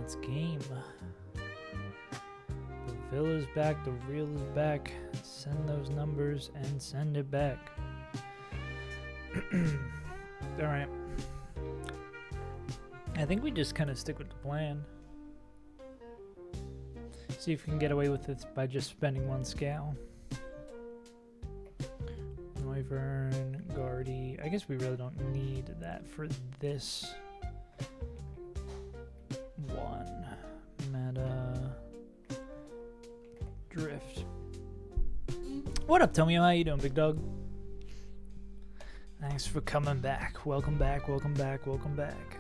It's game. The villa's back, the real is back. Send those numbers and send it back. Alright. I think we just kind of stick with the plan. See if we can get away with it by just spending one scale. Wyvern, Guardy. I guess we really don't need that for this one. Meta. Drift. What up, Tomio? How you doing, big dog? Thanks for coming back. Welcome back, welcome back, welcome back.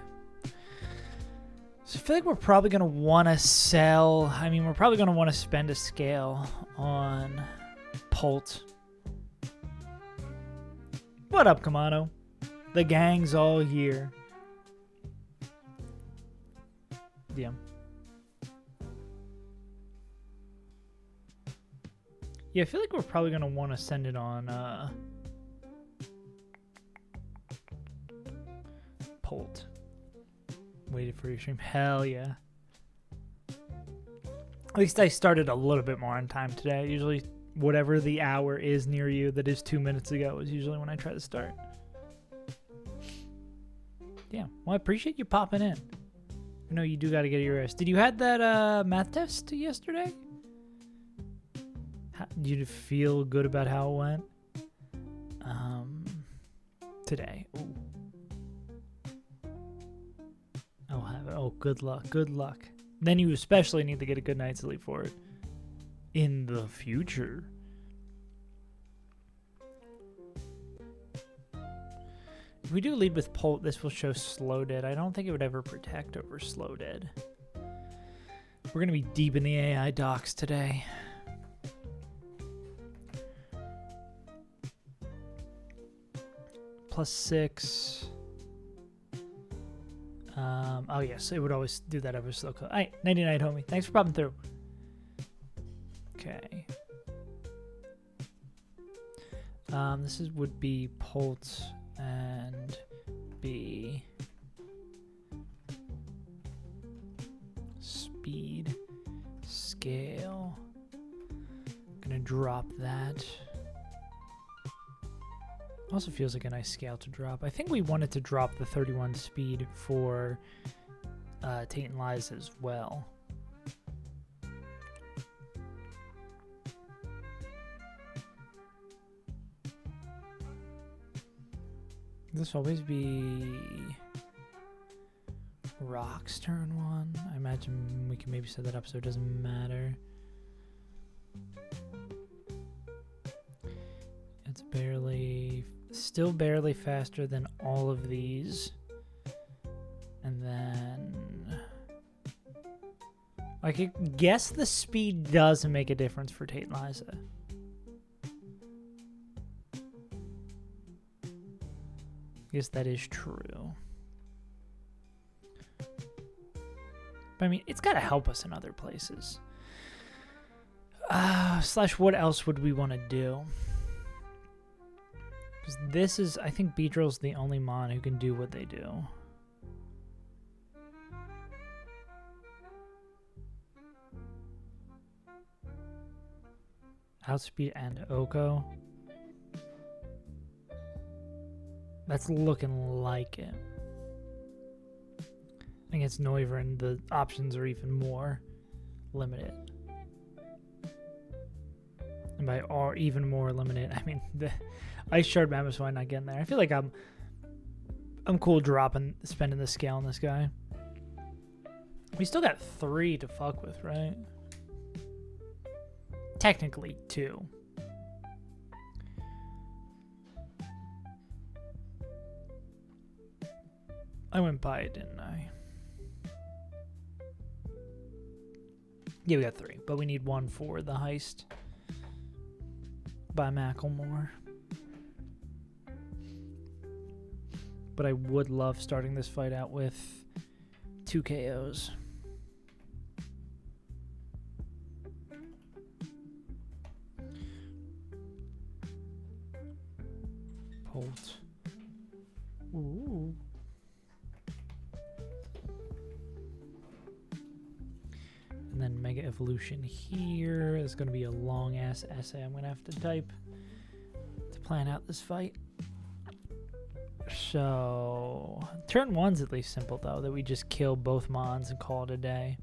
So I feel like we're probably going to want to sell. I mean, we're probably going to want to spend a scale on Pult. What up, Kamano? The gang's all here. Yeah. Yeah, I feel like we're probably going to want to send it on Pult. Waited for your stream. Hell yeah. At least I started a little bit more on time today. Usually whatever the hour is near you that is 2 minutes ago is usually when I try to start. Yeah. Well, I appreciate you popping in. I know you do got to get your rest. Did you have that math test yesterday? Did you feel good about how it went? Today. Ooh. Oh, good luck. Good luck. Then you especially need to get a good night's sleep for it. In the future. If we do lead with Pult, this will show slow dead. I don't think it would ever protect over slow dead. We're going to be deep in the AI docs today. +6. Oh yes, it would always do that over slow code. Alright, 99 homie. Thanks for popping through. Okay. This would be Pult and be speed scale. Gonna drop that. Also feels like a nice scale to drop. I think we wanted to drop the 31 speed for Tate and Lies as well. This will always be Rock's turn 1. I imagine we can maybe set that up so it doesn't matter. It's still barely faster than all of these. And then I could guess the speed doesn't make a difference for Tate and Liza. I guess that is true. But I mean, it's got to help us in other places. Slash, what else would we want to do? Because this is, I think Beedrill's the only mon who can do what they do. Outspeed and Oko. That's looking like it. Against Noivern, the options are even more limited. And by even more limited, I mean the Ice Shard Mammoth why not getting there. I feel like I'm cool spending the scale on this guy. We still got 3 to fuck with, right? Technically 2. I went by it, didn't I? Yeah, we got 3, but we need 1 for the heist by Macklemore. But I would love starting this fight out with 2 KOs. Pult. Ooh. then Mega Evolution here. It's going to be a long-ass essay I'm going to have to type to plan out this fight. So, turn 1's at least simple, though, that we just kill both Mons and call it a day.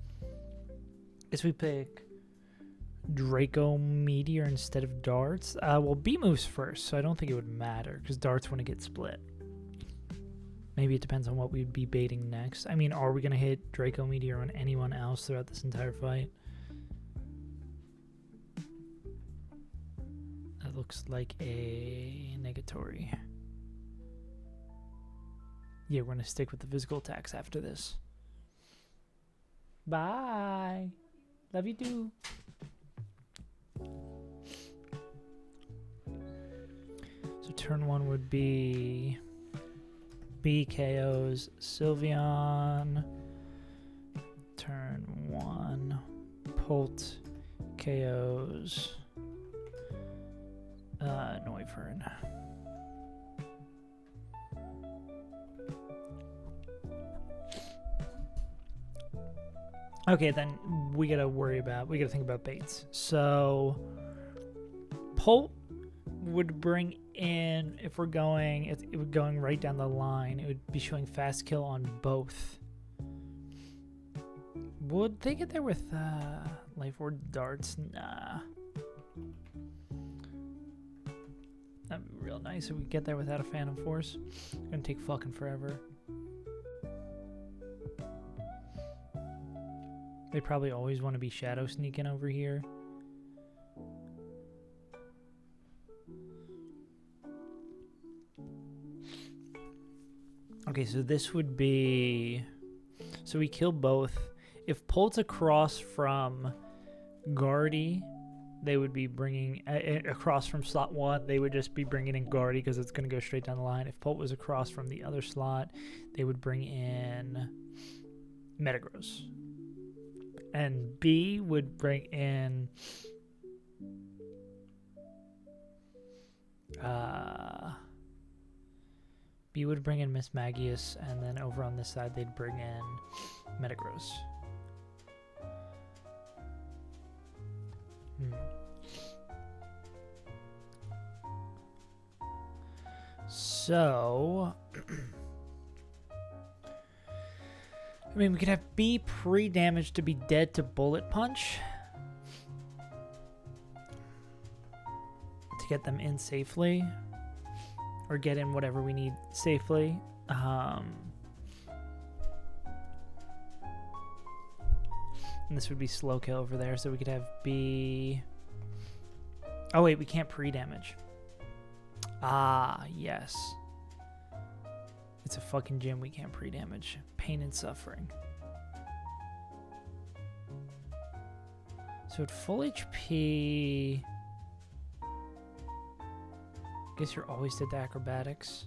Guess we pick Draco Meteor instead of Darts. Well, B moves first, so I don't think it would matter, because Darts want to get split. Maybe it depends on what we'd be baiting next. I mean, are we going to hit Draco Meteor on anyone else throughout this entire fight? That looks like a negatory. Yeah, we're going to stick with the physical attacks after this. Bye. Love you too. So turn 1 would be B KOs Sylveon. Turn 1. Polt KOs Noivern. Okay, then we gotta think about baits. So Polt would bring in, if we're going, it would going right down the line. It would be showing fast kill on both. Would they get there with Life Orb Darts? Nah. That'd be real nice if we get there without a Phantom Force. It's gonna take fucking forever. They probably always want to be shadow sneaking over here. Okay, so this would be... So we kill both. If Polt's across from Guardy, they would be bringing... across from slot 1, they would just be bringing in Guardy because it's going to go straight down the line. If Polt was across from the other slot, they would bring in Metagross. And B would bring in Miss Magius, and then over on this side they'd bring in Metagross. So I mean, we could have B pre-damage to be dead to Bullet Punch to get them in safely, or get in whatever we need safely. And this would be slow kill over there, so we could have B... Oh wait, we can't pre-damage. Ah, yes. It's a fucking gym, we can't pre-damage. Pain and suffering. So at full HP... I guess you're always dead to acrobatics.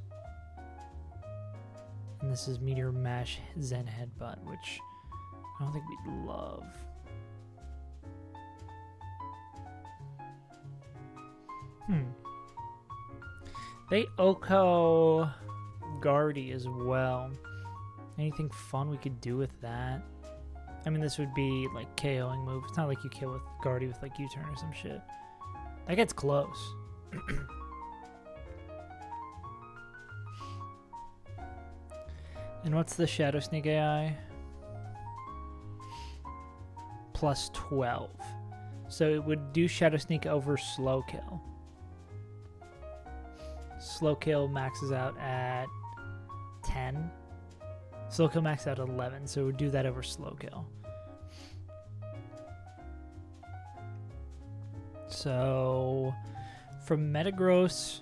And this is Meteor Mash Zen Headbutt, which I don't think we'd love. They Oko Guardy as well. Anything fun we could do with that? I mean, this would be like KOing move. It's not like you kill with Guardy with like U-turn or some shit. That gets close. And what's the Shadow Sneak AI? Plus 12. So it would do Shadow Sneak over Slow Kill. Slow Kill maxes out at 10. Slow Kill maxes out at 11, so it would do that over Slow Kill. So from Metagross,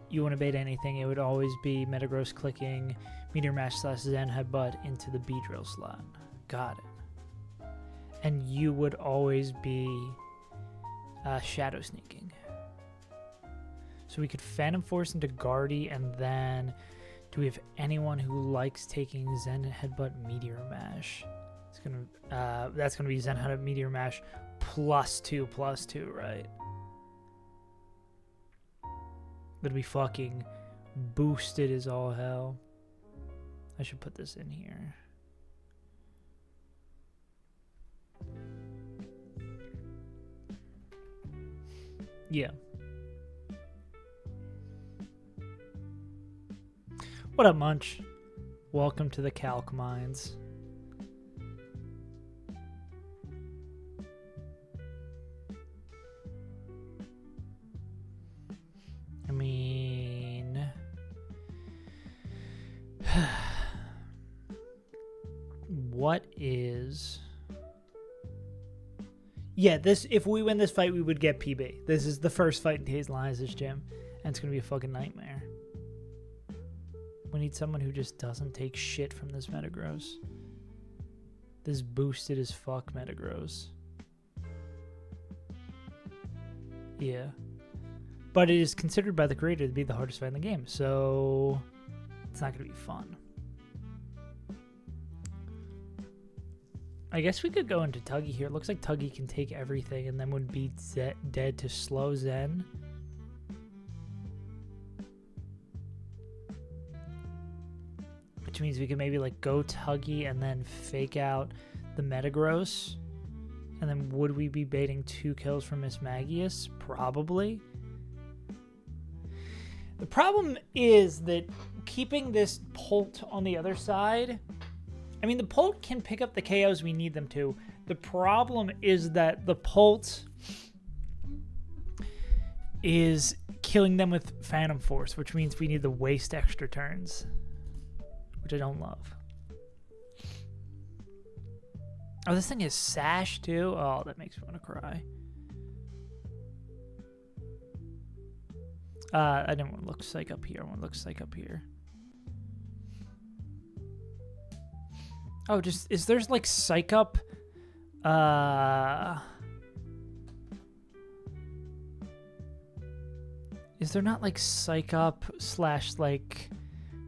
you want to bait anything, it would always be Metagross clicking Meteor Mash / Zen Headbutt into the Beedrill slot. Got it. And you would always be Shadow Sneaking. So we could Phantom Force into Guardy, and then do we have anyone who likes taking Zen Headbutt Meteor Mash? It's gonna that's gonna be Zen Headbutt Meteor Mash +2/+2, right? That'd be fucking boosted as all hell. I should put this in here. Yeah. What up, Munch? Welcome to the Calc Mines. I mean... what is... Yeah, this. If we win this fight, we would get PB. This is the first fight in Taze Elias' gym, and it's going to be a fucking nightmare. We need someone who just doesn't take shit from this Metagross. This boosted as fuck Metagross. Yeah. But it is considered by the creator to be the hardest fight in the game, so it's not going to be fun. I guess we could go into Tuggy here. It looks like Tuggy can take everything and then would beat dead to slow Zen. Which means we could maybe like go Tuggy and then fake out the Metagross. And then would we be baiting 2 kills from Miss Magius? Probably. The problem is that keeping this Polt on the other side... I mean, the Polt can pick up the KOs we need them to. The problem is that the Polt is killing them with Phantom Force, which means we need to waste extra turns, which I don't love. Oh, this thing is Sash too? Oh, that makes me want to cry. I didn't want to look Psych up here. I want to look Psych up here. Oh, just, is there's like Psych up? Is there not like Psych up / like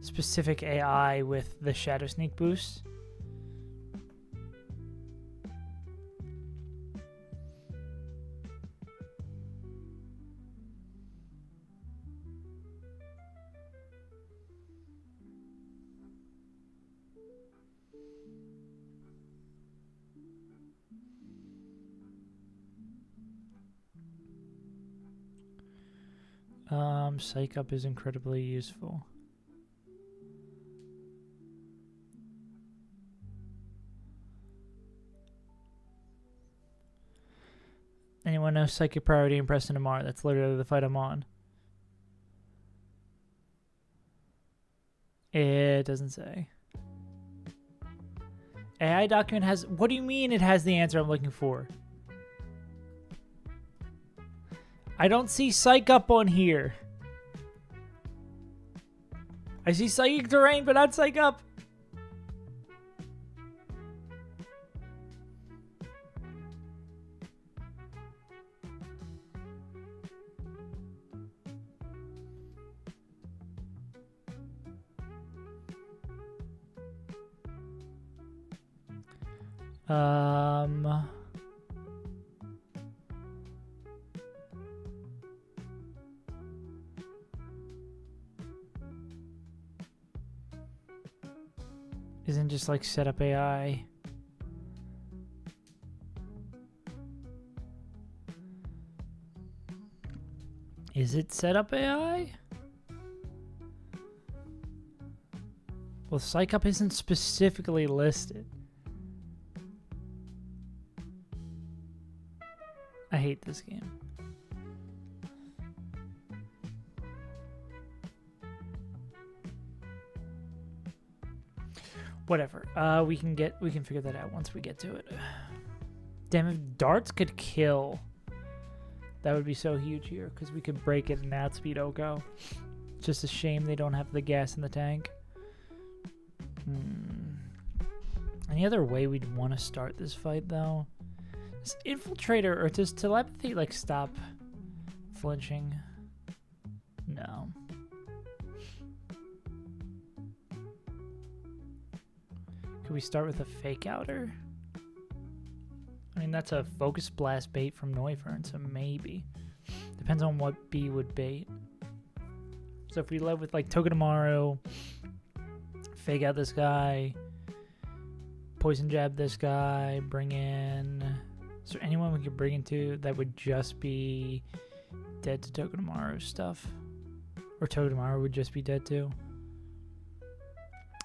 specific AI with the Shadow Sneak boost? Psych up is incredibly useful. Anyone know Psychic Priority and Preston Amar? That's literally the fight I'm on. It doesn't say. AI document has... What do you mean it has the answer I'm looking for? I don't see Psych up on here. I see Psychic Terrain, but not Psych up. Isn't just like set up AI. Is it set up AI? Well, Psych up isn't specifically listed. I hate this game. Whatever. We can figure that out once we get to it. Damn, if darts could kill, that would be so huge here because we could break it and outspeed Oko. It's just a shame they don't have the gas in the tank. Any other way we'd want to start this fight though? Does Infiltrator or does Telepathy like stop flinching? No. Could we start with a Fake Outer? I mean, that's a Focus Blast bait from Noivern, so maybe. Depends on what B would bait. So if we led with like Togedemaru, Fake Out this guy, Poison Jab this guy, bring in... Is there anyone we could bring into that would just be dead to Togedemaru's stuff. Or Togedemaru would just be dead too.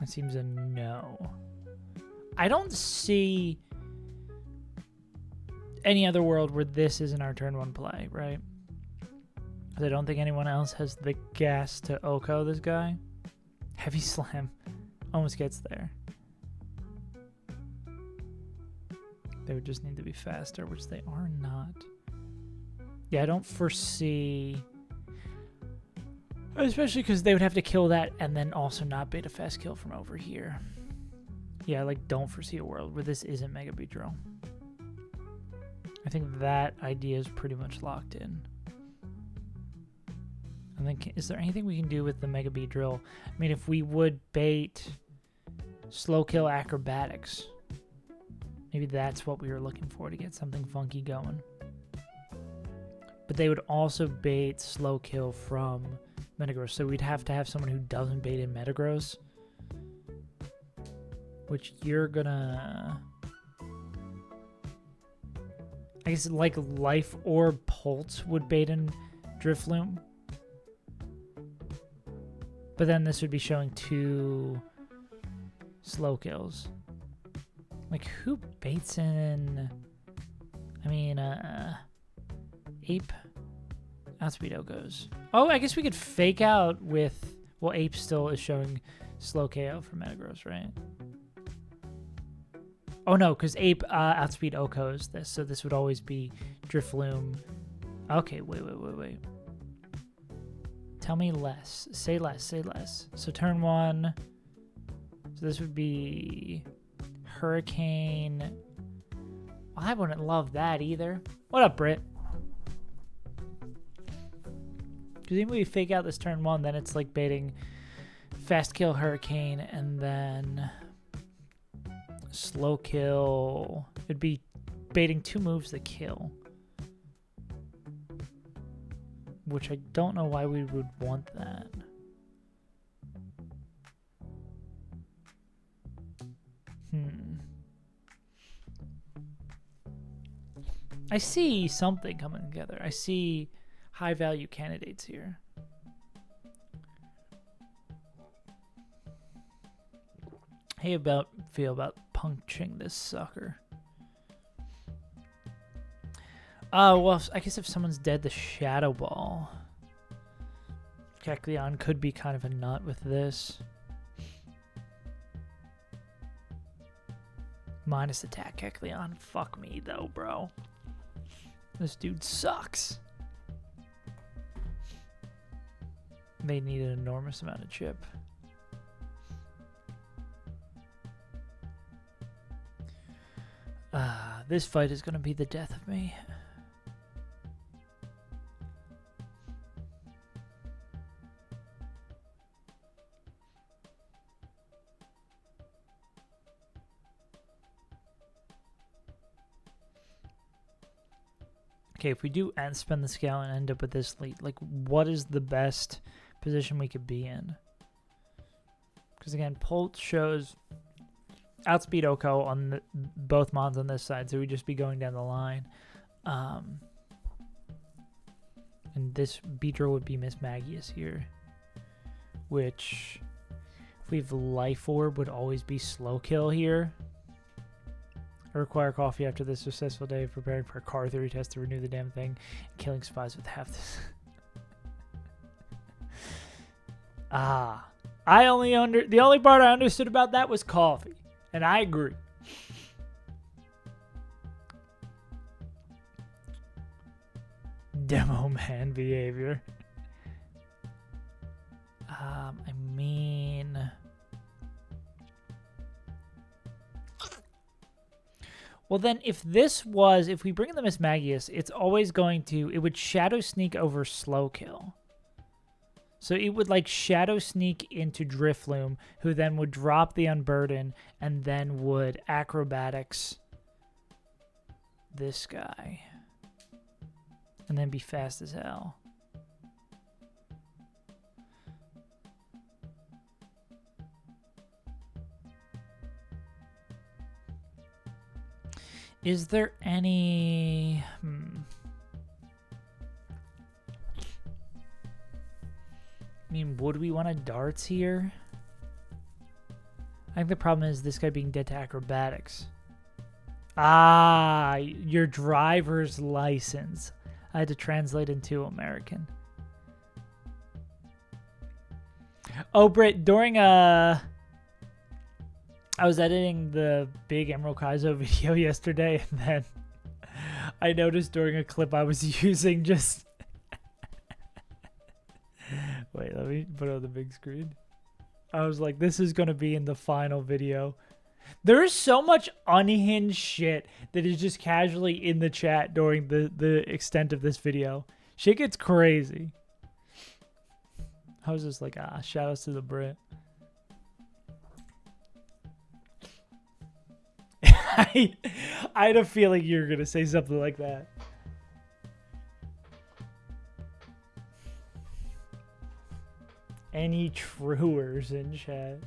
It seems a no. I don't see any other world where this isn't our turn 1 play, right? I don't think anyone else has the gas to Oko this guy. Heavy Slam almost gets there. They would just need to be faster, which they are not. Yeah, I don't foresee... Especially because they would have to kill that and then also not bait a fast kill from over here. Yeah, I like don't foresee a world where this isn't Mega Beedrill. I think that idea is pretty much locked in. And then, is there anything we can do with the Mega Beedrill? I mean, if we would bait slow kill acrobatics, maybe that's what we were looking for to get something funky going. But they would also bait slow kill from Metagross, so we'd have to have someone who doesn't bait in Metagross, which you're gonna... I guess like Life Orb Pulse would bait in Drifloom. But then this would be showing 2 slow kills. Like, who baits in... I mean, Ape? Outspeed Okos. Oh, I guess we could fake out with... Well, Ape still is showing slow KO for Metagross, right? Oh, no, because Ape Outspeed Okos this, so this would always be Drifloom. Okay, wait. Tell me less. Say less, say less. So turn 1. So this would be Hurricane. Well, I wouldn't love that either. What up, Britt? Because even if we fake out this turn 1, then it's like baiting fast kill Hurricane and then slow kill. It'd be baiting 2 moves that kill. Which I don't know why we would want that. I see something coming together. I see high value candidates here. How feel about punching this sucker? Well, I guess if someone's dead, the Shadow Ball. Kecleon could be kind of a nut with this. Minus attack Kecleon. Fuck me, though, bro. This dude sucks. They need an enormous amount of chip. This fight is going to be the death of me. Okay, if we do and spend the scale and end up with this lead, like, what is the best position we could be in? Because again, Pulse shows outspeed Oko on both mons on this side, so we'd just be going down the line. And this Beedrill would be Miss Magius here, which if we have Life Orb would always be slow kill here. I require coffee after this successful day of preparing for a car theory test to renew the damn thing and killing spies with half this. The only part I understood about that was coffee, and I agree. Demo man behavior. I mean, well then, if we bring in the Miss Magius, it's always it would Shadow Sneak over Slow Kill. So it would like Shadow Sneak into Drifloom, who then would drop the Unburden, and then would Acrobatics this guy. And then be fast as hell. Is there any... mean, would we want to darts here? I think the problem is this guy being dead to acrobatics. Ah, your driver's license. I had to translate into American. Oh, Britt, during I was editing the big Emerald Kaizo video yesterday, and then I noticed during a clip I was using just... Wait, let me put it on the big screen. I was like, this is going to be in the final video. There is so much unhinged shit that is just casually in the chat during the extent of this video. Shit gets crazy. I was just like, shout outs to the Brit. I had a feeling you were going to say something like that. Any truers in chat?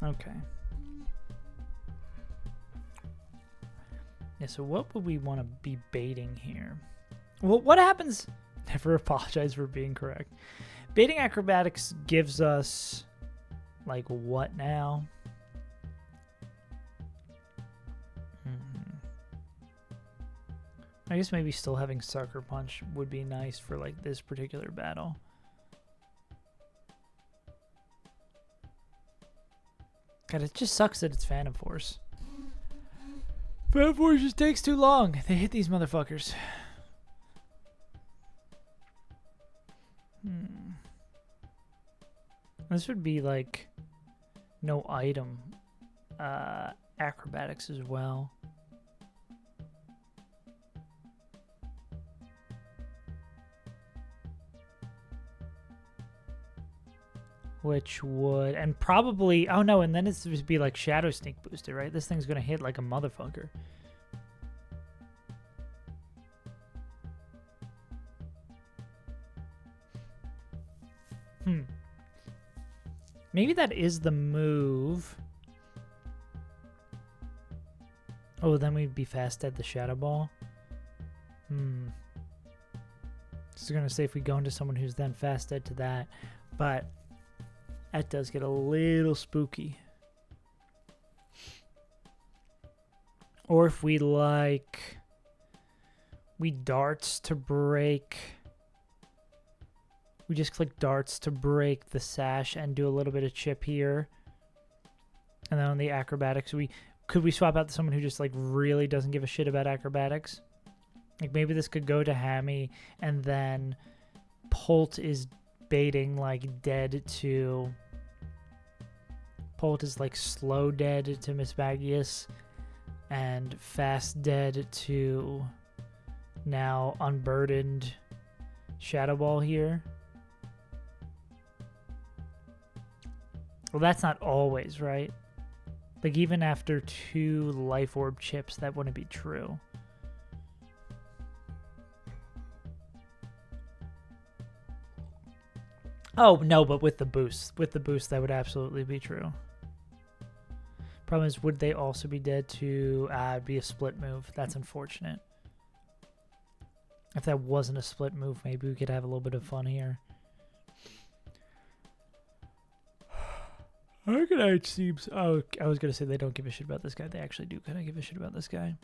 Okay. Yeah, so what would we want to be baiting here? Well, what happens... Never apologize for being correct. Baiting acrobatics gives us... Like, what now? I guess maybe still having Sucker Punch would be nice for, like, this particular battle. God, it just sucks that it's Phantom Force. Phantom Force just takes too long. They hit these motherfuckers. This would be, like, no item. Acrobatics as well. Which would, and probably, oh no, and then it's just be like Shadow Sneak boosted, right? This thing's gonna hit like a motherfucker. Maybe that is the move. Oh, then we'd be fast at the Shadow Ball. This is gonna say if we go into someone who's then fast dead to that, but that does get a little spooky. Or if we like... We darts to break... We just click darts to break the sash and do a little bit of chip here. And then on the acrobatics, could we swap out to someone who just like really doesn't give a shit about acrobatics? Like maybe this could go to Hammy and then Polt is baiting like dead to... Polt is like slow dead to Miss Magius and fast dead to now unburdened Shadow Ball here. Well, that's not always, right? Like even after 2 Life Orb chips, that wouldn't be true. Oh, no, but with the boost. With the boost, that would absolutely be true. Problem is, would they also be dead to be a split move? That's unfortunate. If that wasn't a split move, maybe we could have a little bit of fun here. Arcanine seems... Oh, I was going to say they don't give a shit about this guy. They actually do kind of give a shit about this guy.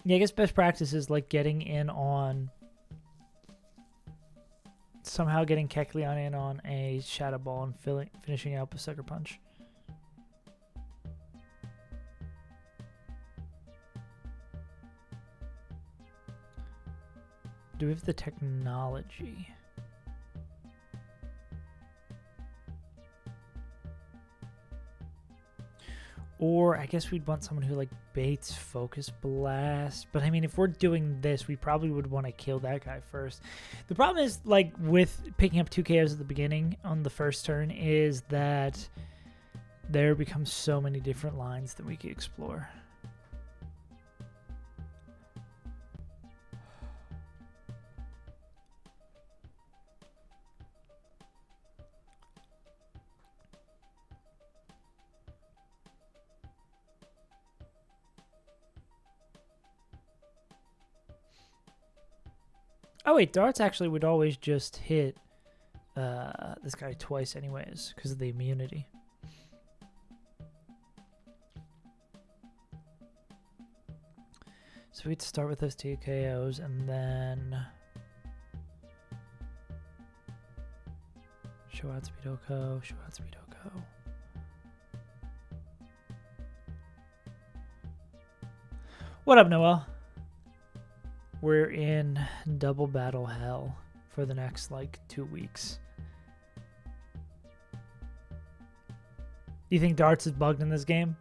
Yeah, I guess best practice is like getting in on... Somehow getting Kecleon in on a Shadow Ball and finishing out with Sucker Punch. Do we have the technology? Or I guess we'd want someone who like baits Focus Blast. But I mean, if we're doing this, we probably would want to kill that guy first. The problem is like with picking up 2 KOs at the beginning on the first turn is that there becomes so many different lines that we could explore. Oh wait, darts actually would always just hit this guy twice anyways because of the immunity. So we'd start with those 2 KOs and then show out speed Oko, show out speed Oko. What up, Noel? We're in double battle hell for the next like 2 weeks. Do you think darts is bugged in this game?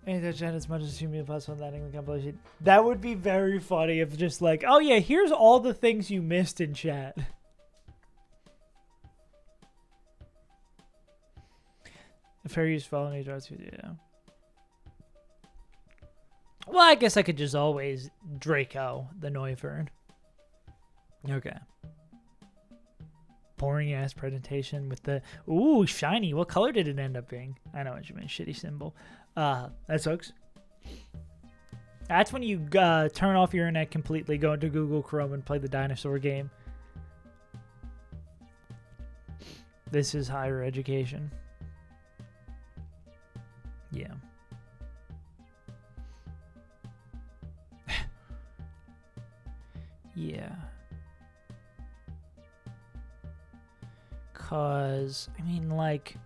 Ain't that as much as you mean plus one that in the compilation? That would be very funny if just like, oh yeah, here's all the things you missed in chat. Fair use following darts, yeah. Well, I guess I could just always Draco the Neufern. Okay. Boring ass presentation with the ooh shiny. What color did it end up being? I know what you mean. Shitty symbol. That sucks. That's when you turn off your internet completely, go into Google Chrome and play the dinosaur game. This is higher education. Yeah. Yeah. Cause I mean, like,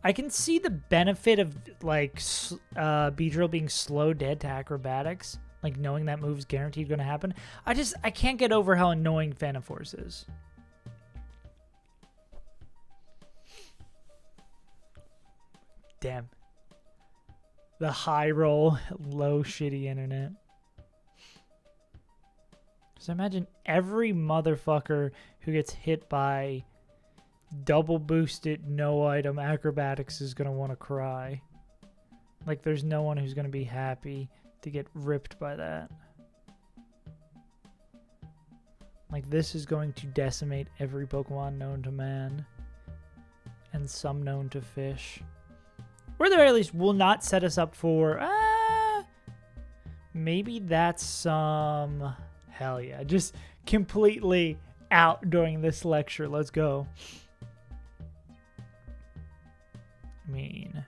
I can see the benefit of like Beedrill being slow dead to acrobatics, like knowing that move's guaranteed going to happen. I can't get over how annoying Phantom Force is. Damn. The high roll, low shitty internet. So imagine every motherfucker who gets hit by double boosted no item acrobatics is gonna want to cry. Like there's no one who's gonna be happy to get ripped by that. Like this is going to decimate every Pokemon known to man and some known to fish. Or at the very least will not set us up for maybe that's some hell yeah. Just completely out during this lecture. Let's go. I mean,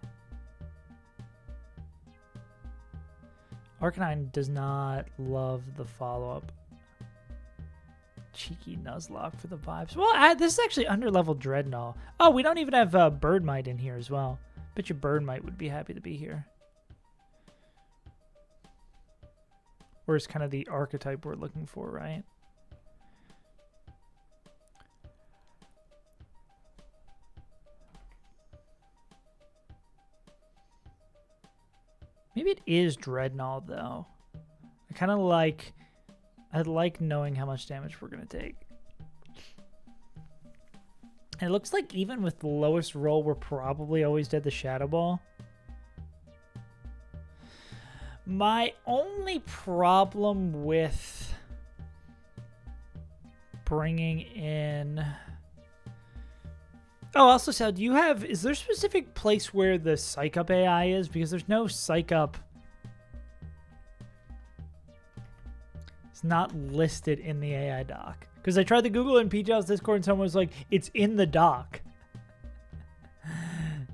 Arcanine does not love the follow-up. Cheeky Nuzlocke for the vibes. Well, this is actually under-level Dreadnought. Oh, we don't even have Birdmite in here as well. Bet your Birdmite would be happy to be here. Or is kind of the archetype we're looking for, right? Maybe it is Dreadnought, though. I like knowing how much damage we're going to take. And it looks like even with the lowest roll, we're probably always dead to Shadow Ball. My only problem with bringing in... Oh, also, Sal, do you have... Is there a specific place where the Psych Up AI is? Because there's no Psych Up... It's not listed in the AI doc. Because I tried to Google it in PJ's Discord and someone was like, it's in the doc.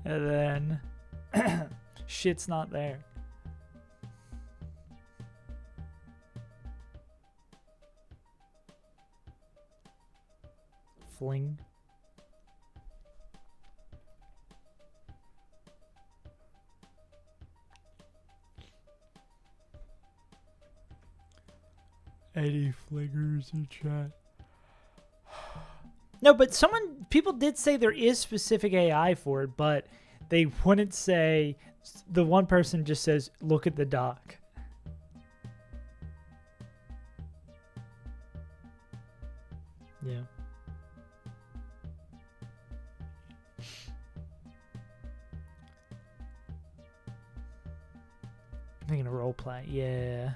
And then... shit's not there. Fling. Eddie Fliggers in chat. No, but people did say there is specific AI for it, but they wouldn't say, the one person just says, look at the doc. Yeah. I'm thinking of roleplay. Yeah.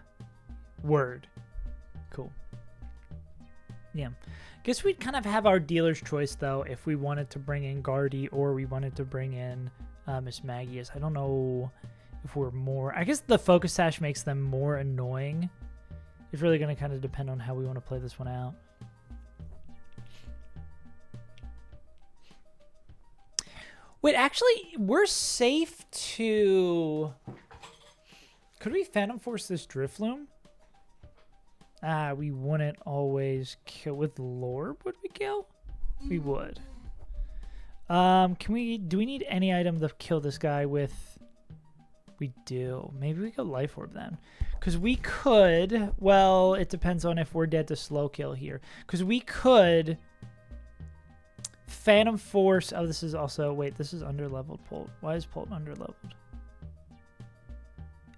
Word. Cool. Yeah. Guess we'd kind of have our dealer's choice, though, if we wanted to bring in Guardy or we wanted to bring in Miss Maggie is. I don't know if we're more... I guess the focus sash makes them more annoying. It's really going to kind of depend on how we want to play this one out. Wait, actually, we're safe to... Could we Phantom Force this Drifloom? We wouldn't always kill with Lorb, would we kill? We would. Do we need any item to kill this guy with? We do. Maybe we go Life Orb then. Because we could, well, it depends on if we're dead to slow kill here. Because we could Phantom Force. Oh, this is also, wait, this is underleveled Polt. Why is Polt underleveled?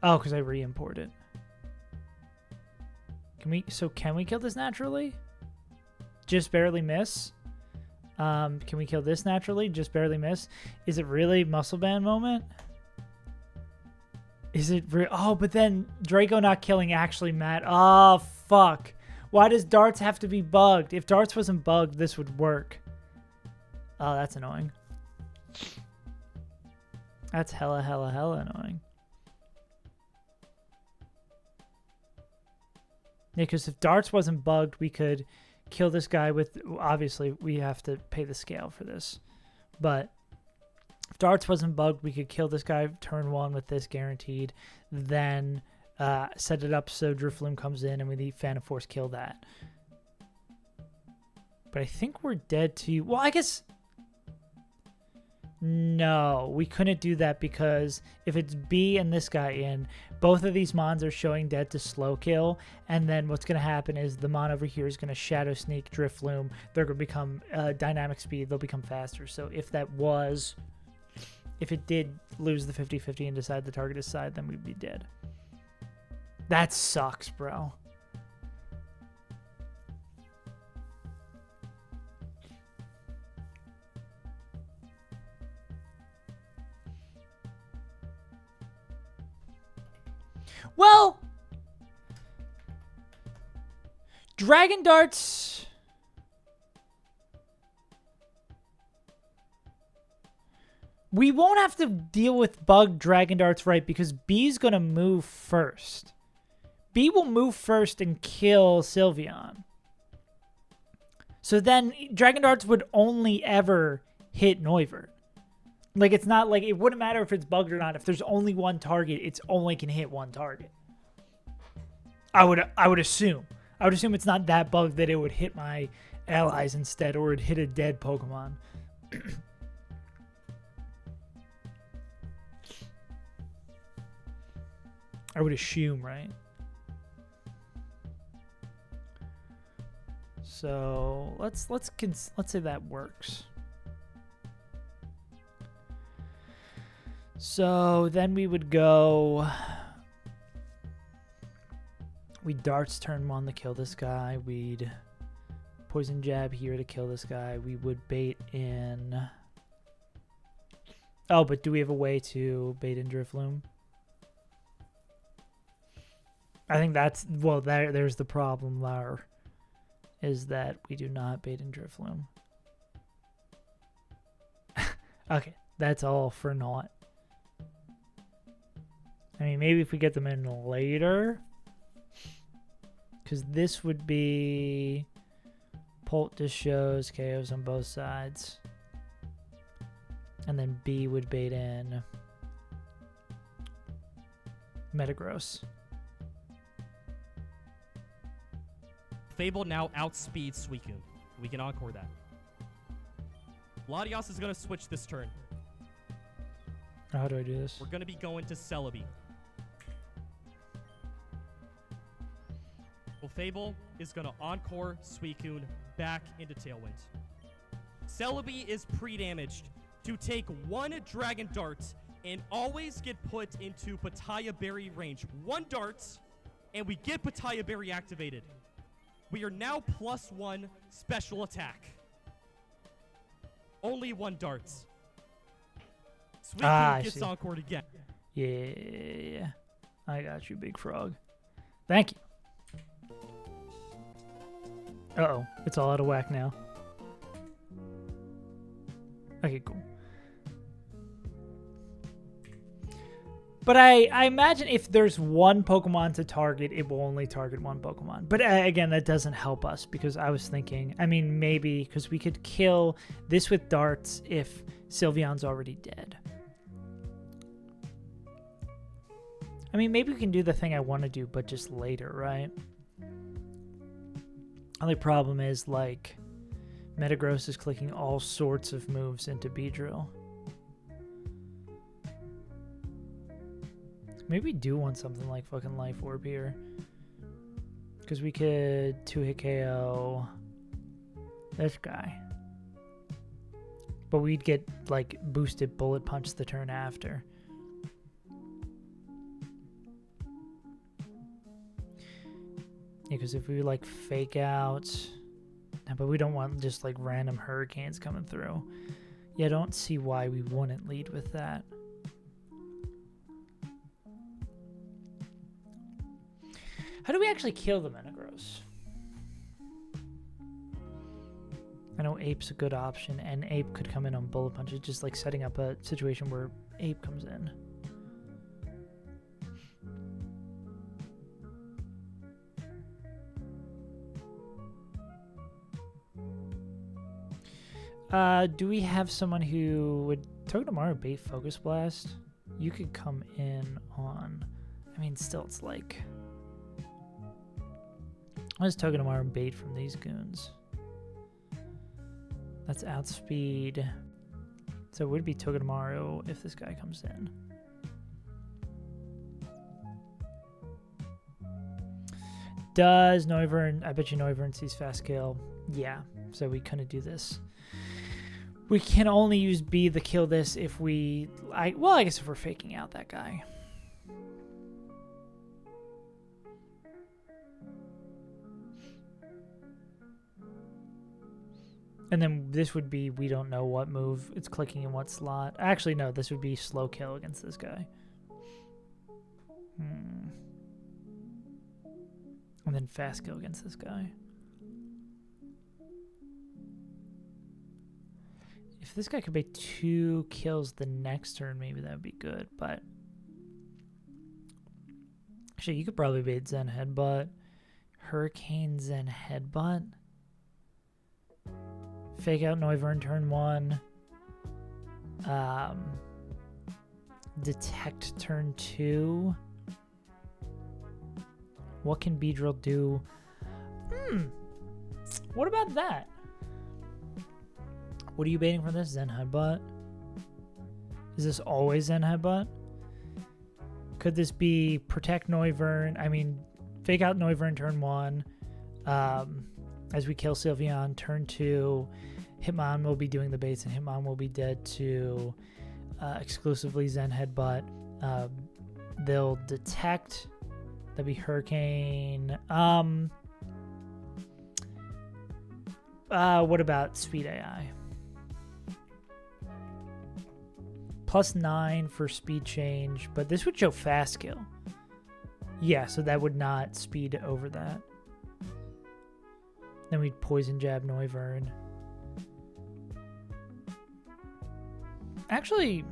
Oh, because I re-imported. Can we kill this naturally? Just barely miss. Can we kill this naturally? Just barely miss. Is it really muscle band moment? Is it oh, but then Draco not killing actually Matt. Oh, fuck. Why does darts have to be bugged? If darts wasn't bugged, this would work. Oh, that's annoying. That's hella annoying. Yeah, because if darts wasn't bugged, we could kill this guy with... Obviously, we have to pay the scale for this. But if darts wasn't bugged, we could kill this guy turn 1 with this guaranteed. Then set it up so Drifloom comes in and we need Phantom Force kill that. But I think we're dead to... Well, I guess... No, we couldn't do that because if it's B and this guy in, both of these mons are showing dead to slow kill, and then what's going to happen is the mon over here is going to Shadow Sneak Drifloom. They're going to become dynamic speed. They'll become faster. So if it did lose the 50-50 and decide the target is side, then we'd be dead. That sucks, bro. Well, Dragon Darts. We won't have to deal with bugged Dragon Darts, right? Because B's going to move first. B will move first and kill Sylveon. So then Dragon Darts would only ever hit Noivern. Like, it's not like, it wouldn't matter if it's bugged or not. If there's only one target, it's only can hit one target. I would assume. I would assume it's not that bugged that it would hit my allies instead, or it'd hit a dead Pokemon. I would assume, right? So let's say that works. So then we would go. We'd darts turn 1 to kill this guy. We'd poison jab here to kill this guy. We would bait in. Oh, but do we have a way to bait in Drifloom? I think that's, well, there's the problem there, is that we do not bait in Drifloom. Okay, that's all for naught. I mean, maybe if we get them in later, because this would be Polt just shows KOs on both sides, and then B would bait in Metagross. Fable now outspeeds Suicune. We can encore that. Latios is going to switch this turn. How do I do this? We're going to be going to Celebi. Well, Fable is going to encore Suicune back into Tailwind. Celebi is pre-damaged to take 1 Dragon Dart and always get put into Pataya Berry range. 1 dart, and we get Pataya Berry activated. We are now +1 special attack. Only 1 dart. Suicune gets encored again. Yeah. I got you, big frog. Thank you. Uh-oh. It's all out of whack now. Okay, cool. But I imagine if there's one Pokemon to target, it will only target one Pokemon. But again, that doesn't help us because I was thinking, I mean, maybe because we could kill this with darts if Sylveon's already dead. I mean, maybe we can do the thing I want to do, but just later, right? Only problem is, like, Metagross is clicking all sorts of moves into Beedrill. Maybe we do want something like fucking Life Orb here. Because we could 2-hit KO this guy. But we'd get, like, boosted Bullet Punch the turn after. Yeah, because if we, like, fake out... But we don't want just, like, random hurricanes coming through. Yeah, I don't see why we wouldn't lead with that. How do we actually kill the Metagross? I know Ape's a good option, and Ape could come in on Bullet Punch. It's just like setting up a situation where Ape comes in. Do we have someone who would Togedemaru bait Focus Blast? You could come in on... I mean, still, it's like... What is Togedemaru bait from these goons? That's outspeed. So it would be Togedemaru if this guy comes in. Does Noivern... I bet you Noivern sees Fast Kill. Yeah, so we couldn't do this. We can only use B to kill this if we... Well, I guess if we're faking out that guy. And then this would be, we don't know what move it's clicking in what slot. Actually, no, this would be slow kill against this guy. And then fast kill against this guy. If this guy could make 2 kills the next turn, maybe that would be good, but... Actually, you could probably bait Zen Headbutt. Hurricane Zen Headbutt. Fake out Noivern turn 1. Detect turn 2. What can Beedrill do? What about that? What are you baiting from this? Zen Headbutt? Is this always Zen Headbutt? Could this be Protect Noivern? I mean, fake out Noivern turn 1. As we kill Sylveon, turn 2, Hitmon will be doing the baits and Hitmon will be dead to exclusively Zen Headbutt. They'll detect. That'd be Hurricane. What about Speed AI? +9 for speed change, but this would show fast kill. Yeah, so that would not speed over that. Then we'd poison jab Noivern. Actually,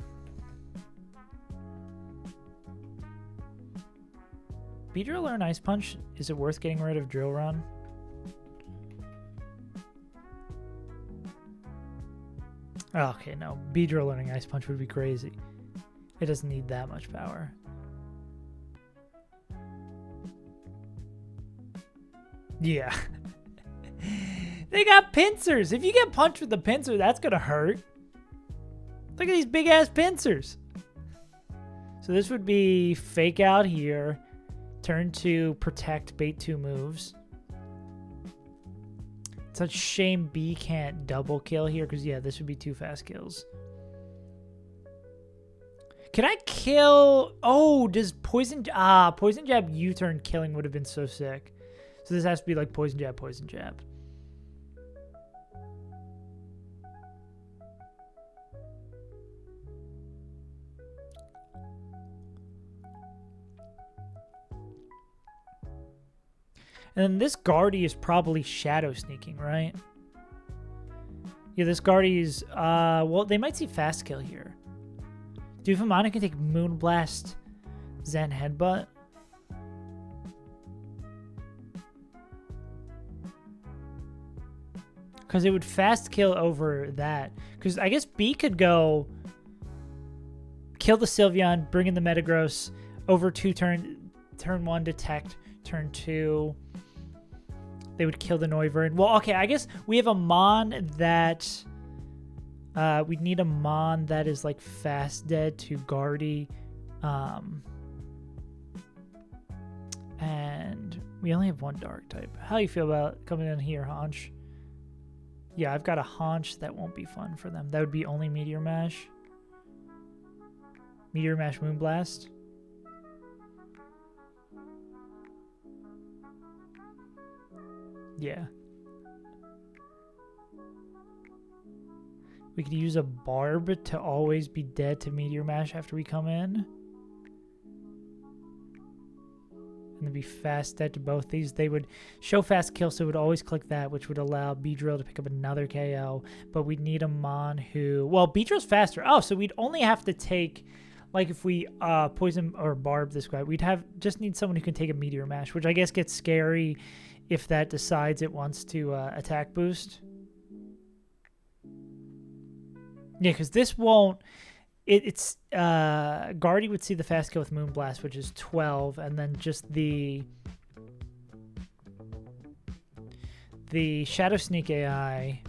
Beedrill or an Ice Punch? Is it worth getting rid of Drill Run? Oh, okay, no. Beedrill learning Ice Punch would be crazy. It doesn't need that much power. Yeah. They got pincers. If you get punched with the pincer, that's going to hurt. Look at these big-ass pincers. So this would be Fake Out here. Turn 2, Protect, bait 2 moves. It's a shame B can't double kill here because, yeah, this would be 2 fast kills. Can I kill... Oh, does Poison... Poison Jab U-turn killing would have been so sick. So this has to be like Poison Jab, Poison Jab. And then this Guardy is probably Shadow Sneaking, right? Yeah, this Guardy is... well, they might see Fast Kill here. Dufamana can take Moonblast Zen Headbutt. Because it would fast kill over that. Because I guess B could go kill the Sylveon, bring in the Metagross, over 2 turn 1 detect, turn 2 they would kill the Noivern. Well, okay, I guess we have a Mon that we need a Mon that is like fast dead to Guardy. And we only have 1 dark type. How do you feel about coming in here, Haunch? Yeah, I've got a Haunch that won't be fun for them. That would be only Meteor Mash. Meteor Mash Moonblast. Yeah. We could use a Barb to always be dead to Meteor Mash after we come in. And then be fast dead to both these. They would show fast kill, so it would always click that, which would allow Beedrill to pick up another KO. But we'd need a Mon who... Well, Beedrill's faster. Oh, so we'd only have to take... Like, if we poison or Barb this guy, we'd just need someone who can take a Meteor Mash, which I guess gets scary if that decides it wants to attack boost. Yeah, because this won't... It's Guardy would see the fast kill with Moonblast, which is 12, and then just the Shadow Sneak AI.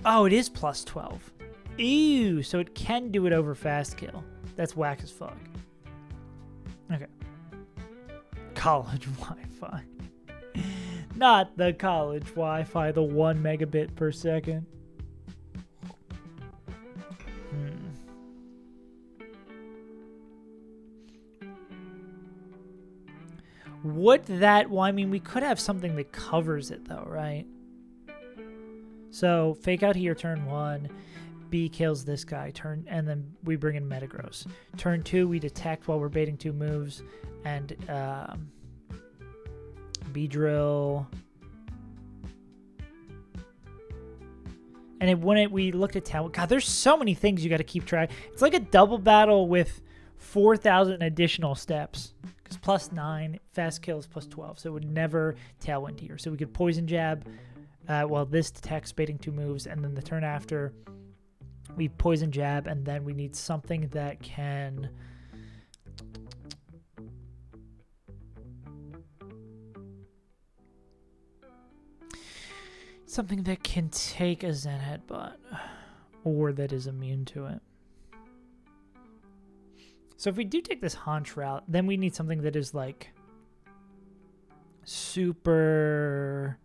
Oh, it is plus 12. Ew, so it can do it over fast kill. That's whack as fuck. Okay. College Wi-Fi. Not the college Wi-Fi, the 1 megabit per second. Would that... Well, I mean, we could have something that covers it, though, right? So, Fake Out here, turn 1. B kills this guy, and then we bring in Metagross. Turn 2, we detect while we're baiting 2 moves, and Beedrill. And when we looked at talent, God, there's so many things you got to keep track. It's like a double battle with 4,000 additional steps. Because plus 9, fast kill is plus 12, so it would never Tailwind here. So we could Poison Jab. Well, this detects baiting 2 moves, and then the turn after, we Poison Jab, and then we need something that can... Something that can take a Zen Headbutt, or that is immune to it. So if we do take this Haunch route, then we need something that is like super...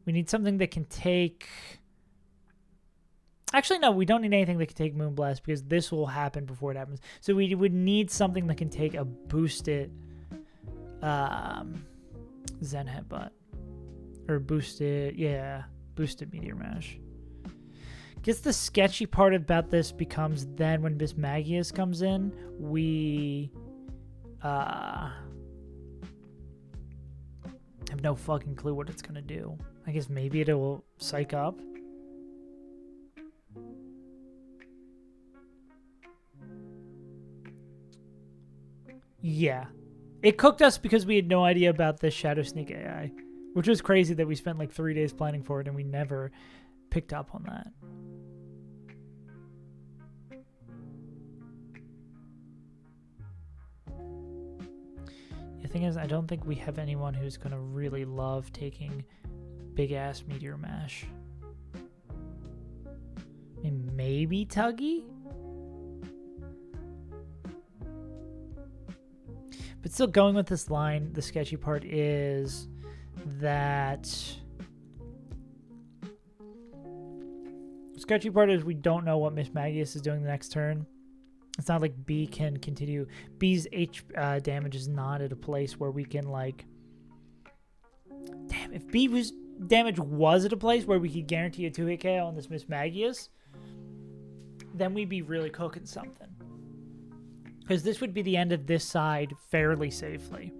We need something that can take... Actually, no, we don't need anything that can take Moonblast because this will happen before it happens. So we would need something that can take a boosted Zen Headbutt. Or boosted Meteor Mash. Guess the sketchy part about this becomes then when Miss Magius comes in, we have no fucking clue what it's gonna do. I guess maybe it will psych up. Yeah. It cooked us because we had no idea about the Shadow Sneak AI, which was crazy that we spent like 3 days planning for it and we never picked up on that. The thing is, I don't think we have anyone who's going to really love taking big-ass Meteor Mash. I mean, maybe Tuggy? But still going with this line, the sketchy part is that... The sketchy part is we don't know what Miss Magius is doing the next turn. It's not like B can continue. B's damage is not at a place where we can, like... Damn, if B's damage was at a place where we could guarantee a 2-hit KO on this Miss Magius, then we'd be really cooking something. Because this would be the end of this side fairly safely.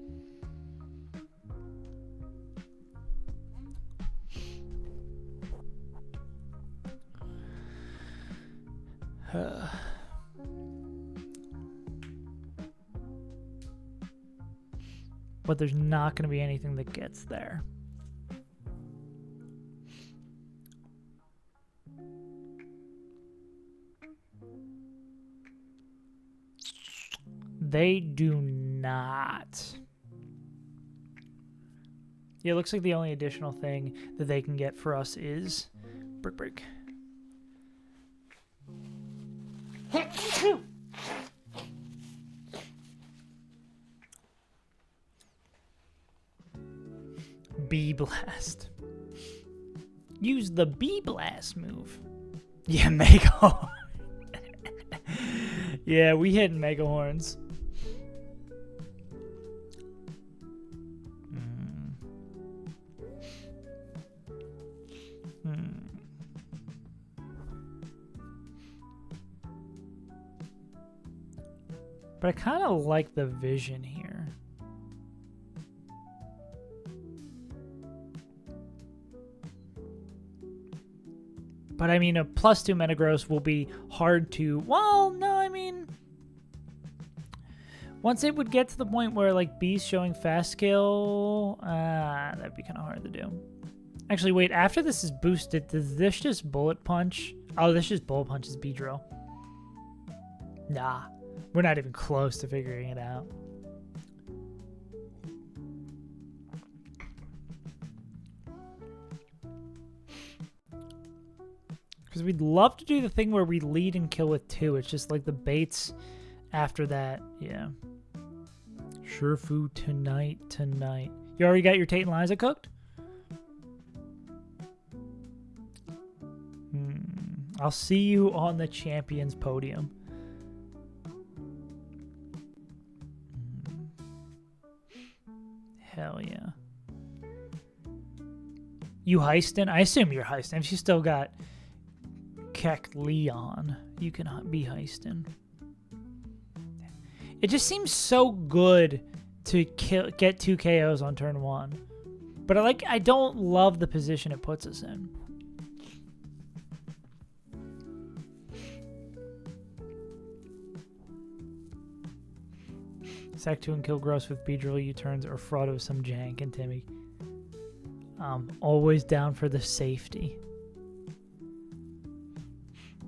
but there's not going to be anything that gets there. They do not. Yeah, it looks like the only additional thing that they can get for us is brick. Bee Blast. Use the Bee Blast move. Yeah, Mega Horn. Yeah, we hit Mega Horns. But I kind of like the vision here. But I mean, a +2 Metagross will be hard to... Well, no, I mean... Once it would get to the point where, like, B's showing fast skill... that'd be kind of hard to do. Actually, wait, after this is boosted, does this just Bullet Punch? Oh, this just Bullet Punches Beedrill. Nah. We're not even close to figuring it out. Because we'd love to do the thing where we lead and kill with 2. It's just like the baits after that. Yeah. Sure food tonight. You already got your Tate and Liza cooked? I'll see you on the champions podium. Hell yeah. You heisting? I assume you're heisting. If you still got Keck Leon, you can be heisting. It just seems so good to get 2 KOs on turn 1. But I don't love the position it puts us in. Sack 2 and kill Gross with Beedrill U-turns or Fraught with some jank and Timmy. Always down for the safety.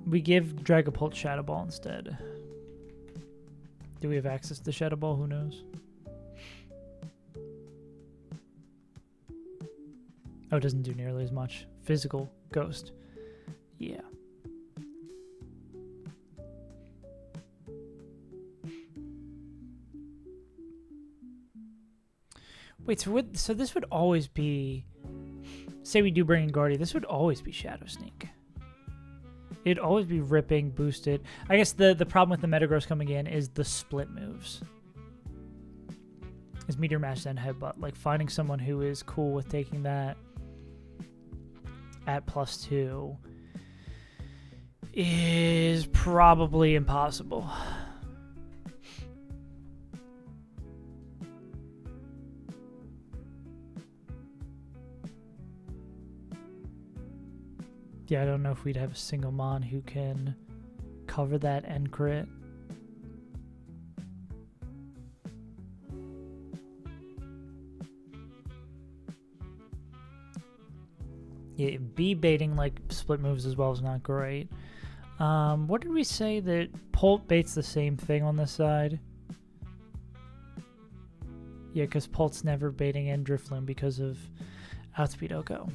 We give Dragapult Shadow Ball instead. Do we have access to Shadow Ball? Who knows? Oh, it doesn't do nearly as much. Physical Ghost. Yeah. Wait, so this would always be... Say we do bring in Guardia, this would always be Shadow Sneak. It'd always be ripping, boosted. I guess the problem with the Metagross coming in is the split moves. Is Meteor Mash then Headbutt. Like, finding someone who is cool with taking that at +2 is probably impossible. Yeah, I don't know if we'd have a single Mon who can cover that end crit. Yeah, B baiting like split moves as well is not great. What did we say that Pult baits the same thing on this side? Yeah, because Pult's never baiting in Drifloon because of Outspeed Oko.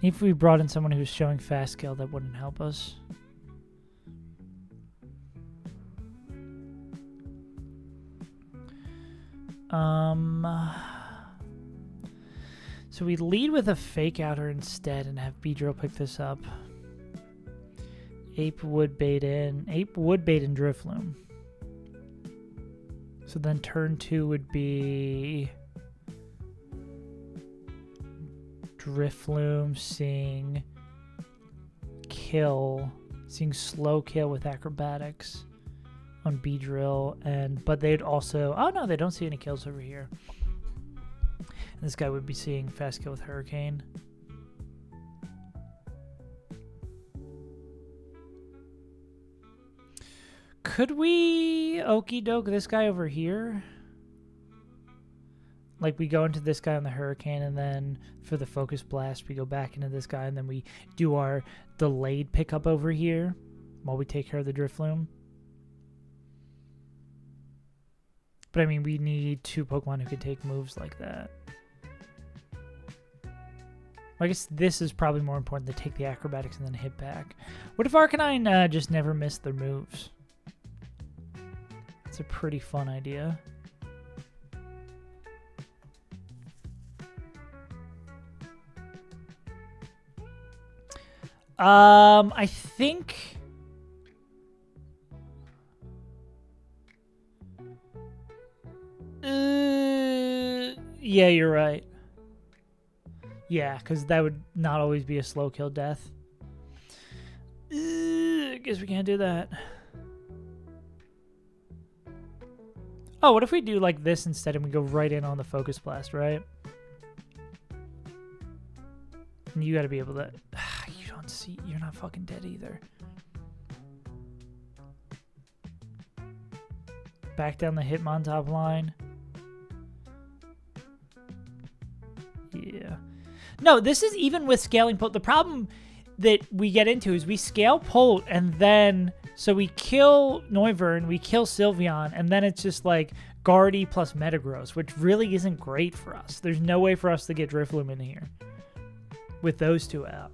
If we brought in someone who's showing fast skill, that wouldn't help us. So we lead with a Fake Outer instead and have Beedrill pick this up. Ape would bait in Drifloon. So then turn 2 would be Drifloon seeing slow kill with acrobatics on Beedrill, but they'd also, oh no, they don't see any kills over here. And this guy would be seeing fast kill with Hurricane. Could we okie doke this guy over here? Like we go into this guy on the Hurricane, and then for the Focus Blast, we go back into this guy, and then we do our delayed pickup over here while we take care of the Drifloon. But I mean, we need 2 Pokemon who can take moves like that. I guess this is probably more important to take the Acrobatics and then hit back. What if Arcanine just never missed their moves? It's a pretty fun idea. I think... yeah, you're right. Yeah, because that would not always be a slow kill death. I guess we can't do that. Oh, what if we do like this instead and we go right in on the Focus Blast, right? And you got to be able to... you don't see... You're not fucking dead either. Back down the Hitmon top line. Yeah. No, this is even with scaling Polt. The problem that we get into is we scale Polt and then... So we kill Noivern, we kill Sylveon, and then it's just like Guardy plus Metagross, which really isn't great for us. There's no way for us to get Drifloon in here with those 2 out.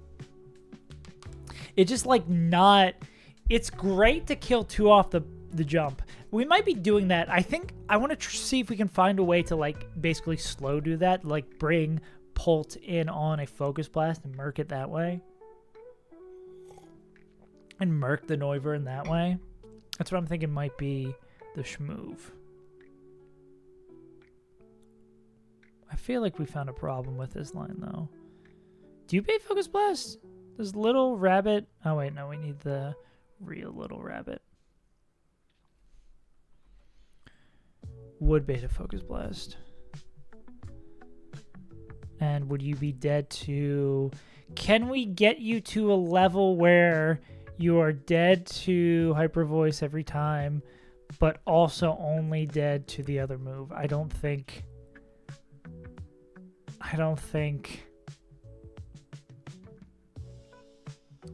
It's just like not... It's great to kill 2 off the jump. We might be doing that. I think I want to see if we can find a way to like basically slow do that, like bring Polt in on a Focus Blast and murk it that way. And murk the Noivern that way. That's what I'm thinking might be the schmoove. I feel like we found a problem with this line, though. Do you pay Focus Blast? Does Little Rabbit... Oh, wait, no, we need the real Little Rabbit. Would beta Focus Blast. And would you be dead to... Can we get you to a level where... You are dead to Hyper Voice every time, but also only dead to the other move. I don't think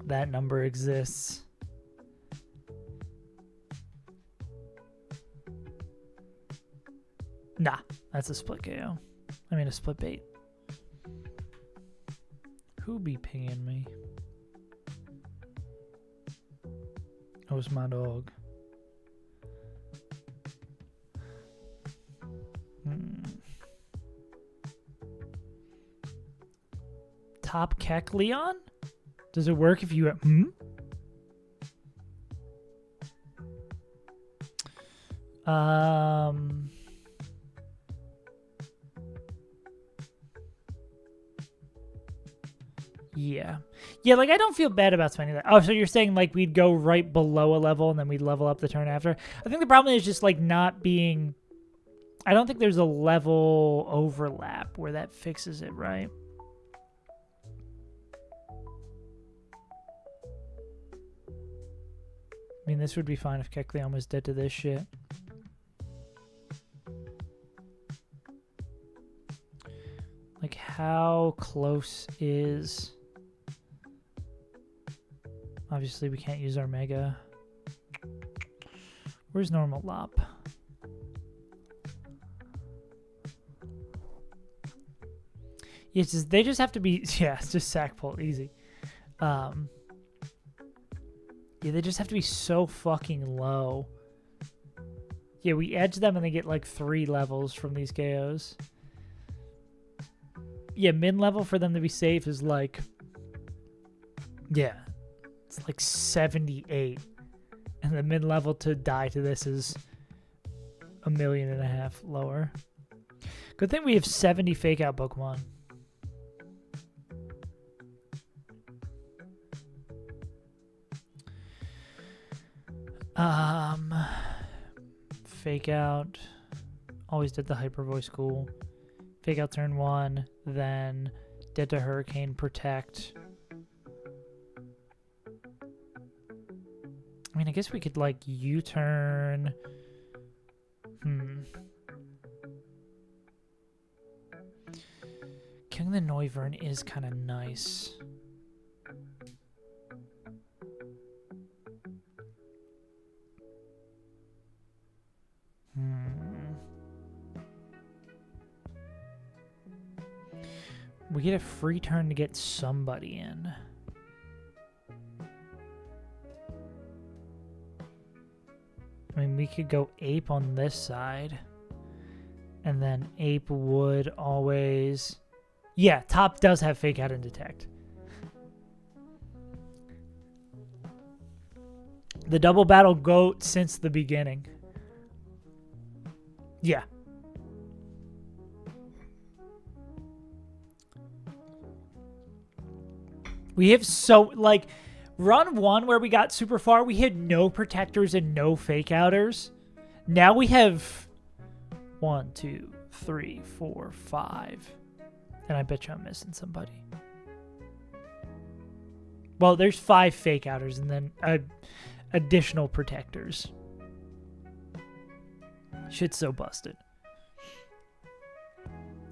that number exists. Nah, that's a split KO. I mean a split bait. Who be pinging me? Oh, it's my dog. Top Keck Leon? Does it work if you... Yeah. Yeah, like, I don't feel bad about spending that. Oh, so you're saying, like, we'd go right below a level and then we'd level up the turn after? I think the problem is just, like, not being... I don't think there's a level overlap where that fixes it, right? I mean, this would be fine if Kecleon was dead to this shit. Like, how close is... Obviously, we can't use our Mega. Where's normal Lop? Yeah, it's just, they just have to be... Yeah, it's just sack pull, easy. Yeah, they just have to be so fucking low. Yeah, we edge them and they get like 3 levels from these KOs. Yeah, mid-level for them to be safe is like... Yeah. It's like 78. And the mid-level to die to this is 1.5 million lower. Good thing we have 70 fake-out Pokemon. Fake out. Always did the Hyper Voice cool. Fake out turn 1, then dead to hurricane, protect. I mean, I guess we could, like, U-turn. Killing the Noivern is kind of nice. We get a free turn to get somebody in. I mean, we could go Ape on this side. And then Ape would always... Yeah, top does have Fake Out and Detect. The double battle GOAT since the beginning. Yeah. We have so, like, run 1 where we got super far, we had no protectors and no fake outers. Now we have 1, 2, 3, 4, 5. And I bet you I'm missing somebody. Well, there's 5 fake outers and then additional protectors. Shit's so busted.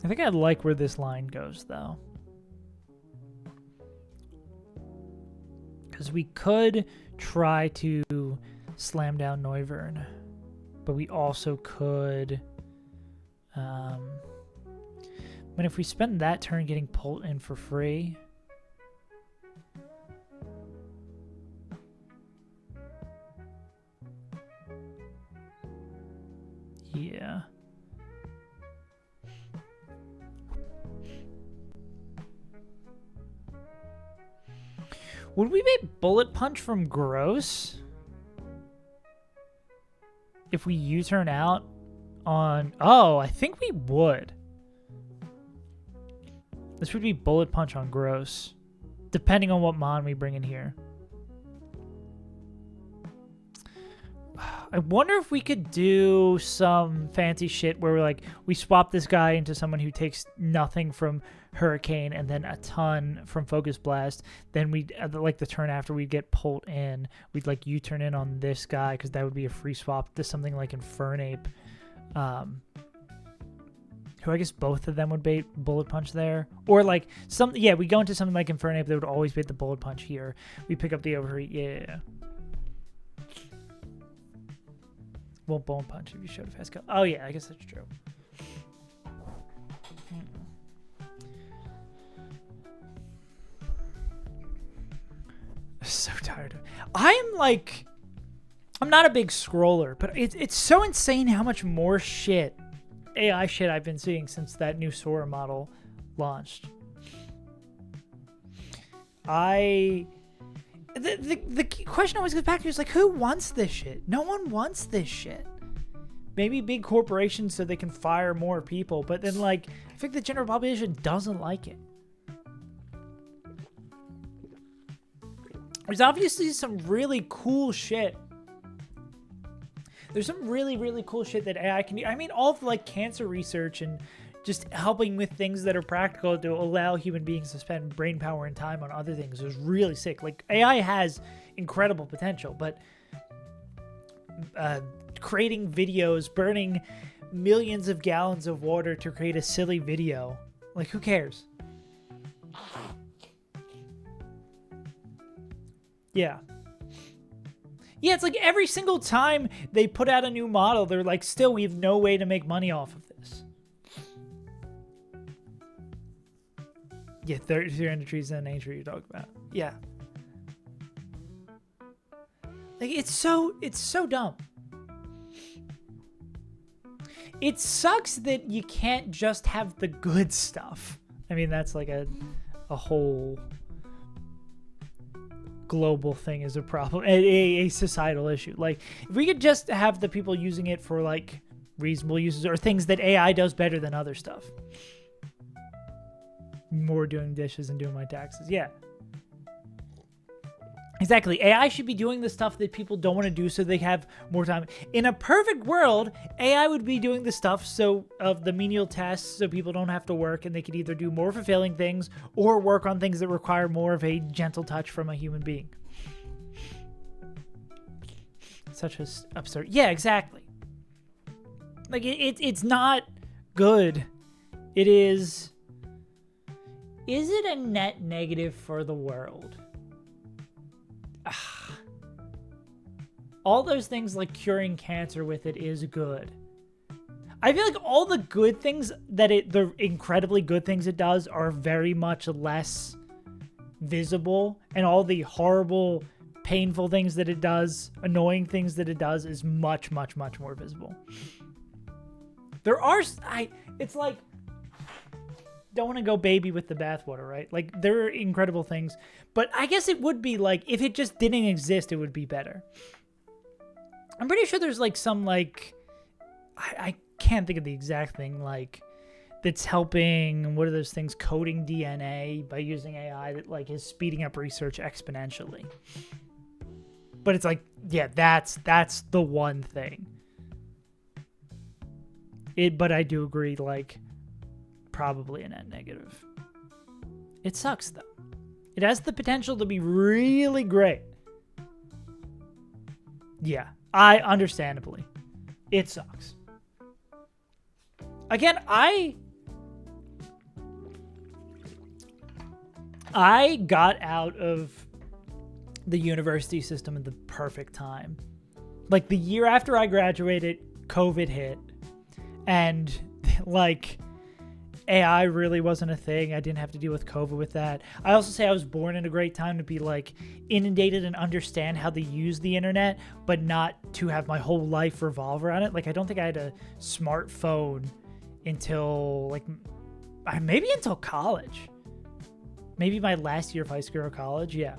I think I like where this line goes, though. Because we could try to slam down Noivern, but we also could... I mean, if we spend that turn getting pulled in for free... Yeah. Would we make Bullet Punch from Gross? If we U-turn out on... Oh, I think we would. This would be Bullet Punch on Gross. Depending on what Mon we bring in here. I wonder if we could do some fancy shit where we're like, we swap this guy into someone who takes nothing from Hurricane and then a ton from Focus Blast. Then we'd, like the turn after we'd get pulled in, we'd like U-turn in on this guy because that would be a free swap to something like Infernape. Who I guess both of them would bait Bullet Punch there. Or like, we go into something like Infernape that would always bait the Bullet Punch here. We pick up the Overheat, yeah. Won't Bullet Punch if you showed a fast kill. Oh yeah, I guess that's true. So tired of it. I'm not a big scroller, but it's so insane how much more shit, AI shit I've been seeing since that new Sora model launched. The question always goes back to is like, who wants this shit? No one wants this shit. Maybe big corporations so they can fire more people, but then like, I think the general population doesn't like it. There's obviously some really cool shit. There's some really, really cool shit that AI can do. I mean, all of like cancer research and just helping with things that are practical to allow human beings to spend brain power and time on other things is really sick. Like, AI has incredible potential, but creating videos, burning millions of gallons of water to create a silly video, like, who cares? Yeah. Yeah, it's like every single time they put out a new model, they're like, still, we have no way to make money off of this. Yeah, 300 trees in nature you're talking about. Yeah. Like, it's so dumb. It sucks that you can't just have the good stuff. I mean, that's like a whole global thing is a problem, a societal issue. Like, if we could just have the people using it for like reasonable uses or things that AI does better than other stuff. More doing dishes and doing my taxes. Yeah. Exactly. AI should be doing the stuff that people don't want to do so they have more time. In a perfect world, AI would be doing the stuff of the menial tasks so people don't have to work and they could either do more fulfilling things or work on things that require more of a gentle touch from a human being. Such a absurd. Yeah, exactly. Like it's not good. It is. Is it a net negative for the world? All those things like curing cancer with it is good. I feel like all the good things the incredibly good things it does are very much less visible, and all the horrible, painful things that it does, annoying things that it does is much, much, much more visible. It's like, don't want to go baby with the bathwater, right? Like, there are incredible things, but I guess it would be like, if it just didn't exist, it would be better. I'm pretty sure there's like some like, I can't think of the exact thing, like, that's helping, what are those things, coding DNA by using AI that like is speeding up research exponentially. But it's like, yeah, that's the one thing. But I do agree, like, probably a net negative. It sucks though. It has the potential to be really great. Yeah, understandably. It sucks. Again, I got out of the university system at the perfect time. Like, the year after I graduated, COVID hit, and like, AI really wasn't a thing. I didn't have to deal with COVID with that. I also say I was born in a great time to be like inundated and understand how to use the internet, but not to have my whole life revolve around it. Like, I don't think I had a smartphone until like maybe until college. Maybe my last year of high school or college. Yeah.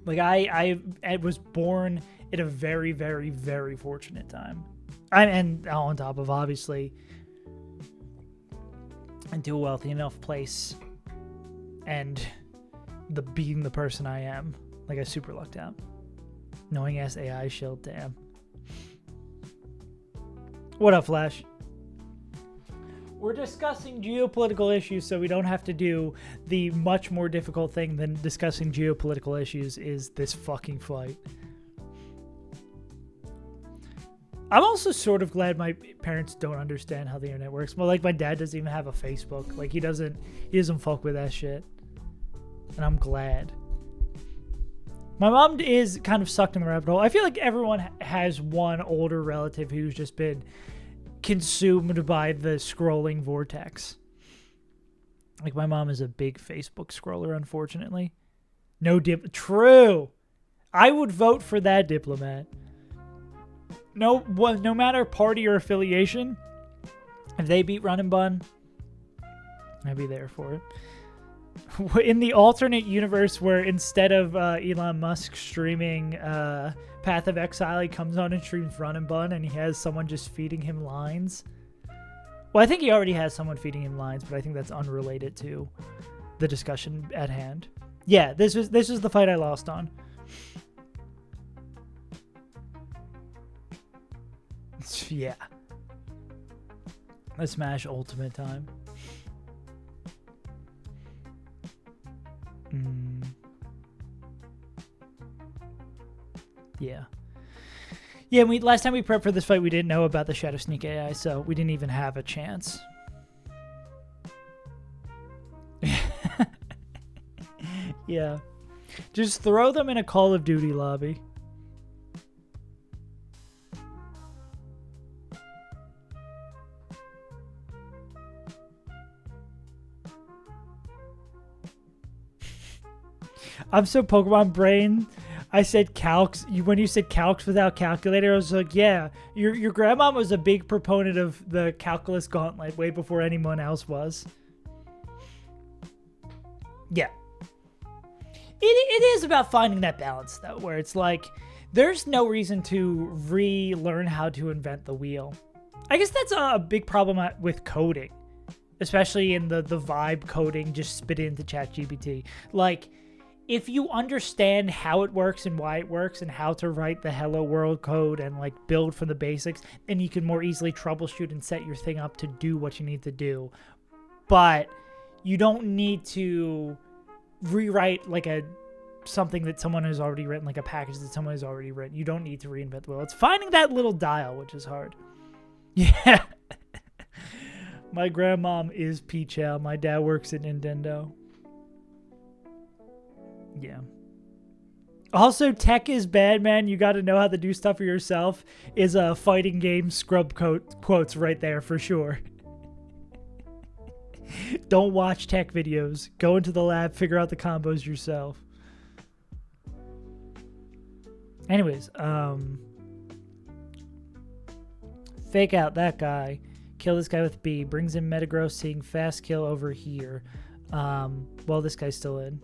Like, I was born at a very, very, very fortunate time. And on top of, obviously, into a wealthy enough place and being the person I am. Like, I super lucked out. Knowing as AI shield, damn. What up, Flash? We're discussing geopolitical issues, so we don't have to do the much more difficult thing than discussing geopolitical issues is this fucking fight. I'm also sort of glad my parents don't understand how the internet works. Well, like, my dad doesn't even have a Facebook. Like, he doesn't fuck with that shit. And I'm glad. My mom is kind of sucked in the rabbit hole. I feel like everyone has one older relative who's just been consumed by the scrolling vortex. Like, my mom is a big Facebook scroller, unfortunately. True. I would vote for that diplomat. No matter party or affiliation, if they beat Run and Bun, I'd be there for it. In the alternate universe where instead of Elon Musk streaming Path of Exile, he comes on and streams Run and Bun, and he has someone just feeding him lines. Well, I think he already has someone feeding him lines, but I think that's unrelated to the discussion at hand. Yeah, this was the fight I lost on. Yeah. A Smash Ultimate time. Yeah. Yeah, last time we prepped for this fight, we didn't know about the Shadow Sneak AI, so we didn't even have a chance. Yeah. Just throw them in a Call of Duty lobby. I'm so Pokemon brain. I said calcs. When you said calcs without calculator, I was like, yeah, your grandma was a big proponent of the calculus gauntlet way before anyone else was. Yeah. It is about finding that balance, though, where it's like, there's no reason to relearn how to invent the wheel. I guess that's a big problem with coding, especially in the vibe coding just spit into ChatGPT. Like, if you understand how it works and why it works and how to write the hello world code and like build from the basics, then you can more easily troubleshoot and set your thing up to do what you need to do. But you don't need to rewrite like something that someone has already written, like a package that someone has already written. You don't need to reinvent the wheel. It's finding that little dial, which is hard. Yeah. My grandmom is Peach Ale. My dad works at Nintendo. Yeah. Also, tech is bad, man. You got to know how to do stuff for yourself. Is a fighting game scrub quotes right there for sure. Don't watch tech videos. Go into the lab, figure out the combos yourself. Anyways, fake out that guy. Kill this guy with B. Brings in Metagross, seeing fast kill over here. Well, this guy's still in.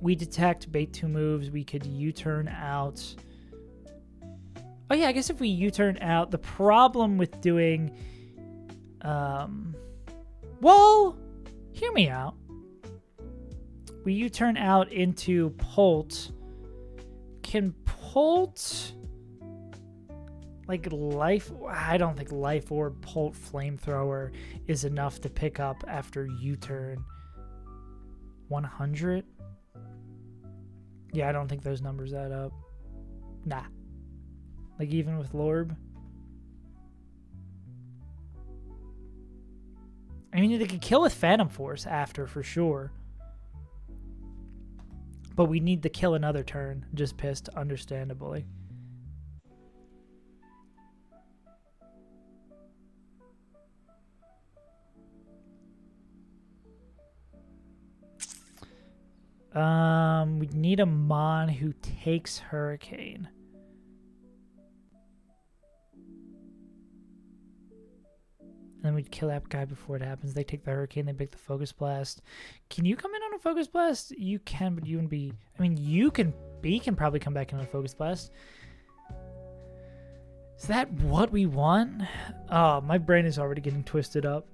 We detect, bait 2 moves. We could U-turn out. Oh yeah, I guess if we U-turn out, the problem with doing, well, hear me out. We U-turn out into Polt. Can Polt, like Life? I don't think Life or Polt Flamethrower is enough to pick up after U-turn. 100? Yeah, I don't think those numbers add up. Nah. Like even with Lorb. I mean, they could kill with Phantom Force after for sure. But we need to kill another turn. Just pissed, understandably. We need a Mon who takes Hurricane. And then we'd kill that guy before it happens. They take the Hurricane, they pick the Focus Blast. Can you come in on a Focus Blast? You can, but you wouldn't be... I mean, you can... B can probably come back in on a Focus Blast. Is that what we want? Oh, my brain is already getting twisted up.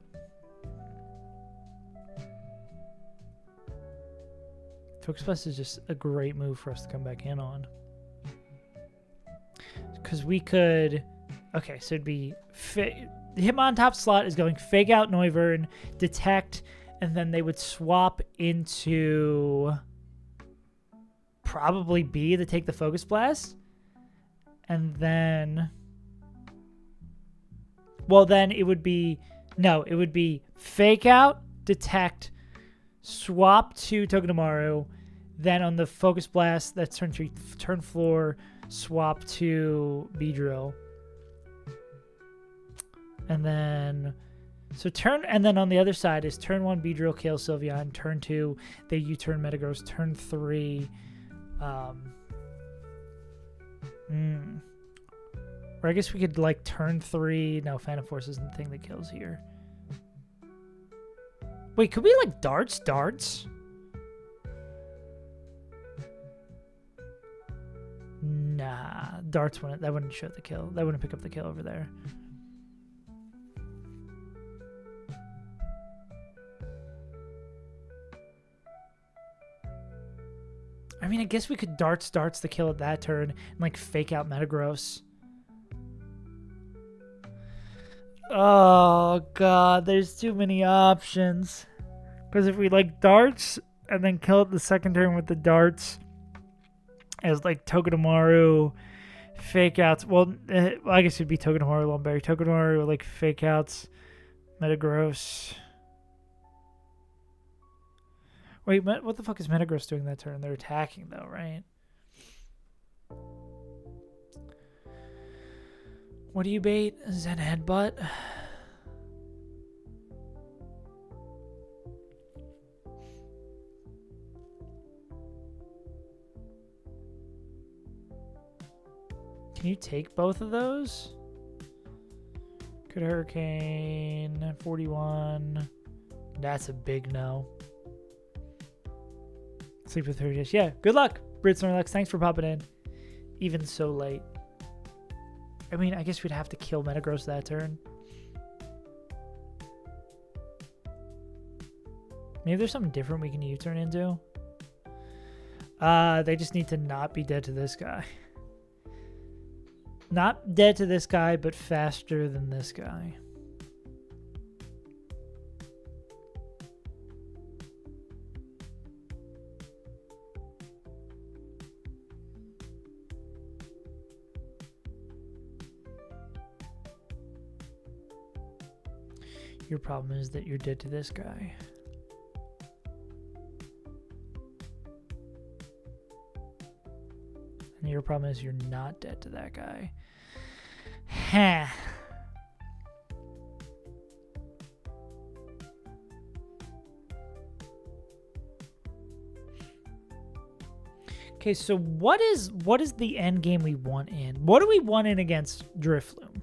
Focus Blast is just a great move for us to come back in on. Because we could... Okay, so it'd be... Hitmon top slot is going Fake Out Noivern, Detect, and then they would swap into... probably B to take the Focus Blast. And then... Well, then it would be... No, it would be Fake Out, Detect... Swap to Togedemaru, then on the Focus Blast, that's turn floor, swap to Beedrill. And then, and then on the other side is turn 1 Beedrill kills Sylveon, turn 2, they U-turn Metagross, turn 3, or I guess we could like turn 3, no, Phantom Force isn't the thing that kills here. Wait, could we like darts? Nah, darts wouldn't. That wouldn't show the kill. That wouldn't pick up the kill over there. I mean, I guess we could darts the kill at that turn and like Fake Out Metagross. Oh, God, there's too many options. Because if we, like, darts and then kill it the second turn with the darts as, like, Togedemaru, Fake Outs. Well, I guess it'd be Togedemaru, Lumberry. Togedemaru, like, Fake Outs, Metagross. Wait, what the fuck is Metagross doing that turn? They're attacking, though, right? What do you bait? Zen Headbutt? Can you take both of those? Good Hurricane, 41. That's a big no. Sleep for 30 days. Yeah, good luck, Brit Snorlax. Thanks for popping in. Even so late. I mean, I guess we'd have to kill Metagross that turn. Maybe there's something different we can U-turn into. They just need to not be dead to this guy. Not dead to this guy, but faster than this guy. Your problem is that you're dead to this guy. And your problem is you're not dead to that guy. Huh. Okay, so what is the end game we want in? What do we want in against Drifloom?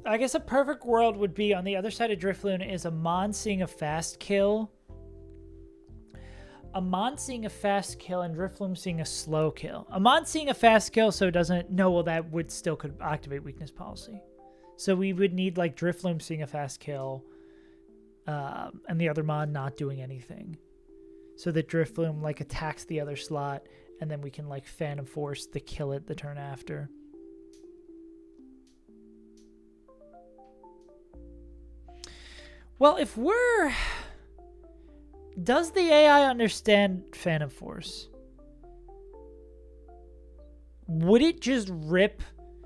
I guess a perfect world would be on the other side of Drifloon is a Mon seeing a fast kill. A Mon seeing a fast kill and Drifloon seeing a slow kill. A Mon seeing a fast kill so it doesn't know, well, that would still could activate weakness policy. So we would need like Drifloon seeing a fast kill and the other Mon not doing anything. So that Drifloon like attacks the other slot and then we can like Phantom Force the kill it the turn after. Well, if we're... Does the AI understand Phantom Force? Would it just rip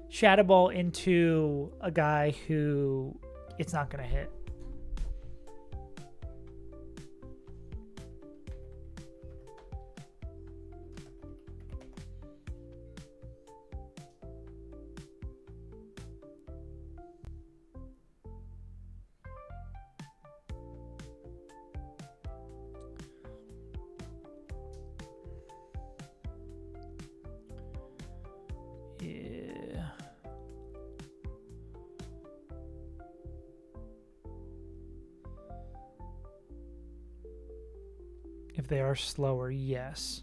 Shadow Ball into a guy who it's not going to hit? If they are slower, yes.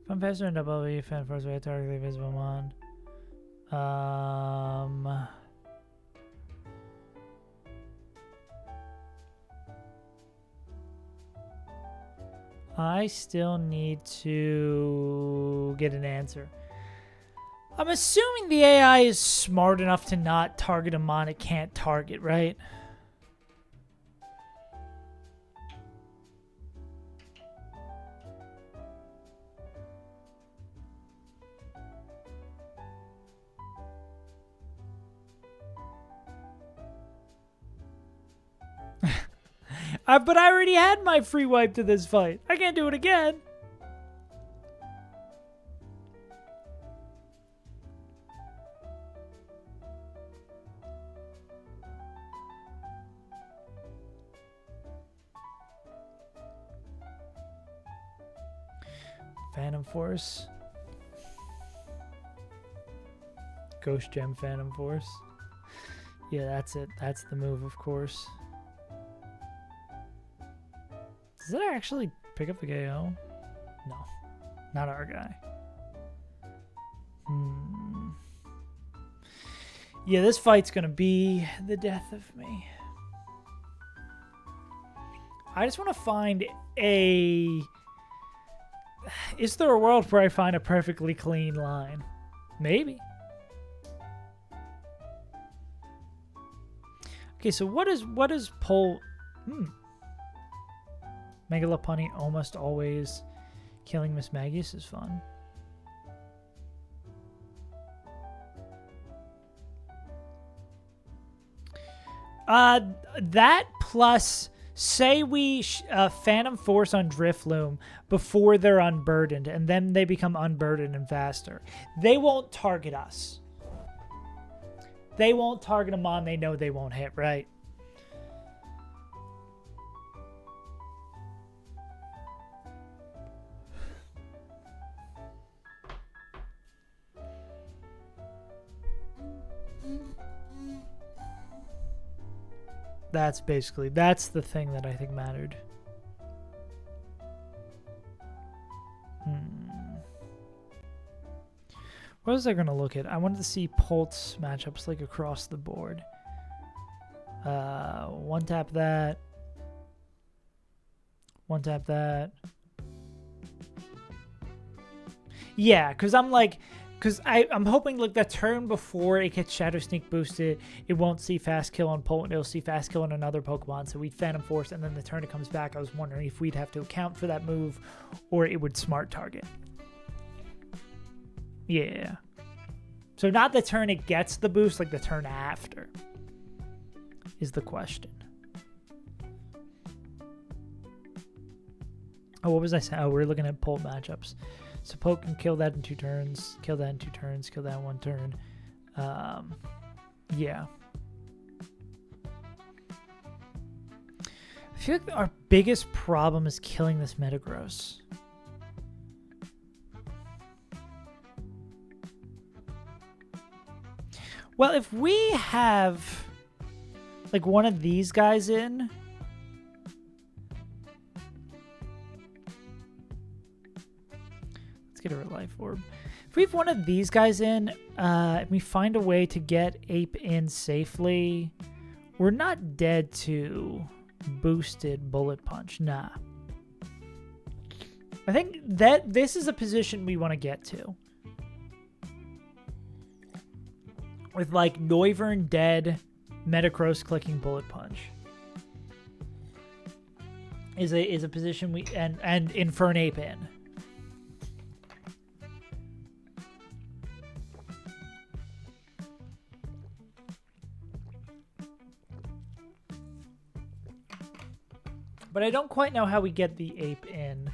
If I'm faster than W, Phantom Force will target the invisible Mon. I still need to get an answer. I'm assuming the AI is smart enough to not target a Mon it can't target, right? But I already had my free wipe to this fight. I can't do it again. Phantom Force. Ghost Gem Phantom Force. Yeah, that's it. That's the move, of course. Does it actually pick up the KO? No. Not our guy. Yeah, this fight's gonna be the death of me. I just want to find a... Is there a world where I find a perfectly clean line? Maybe. Okay, so what is pull? Megalopunny almost always killing Miss Magius is fun. That plus, say we Phantom Force on Drifloom before they're unburdened, and then they become unburdened and faster. They won't target us. They won't target them on. They know they won't hit, right? That's the thing that I think mattered. What was I going to look at? I wanted to see Pult's matchups like across the board. One tap that. One tap that. Yeah, because I'm like... Because I'm hoping like the turn before it gets Shadow Sneak boosted, it won't see Fast Kill on Polt, it'll see Fast Kill on another Pokemon, so we'd Phantom Force, and then the turn it comes back, I was wondering if we'd have to account for that move, or it would Smart Target. Yeah. So not the turn it gets the boost, like the turn after, is the question. Oh, what was I saying? Oh, we're looking at Polt matchups. So Poke can kill that in 2 turns, kill that in 2 turns, kill that in 1 turn. Yeah. I feel like our biggest problem is killing this Metagross. Well, if we have like one of these guys in... Get a life orb. If we have one of these guys in, and we find a way to get Ape in safely, we're not dead to boosted Bullet Punch. Nah. I think that this is a position we want to get to. With like Noivern dead, Metagross clicking Bullet Punch. Is a position we and Infern Ape in. But I don't quite know how we get the Ape in.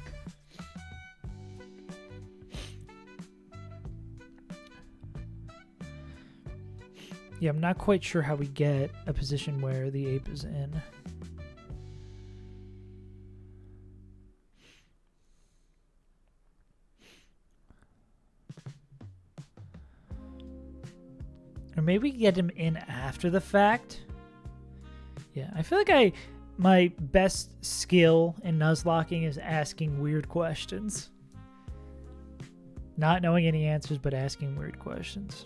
Yeah, I'm not quite sure how we get a position where the Ape is in. Or maybe get him in after the fact. Yeah, I feel like my best skill in Nuzlocking is asking weird questions. Not knowing any answers, but asking weird questions.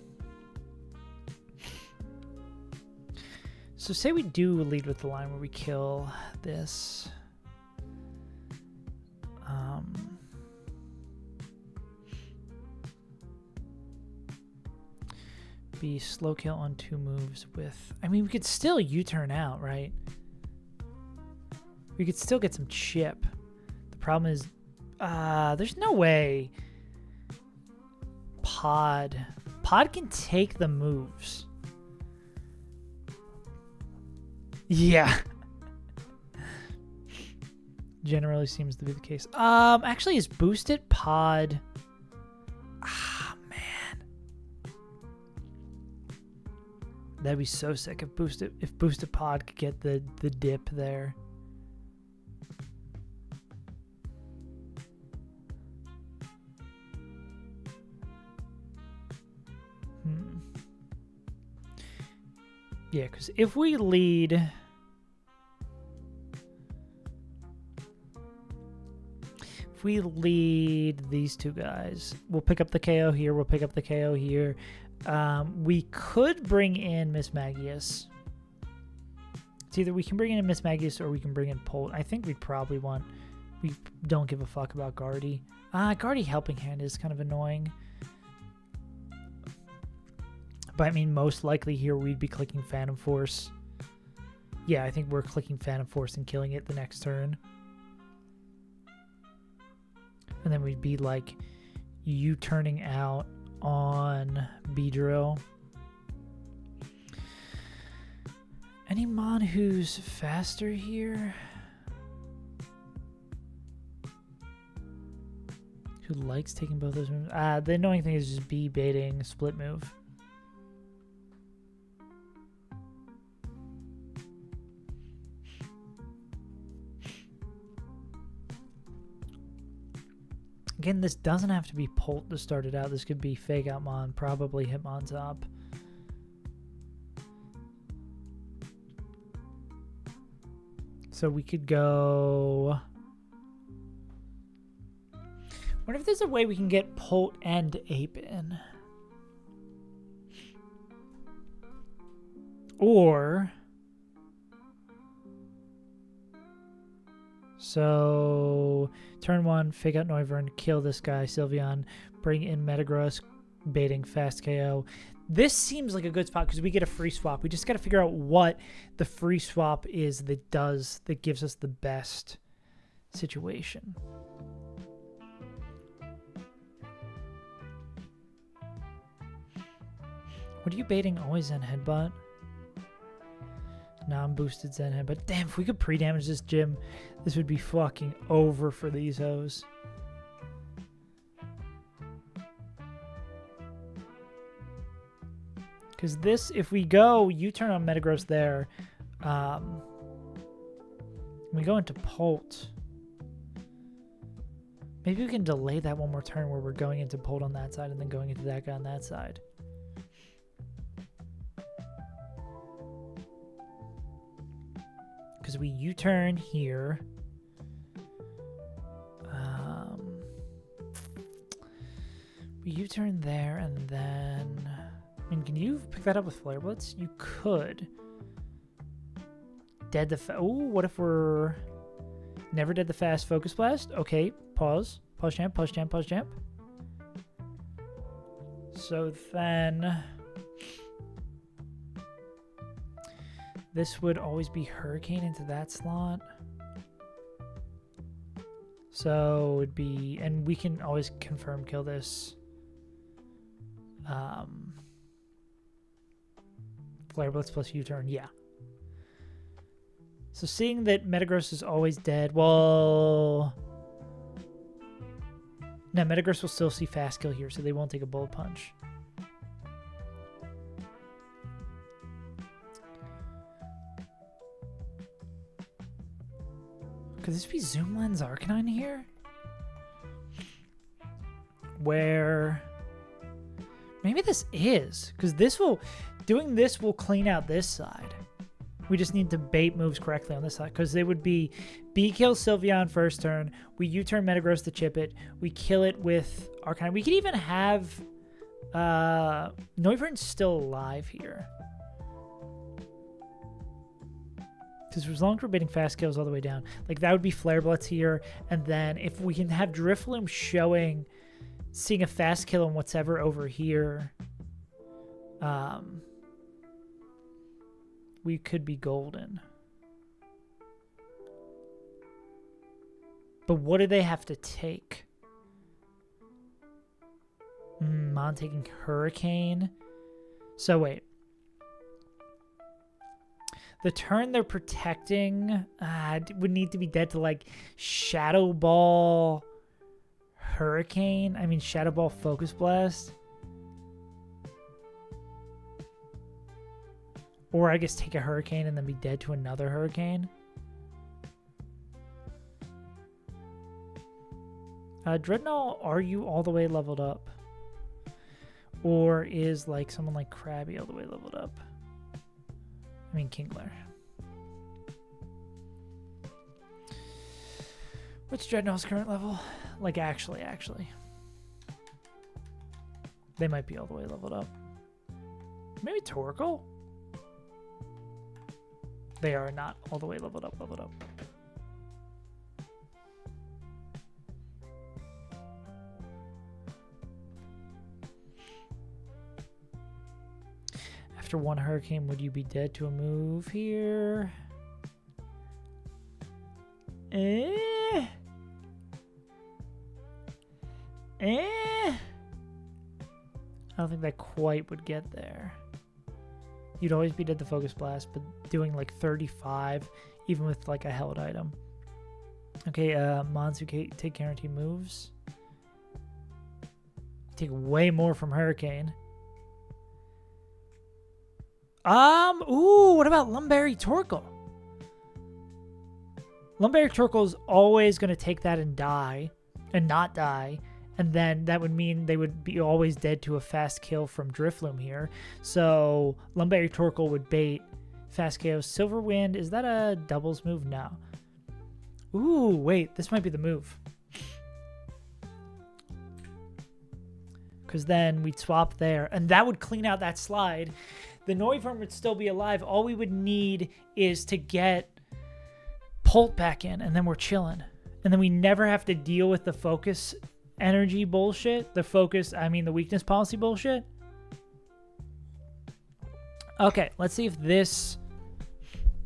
So say we do lead with the line where we kill this. Be slow kill on 2 moves with... I mean, we could still U-turn out, right? We could still get some chip. The problem is, there's no way Pod can take the moves. Yeah. Generally seems to be the case. Actually, is boosted Pod... That'd be so sick if boosted Pod could get the dip there. Yeah, because if we lead... If we lead these 2 guys, we'll pick up the KO here, we'll pick up the KO here. We could bring in Miss Magius. It's either we can bring in Miss Magius or we can bring in Polt. I think we'd probably want... We don't give a fuck about Guardy. Guardy Helping Hand is kind of annoying. But I mean, most likely here we'd be clicking Phantom Force. Yeah, I think we're clicking Phantom Force and killing it the next turn. And then we'd be like U-turning out on Beedrill. Any mon who's faster here? Who likes taking both those moves? The annoying thing is just B baiting split move. Again, this doesn't have to be Polt to start it out. This could be Fake Out Mon, probably Hitmontop. So we could go... What if there's a way we can get Polt and Ape in? Or... So, turn 1, fake out Noivern, kill this guy, Sylveon, bring in Metagross, baiting fast KO. This seems like a good spot because we get a free swap. We just got to figure out what the free swap is that gives us the best situation. What are you baiting? Always Zen Headbutt? Non-boosted Zen Headbutt. Damn, if we could pre-damage this gym, this would be fucking over for these hoes. Because this, if we go, you turn on Metagross there. We go into Polt. Maybe we can delay that one more turn where we're going into Polt on that side and then going into that guy on that side. Because we U-turn here. We U-turn there and then... I mean, can you pick that up with Flare Blitz? You could. Dead the... Oh, what if we're... Never dead the fast Focus Blast? Okay, pause. Pause champ, pause champ, pause champ. So then... This would always be Hurricane into that slot. So it would be... And we can always confirm kill this. Flare Blitz plus U-turn, yeah. So seeing that Metagross is always dead, well... No, Metagross will still see fast kill here, so they won't take a Bullet Punch. Could this be Zoom Lens Arcanine here? Where... Maybe this is, because this will... Doing this will clean out this side. We just need to bait moves correctly on this side, because they would be B kill Sylveon first turn, we U-turn Metagross to chip it, we kill it with Arcanine. We could even have Noivern's still alive here. Because as long as we're baiting fast kills all the way down, like that would be Flare Blitz here, and then if we can have Drifloon showing, seeing a fast kill on whatever over here, we could be golden. But what do they have to take? Mon taking Hurricane. So wait. The turn they're protecting would need to be dead to like Shadow Ball Hurricane. I mean Shadow Ball Focus Blast. Or I guess take a Hurricane and then be dead to another Hurricane. Dreadnought, are you all the way leveled up? Or is like someone like Krabby all the way leveled up? I mean Kingler. What's Dreadnought's current level? Like actually. They might be all the way leveled up. Maybe Torkoal? They are not all the way leveled up. After one Hurricane, would you be dead to a move here? I don't think that quite would get there. You'd always be dead to Focus Blast, but doing like 35, even with like a held item. Okay, Monsu take guaranteed moves. Take way more from Hurricane. Ooh, what about Lumberry Torkoal? Lumberry Torkoal is always going to take that and die, and not die. And then that would mean they would be always dead to a fast kill from Drifloon here. So Lumberry Torkoal would bait fast KO. Silver Wind, is that a doubles move? No. Ooh, wait. This might be the move. Because then we'd swap there. And that would clean out that slide. The Noivern would still be alive. All we would need is to get Pult back in. And then we're chilling. And then we never have to deal with the focus energy bullshit. The weakness policy bullshit. Okay, let's see if this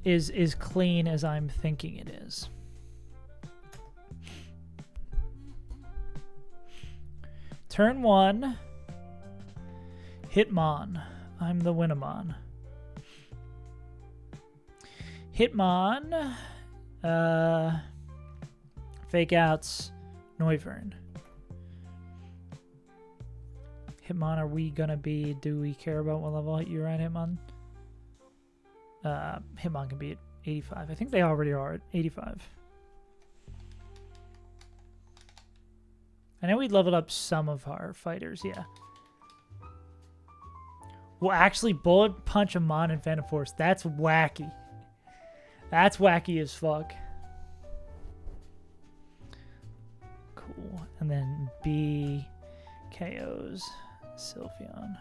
is clean as I'm thinking it is. Turn 1. Hitmon. I'm the Winamon. Hitmon. Fake outs. Noivern. Hitmon, are we gonna be? Do we care about what level you're at, Hitmon? Hitmon can be at 85. I think they already are at 85. I know we leveled up some of our fighters, yeah. We'll actually bullet punch a Mon and Phantom Force. That's wacky. That's wacky as fuck. Cool. And then B KOs Sylveon.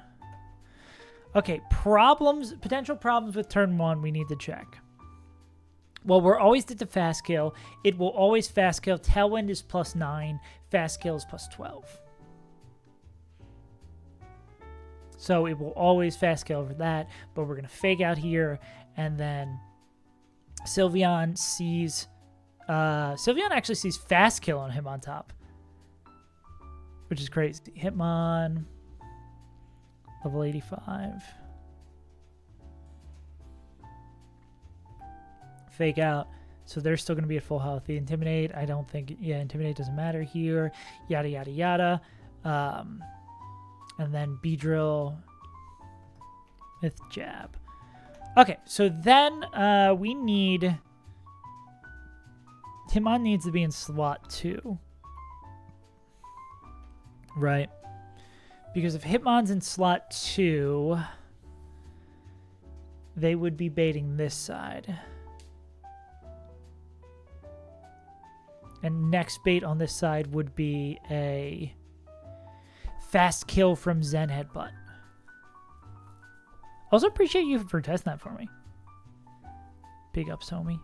Okay, potential problems with turn 1 we need to check. Well, we're always at the fast kill. It will always fast kill. Tailwind is +9. Fast kill is +12. So it will always fast kill over that. But we're going to fake out here. And then Sylveon sees... Sylveon actually sees fast kill on him on top. Which is crazy. Hitmon. Level 85. Fake out. So they're still going to be at full health. The Intimidate, I don't think... Yeah, Intimidate doesn't matter here. Yada, yada, yada. And then Beedrill with Jab. Okay, so then we need... Hitmon needs to be in slot 2. Right. Because if Hitmon's in slot 2, they would be baiting this side. And next bait on this side would be a fast kill from Zen Headbutt. Also appreciate you for testing that for me. Big ups, homie.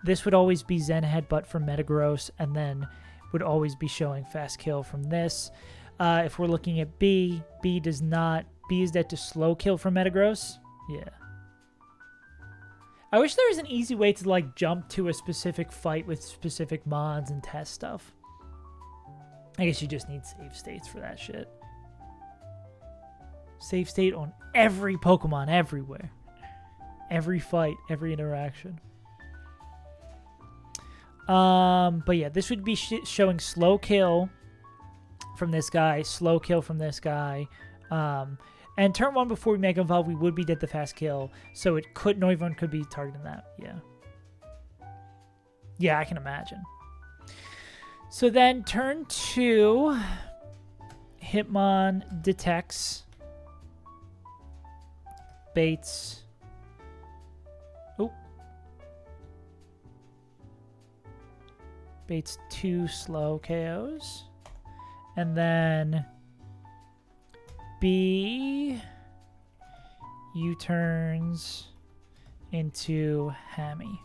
This would always be Zen Headbutt from Metagross, and then would always be showing fast kill from this. If we're looking at B, B is that to slow kill from Metagross? Yeah. I wish there was an easy way to like jump to a specific fight with specific mods and test stuff. I guess you just need save states for that shit. Save state on every Pokemon everywhere. Every fight, every interaction. But yeah, this would be showing slow kill from this guy, slow kill from this guy. And turn 1 before we make evolve, we would be dead the fast kill. So Noivern could be targeting that. Yeah. Yeah, I can imagine. So then turn 2, Hitmon detects, baits. Oh. Baits 2 slow KOs. And then B U-turns into Hammy.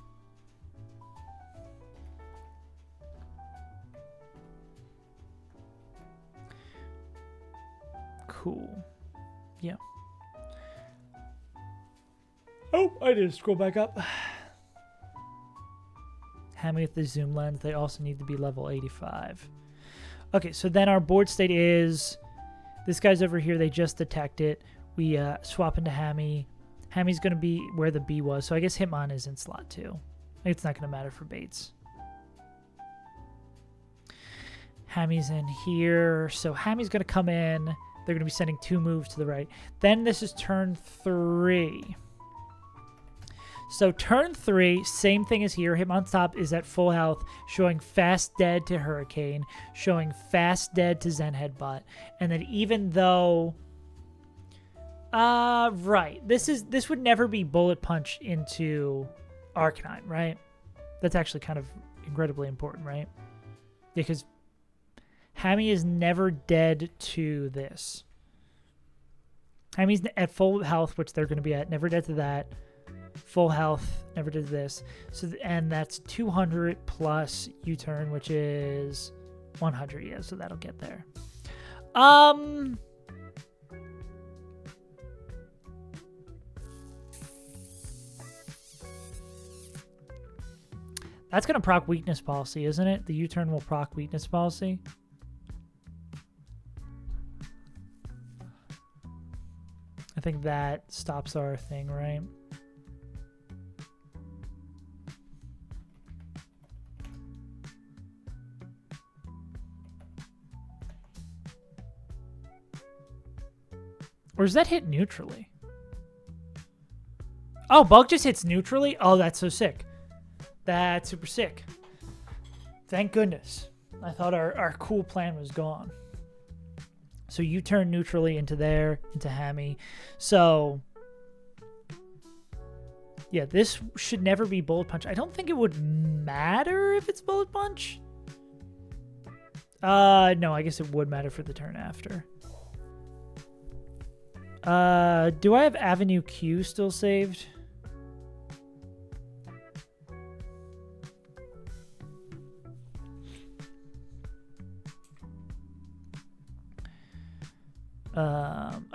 Cool. Yeah. Oh, I did scroll back up. Hammy with the zoom lens. They also need to be level 85. Okay, so then our board state is... This guy's over here. They just detect it. We swap into Hammy. Hammy's going to be where the B was. So I guess Hitmon is in slot 2. It's not going to matter for baits. Hammy's in here. So Hammy's going to come in. They're going to be sending 2 moves to the right. Then this is turn 3. So turn 3, same thing as here. Hitmon's top is at full health, showing fast dead to Hurricane, showing fast dead to Zen Headbutt. And then even though... right. This would never be bullet punch into Arcanine, right? That's actually kind of incredibly important, right? Because Hammy is never dead to this. Hammy's at full health, which they're going to be at. Never dead to that. Full health, never did this. So, and that's 200 plus U-turn, which is 100. Yeah, so that'll get there. That's going to proc weakness policy, isn't it? The U-turn will proc weakness policy. I think that stops our thing, right? Or does that hit neutrally? Oh, Bug just hits neutrally? Oh, that's so sick. That's super sick. Thank goodness. I thought our cool plan was gone. So you turn neutrally into there, into Hammy. So, yeah, this should never be Bullet Punch. I don't think it would matter if it's Bullet Punch. No, I guess it would matter for the turn after. Do I have Avenue Q still saved?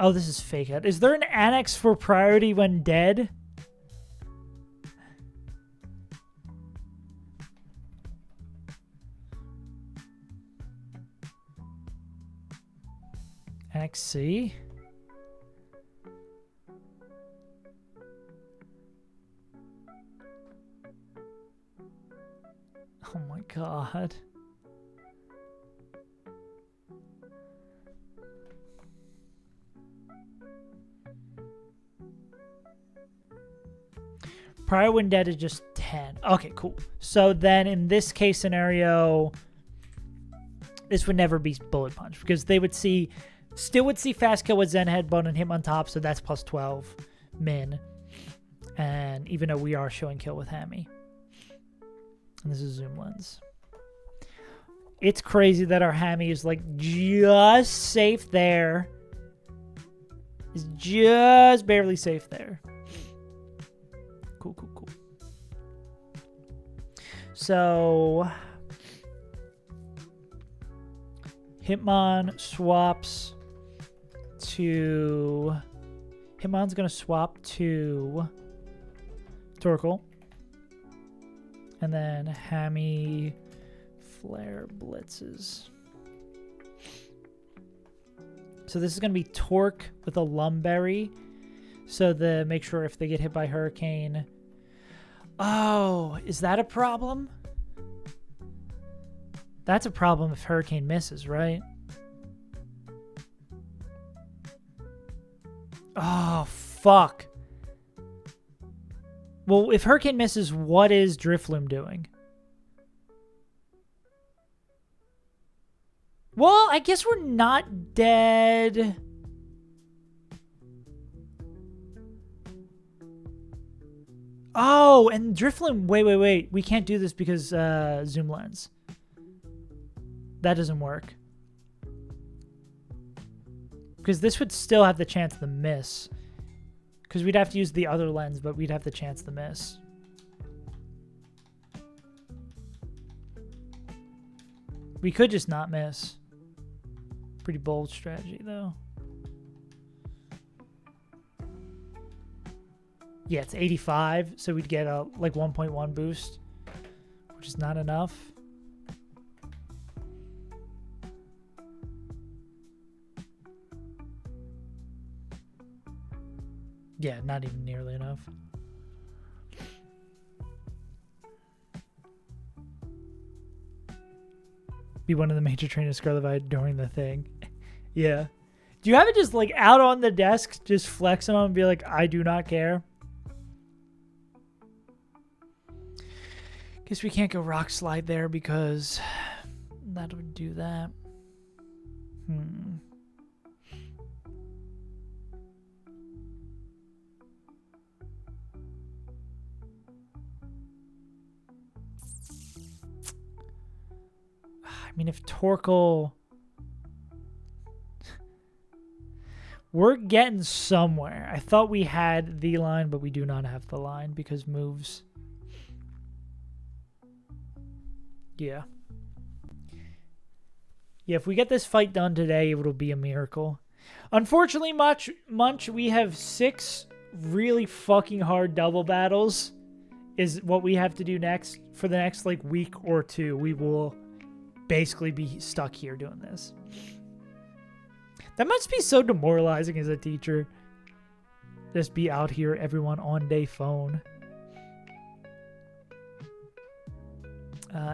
Oh, this is fake out. Is there an annex for priority when dead? Annex C? Oh my god. Prior when dead is just 10. Okay, cool. So then in this case scenario, this would never be Bullet Punch because they would still would see Fast Kill with Zen Headbutt and him on top, so that's plus 12 min. And even though we are showing kill with Hammy. And this is zoom lens. It's crazy that our Hammy is like just safe there. Is just barely safe there. Cool. So Hitmon swaps to... Hitmon's going to swap to Torkoal. And then Hammy Flare blitzes. So this is going to be Torque with a Lumberry. So make sure if they get hit by Hurricane. Oh, is that a problem? That's a problem if Hurricane misses, right? Oh, fuck. Well, if Hurricane misses, what is Drifloom doing? Well, I guess we're not dead. Oh, and Drifloom, wait. We can't do this because zoom lens. That doesn't work. Because this would still have the chance to miss. Because we'd have to use the other lens, but we'd have the chance to miss. We could just not miss. Pretty bold strategy, though. Yeah, it's 85, so we'd get a like 1.1 boost, which is not enough. Yeah, not even nearly enough. Be one of the major trainers Scarlet during the thing. Yeah. Do you have it just like out on the desk, just flexing on and be like, I do not care? Guess we can't go Rock Slide there because that would do that. mean, if Torkel... We're getting somewhere. I thought we had the line, but we do not have the line because moves. Yeah. Yeah, if we get this fight done today, it'll be a miracle. Unfortunately, Munch, we have 6 really fucking hard double battles is what we have to do next. For the next, like, week or 2, we will basically be stuck here doing this. That must be so demoralizing as a teacher. Just be out here, everyone on day phone.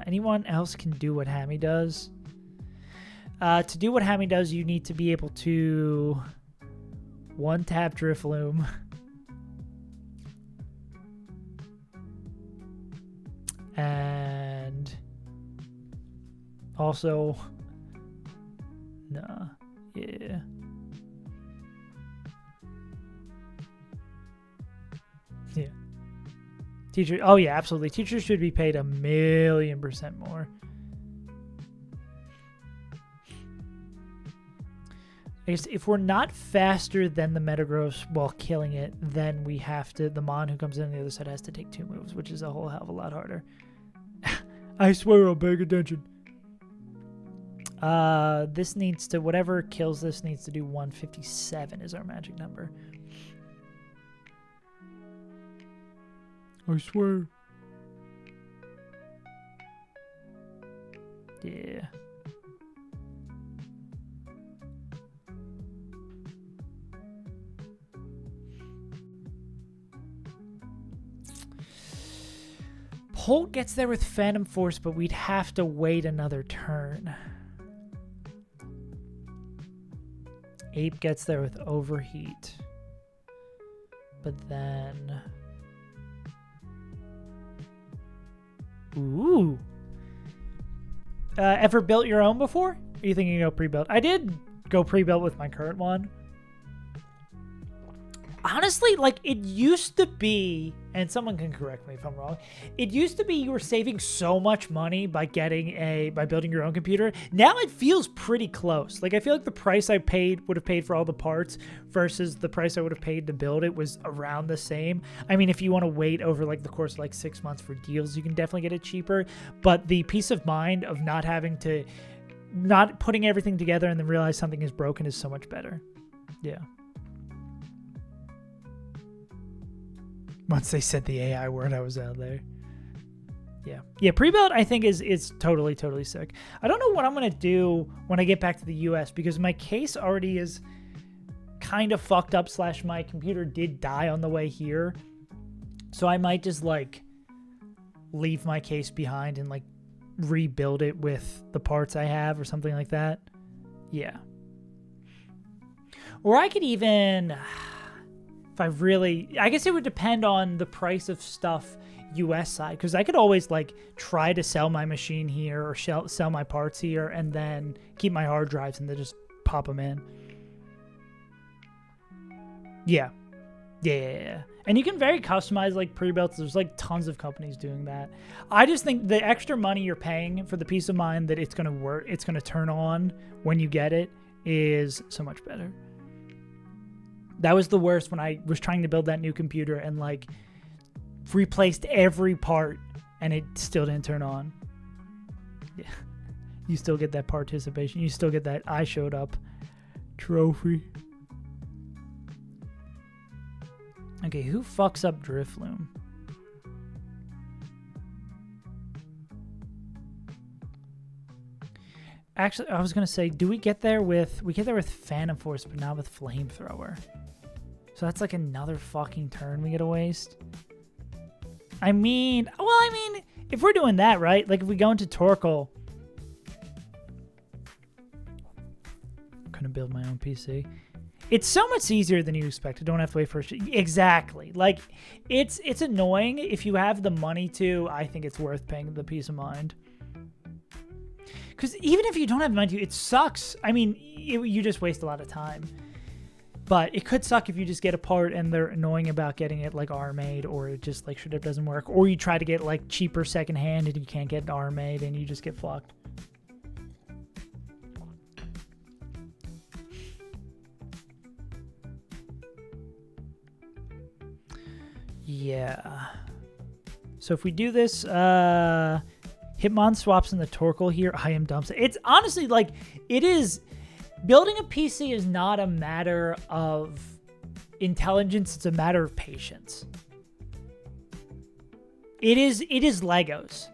Anyone else can do what Hammy does? To do what Hammy does, you need to be able to one-tap Drifloom. And also... Nah. Yeah. Yeah. Teacher. Oh yeah, absolutely. Teachers should be paid 1,000,000% more. I guess if we're not faster than the Metagross while killing it, then we have to. The Mon who comes in on the other side has to take 2 moves, which is a whole hell of a lot harder. I swear I'll pay attention. This needs to, whatever kills this needs to do 157 is our magic number. I swear. Yeah. Holt gets there with Phantom Force, but we'd have to wait another turn. Ape gets there with Overheat. But then... Ooh. Ever built your own before? Are you thinking you go pre-built? I did go pre-built with my current one. Honestly, like, it used to be, and someone can correct me if I'm wrong, it used to be you were saving so much money by building your own computer. Now it feels pretty close. Like, I feel like the price I would have paid for all the parts versus the price I would have paid to build it was around the same. I mean, if you want to wait over, like, the course of, like, 6 months for deals, you can definitely get it cheaper. But the peace of mind of not putting everything together and then realize something is broken is so much better. Yeah. Once they said the AI word, I was out there. Yeah. Yeah, pre-built, I think, is totally, totally sick. I don't know what I'm going to do when I get back to the US because my case already is kind of fucked up / my computer did die on the way here. So I might just, like, leave my case behind and, like, rebuild it with the parts I have or something like that. Yeah. Or I could even... I guess it would depend on the price of stuff US side, because I could always, like, try to sell my machine here or sell my parts here and then keep my hard drives and then just pop them in. Yeah. Yeah. And you can very customize, like, pre-builts. There's, like, tons of companies doing that. I just think the extra money you're paying for the peace of mind that it's going to work, it's going to turn on when you get it is so much better. That was the worst when I was trying to build that new computer and, like, replaced every part and it still didn't turn on. Yeah. You still get that participation. You still get that I showed up trophy. Okay, who fucks up Drifloom? Actually, I was going to say, we get there with Phantom Force, but not with Flamethrower. So that's like another fucking turn we get to waste. I mean, if we're doing that, right? Like, if we go into Torkoal. I'm going to build my own PC. It's so much easier than you expect. I don't have to wait for it. Exactly. Like, it's annoying. If you have the money to, I think it's worth paying the peace of mind. Because even if you don't have money to, it sucks. I mean, you just waste a lot of time. But it could suck if you just get a part and they're annoying about getting it, like, R-made, or it just, like, straight up doesn't work. Or you try to get, like, cheaper secondhand and you can't get it R-made and you just get fucked. Yeah. So if we do this, Hitmon swaps in the Torkoal here. I am dumb. It's honestly like, it is, building a PC is not a matter of intelligence. It's a matter of patience. It is Legos.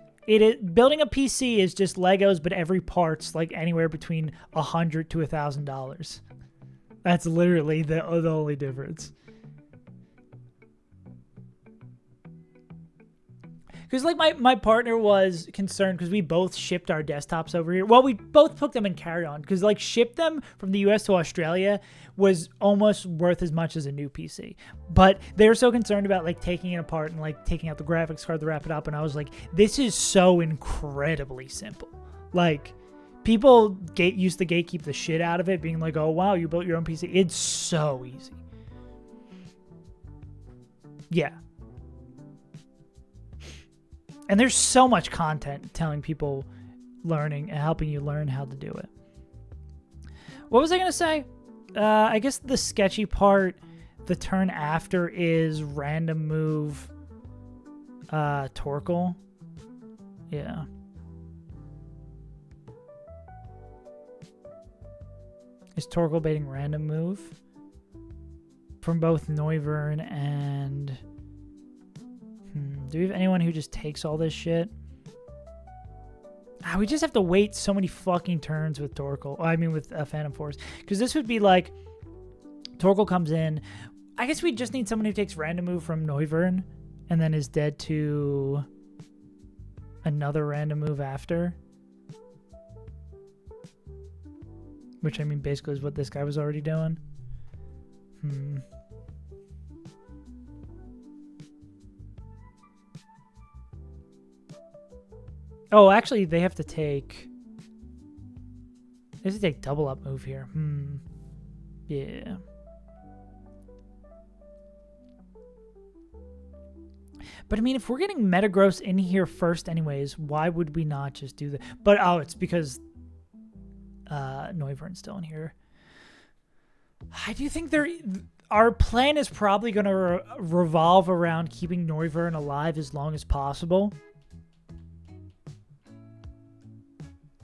Building a PC is just Legos, but every part's like anywhere between $100 to $1,000. That's literally the only difference. Because like my partner was concerned because we both shipped our desktops over here. Well, we both put them in carry-on because like ship them from the US to Australia was almost worth as much as a new PC. But they were so concerned about like taking it apart and like taking out the graphics card to wrap it up. And I was like, this is so incredibly simple. Like people used to gatekeep the shit out of it, being like, oh wow, you built your own PC. It's so easy. Yeah. And there's so much content telling people, learning and helping you learn how to do it. What was I going to say? I guess the sketchy part, the turn after is random move Torkoal. Yeah. Is Torkoal baiting random move? From both Noivern and... Do we have anyone who just takes all this shit? We just have to wait so many fucking turns with Torkoal. I mean, with Phantom Force. Because this would be like, Torkoal comes in. I guess we just need someone who takes random move from Noivern and then is dead to another random move after. Which, I mean, basically is what this guy was already doing. Oh, actually, they have to take... They have to take double up move here. Yeah. But, I mean, if we're getting Metagross in here first anyways, why would we not just do that? But, oh, it's because Noivern's still in here. I do think our plan is probably going to revolve around keeping Noivern alive as long as possible.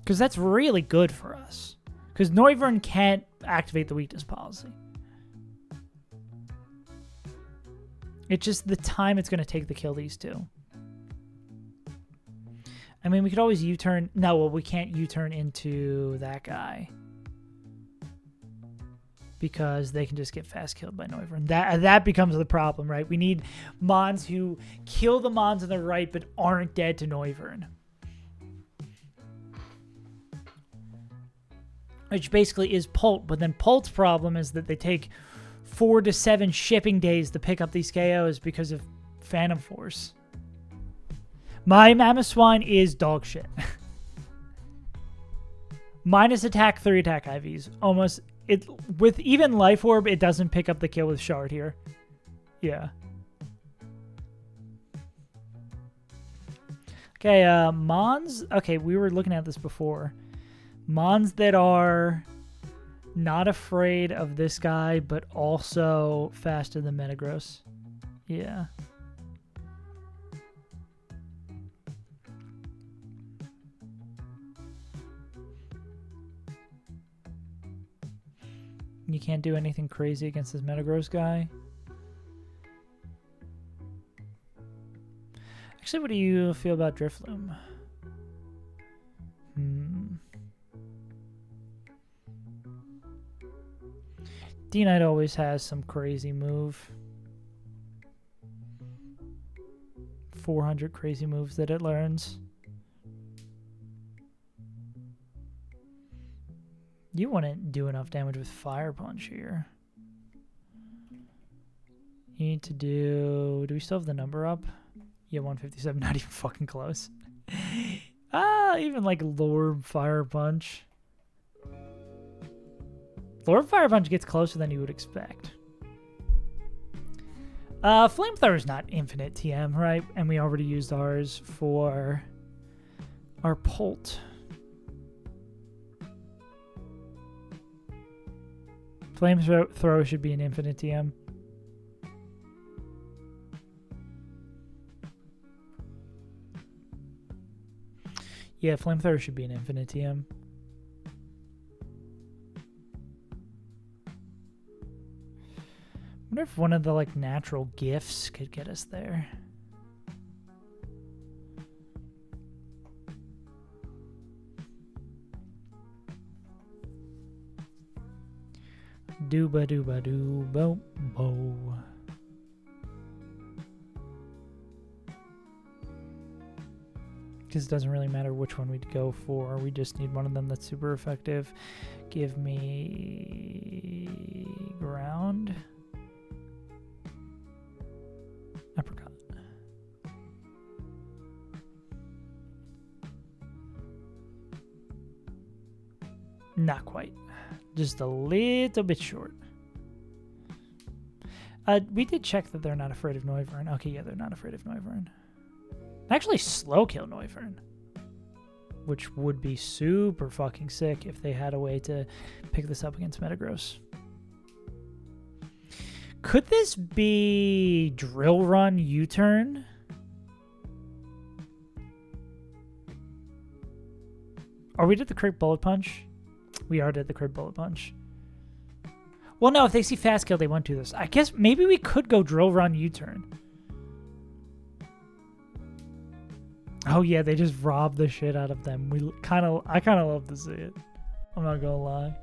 Because that's really good for us. Because Noivern can't activate the weakness policy. It's just the time it's going to take to kill these two. I mean, we could always U-turn. No, well, we can't U-turn into that guy. Because they can just get fast killed by Noivern. That becomes the problem, right? We need Mons who kill the Mons on the right but aren't dead to Noivern. Which basically is Pult, but then Pult's problem is that they take 4 to 7 shipping days to pick up these KOs because of Phantom Force. My Mamoswine is dog shit. Minus attack, 3 attack IVs. Almost, with even Life Orb, it doesn't pick up the kill with Shard here. Yeah. Okay, Mons. Okay, we were looking at this before. Mons that are not afraid of this guy, but also faster than Metagross. Yeah. You can't do anything crazy against this Metagross guy. Actually, what do you feel about Drifloom? D-Knight always has some crazy move. 400 crazy moves that it learns. You wouldn't do enough damage with Fire Punch here. You need to do... Do we still have the number up? Yeah, 157. Not even fucking close. Even like Lord Fire Punch. Lord Fire Punch gets closer than you would expect. Flamethrower is not infinite TM, right? And we already used ours for our Pult. Flamethrower should be an infinite TM. Yeah, Flamethrower should be an infinite TM. I wonder if one of the like natural gifts could get us there. Dooba dooba doo bo bo. Because it doesn't really matter which one we'd go for. We just need one of them that's super effective. Give me ground. Apricot. Not quite. Just a little bit short. We did check that they're not afraid of Noivern. Okay, yeah, they're not afraid of Noivern. Actually, slow kill Noivern, which would be super fucking sick if they had a way to pick this up against Metagross. Could this be Drill Run U-turn? Are we at the crit Bullet Punch? We are at the crit Bullet Punch. Well, no, if they see Fast Kill, they won't do this. I guess maybe we could go Drill Run U-turn. Oh yeah, they just robbed the shit out of them. I kind of love to see it. I'm not gonna lie.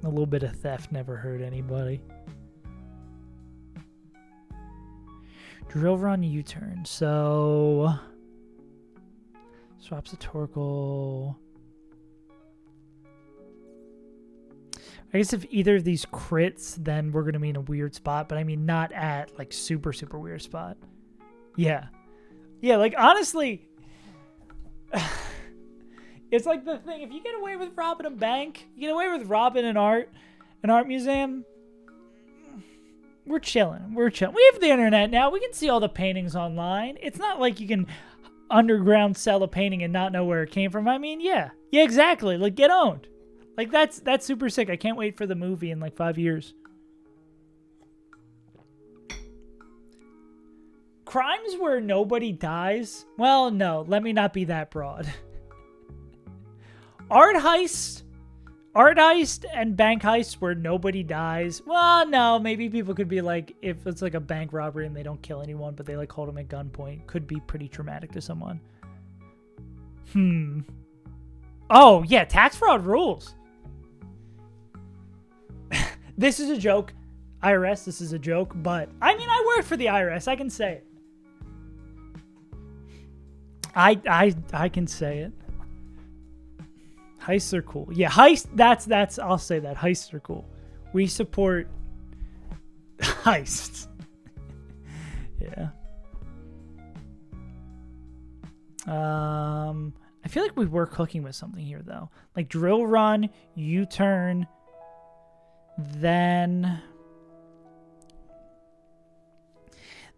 A little bit of theft never hurt anybody. Drill Run U-turn. So swaps a Torkoal. I guess if either of these crits, then we're going to be in a weird spot. But I mean, not at, like, super, super weird spot. Yeah. Yeah, like, honestly, it's like the thing. If you get away with robbing a bank, you get away with robbing an art museum, we're chilling. We're chilling. We have the internet now. We can see all the paintings online. It's not like you can underground sell a painting and not know where it came from. I mean, yeah. Yeah, exactly. Like, get owned. Like, that's super sick. I can't wait for the movie in, like, 5 years. Crimes where nobody dies? Well, no. Let me not be that broad. Art heist and bank heists where nobody dies? Well, no. Maybe people could be like, if it's, like, a bank robbery and they don't kill anyone, but they, like, hold them at gunpoint. Could be pretty traumatic to someone. Oh, yeah. Tax fraud rules. This is a joke. IRS, this is a joke, but I mean, I work for the IRS. I can say it. I can say it. Heists are cool. Yeah, that's I'll say that. Heists are cool. We support heists. Yeah. I feel like we were cooking with something here though. Like Drill Run, U-turn. Then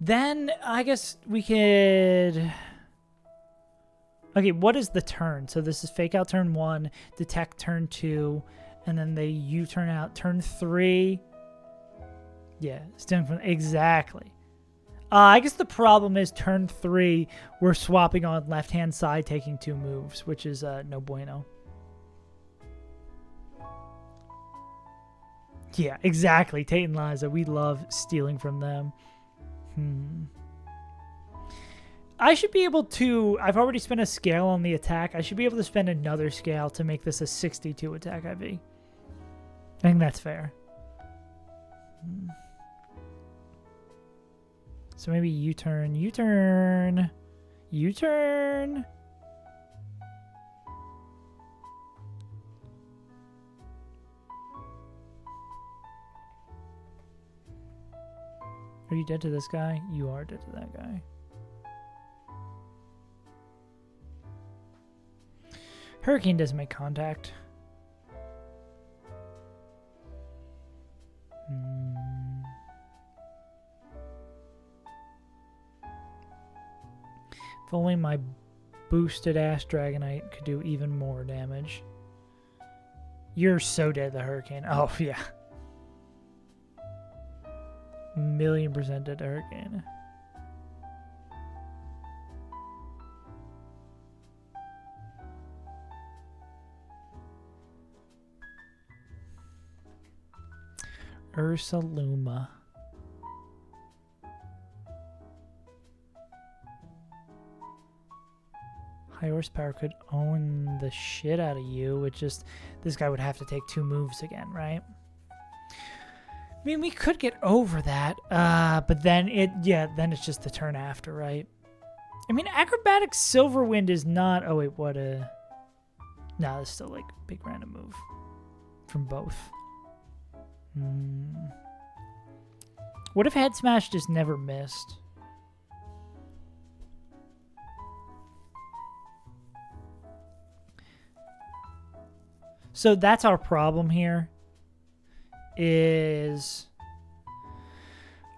I guess we could... Okay, what is the turn? So this is Fake Out turn 1, Detect turn 2, and then they U-turn out turn 3. Yeah, stealing from... Exactly. I guess the problem is turn 3, we're swapping on left-hand side, taking 2 moves, which is no bueno. Yeah, exactly. Tate and Liza, we love stealing from them. I should be able to... I've already spent a scale on the attack. I should be able to spend another scale to make this a 62 attack IV. I think that's fair. So maybe U-turn, U-turn, U-turn. Are you dead to this guy? You are dead to that guy. Hurricane doesn't make contact. If only my boosted ass Dragonite could do even more damage. You're so dead, the Hurricane. Oh, yeah. 1,000,000% dead to Hurricane. Ursaluma. High horsepower could own the shit out of you. It just, this guy would have to take 2 moves again, right? I mean, we could get over that, but then then it's just the turn after, right? I mean, acrobatic Silverwind is not. Oh wait, what a. Nah, that's still like a big random move from both. What if Head Smash just never missed? So that's our problem here.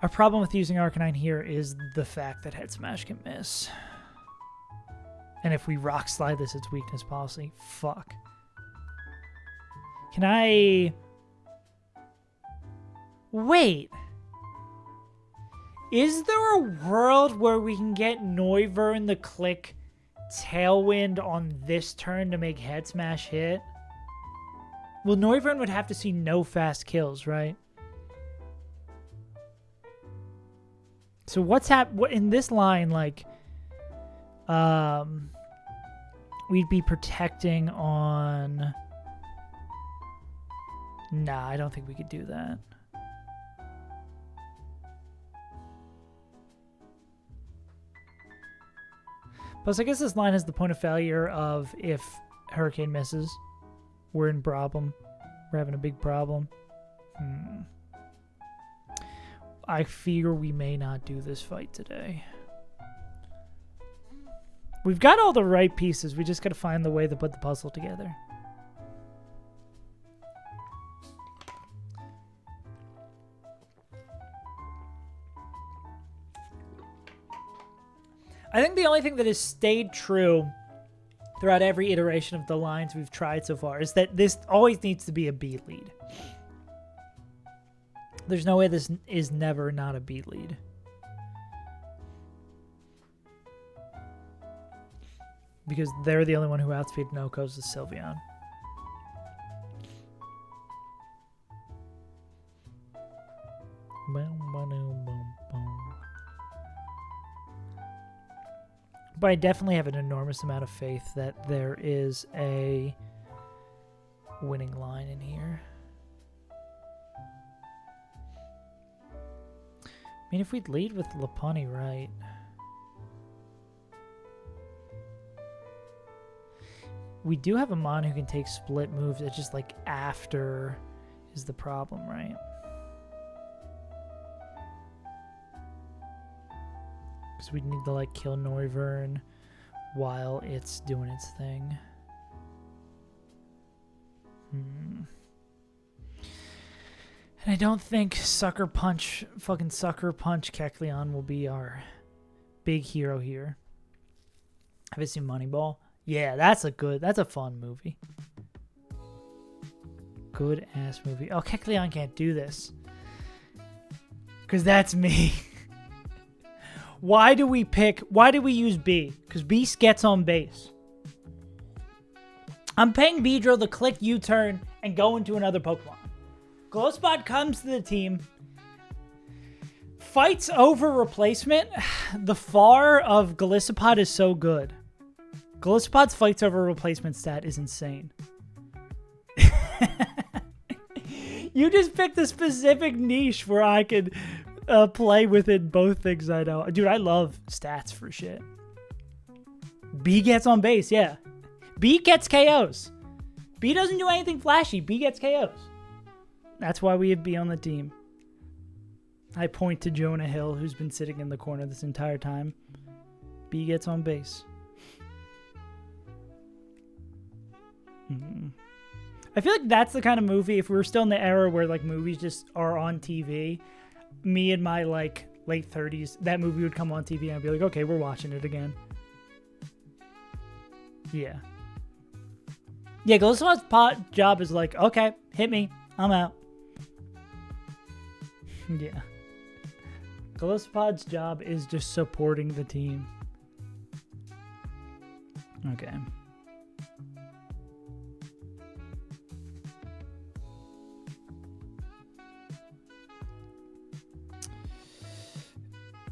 Our problem with using Arcanine here is the fact that Head Smash can miss. And if we Rock Slide this, it's weakness policy. Fuck. Can I... Wait. Is there a world where we can get Noivern the click Tailwind on this turn to make Head Smash hit? Well, Noivern would have to see no fast kills, right? So what's in this line, like, we'd be protecting on... Nah, I don't think we could do that. Plus, I guess this line has the point of failure of if Hurricane misses, we're in problem. We're having a big problem. I fear we may not do this fight today. We've got all the right pieces. We just got to find the way to put the puzzle together. I think the only thing that has stayed true throughout every iteration of the lines we've tried so far is that this always needs to be a B lead. There's no way this is never not a B lead. Because they're the only one who outspeed Noko's is Sylveon. But I definitely have an enormous amount of faith that there is a winning line in here. I mean, if we'd lead with Lopunny, right? We do have a Mon who can take split moves. It's just like after is the problem, right? Because we need to like kill Noivern while it's doing its thing. And I don't think Sucker Punch Kecleon will be our big hero here. Have you seen Moneyball? Yeah, that's a fun movie. Good ass movie. Oh, Kecleon can't do this. Because that's me. Why do we use B? Because B gets on base. I'm paying Beedrill to click U-turn and go into another Pokemon. Glowspot comes to the team. Fights over replacement. The FAR of Golisopod is so good. Golisopod's fights over replacement stat is insane. You just picked a specific niche where I could play within both things I know. Dude, I love stats for shit. B gets on base, yeah. B gets KOs. B doesn't do anything flashy. B gets KOs. That's why we have B on the team. I point to Jonah Hill, who's been sitting in the corner this entire time. B gets on base. I feel like that's the kind of movie, if we were still in the era where like movies just are on TV, me in my like late 30s, that movie would come on TV and I'd be like, okay, we're watching it again. Yeah. Yeah, Golisopod's job is like, okay, hit me. I'm out. Yeah. Golisopod's job is just supporting the team. Okay.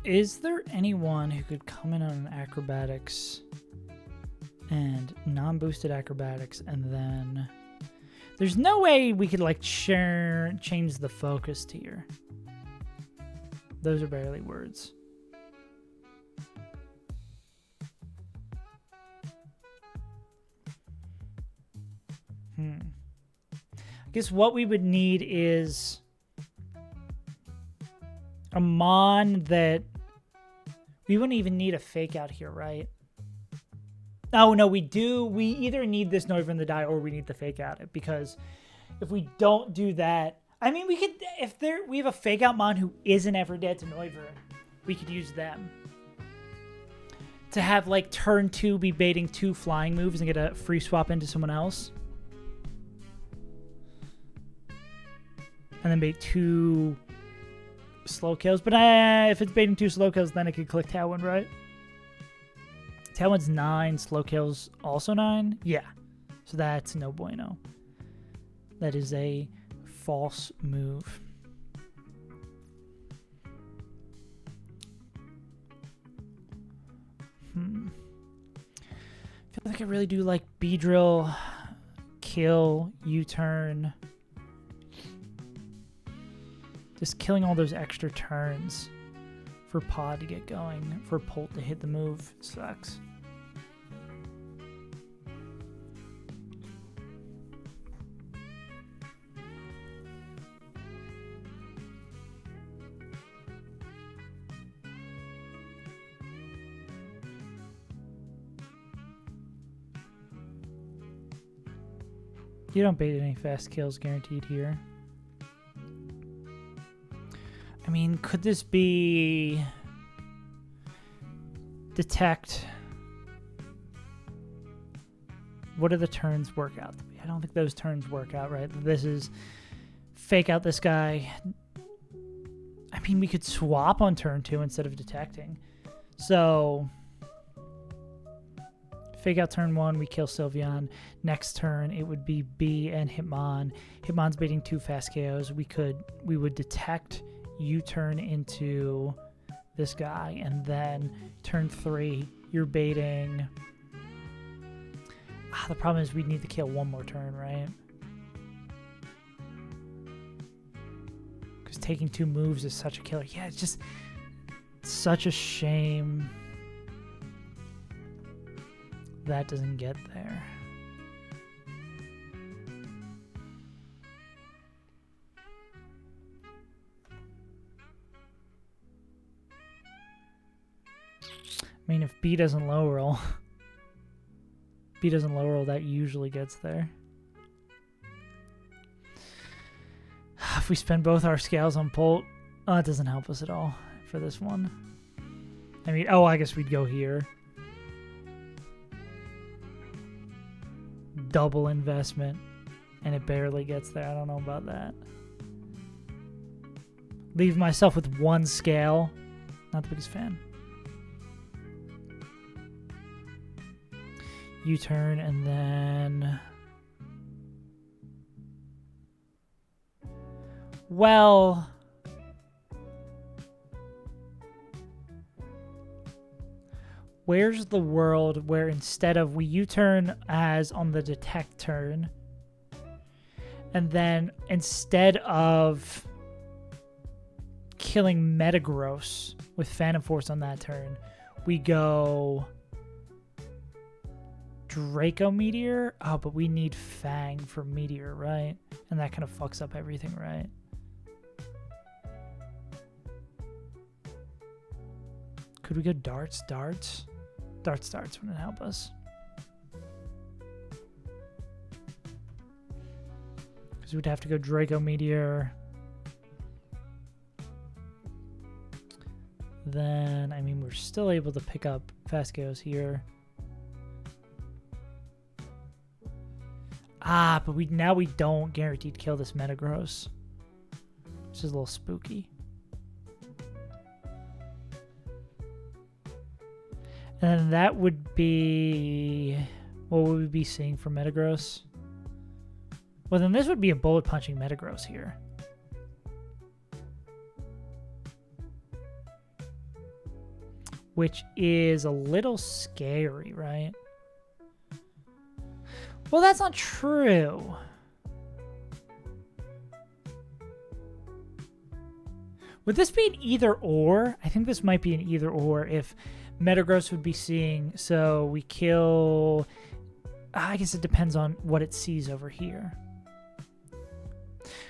Is there anyone who could come in on acrobatics and non-boosted acrobatics, and then there's no way we could like change the focus tier. Those are barely words. I guess what we would need is a mon that we wouldn't even need a fake out here, right? Oh no, we do. We either need this Noivern the die or we need the fake out it, because if we don't do that, I mean, we could, we have a fake out mon who isn't ever dead to Noivern, we could use them to have like turn 2 be baiting 2 flying moves and get a free swap into someone else. And then bait 2 slow kills. But if it's baiting 2 slow kills, then it could click Tailwind, right? Tailwind's 9, slow kills also 9? Yeah. So that's no bueno. That is a false move. I feel like I really do like B-drill, kill, U-turn. Just killing all those extra turns for pod to get going, for Polt to hit the move sucks. You don't bait any fast kills guaranteed here. I mean, could this be detect? What do the turns work out to be? I don't think those turns work out right. This is fake out this guy. I mean, we could swap on turn 2 instead of detecting. So fake out turn 1, we kill Sylveon. Next turn, it would be B and Hitmon. Hitmon's baiting 2 fast KOs. We would detect, U-turn into this guy, and then turn 3, you're baiting. The problem is we'd need to kill 1 more turn, right? Because taking 2 moves is such a killer. Yeah, it's just such a shame that doesn't get there. I mean, if B doesn't low roll, that usually gets there. If we spend both our scales on Polt, it doesn't help us at all for this one. I mean, I guess we'd go here. Double investment, and it barely gets there. I don't know about that. Leave myself with 1 scale. Not the biggest fan. U-turn, and then... Well... Where's the world where instead of we U-turn as on the detect turn, and then instead of killing Metagross with Phantom Force on that turn, we go Draco Meteor? Oh, but we need Fang for Meteor, right? And that kind of fucks up everything, right? Could we go Darts? Darts wouldn't help us. Because we'd have to go Draco Meteor. Then, I mean, we're still able to pick up Fast KOs here. But now we don't guaranteed kill this Metagross, which is a little spooky. And that would be... What would we be seeing for Metagross? Well, then this would be a bullet punching Metagross here. which is a little scary, right? Well, that's not true. Would this be an either or? I think this might be an either or if Metagross would be seeing, so we kill... I guess it depends on what it sees over here.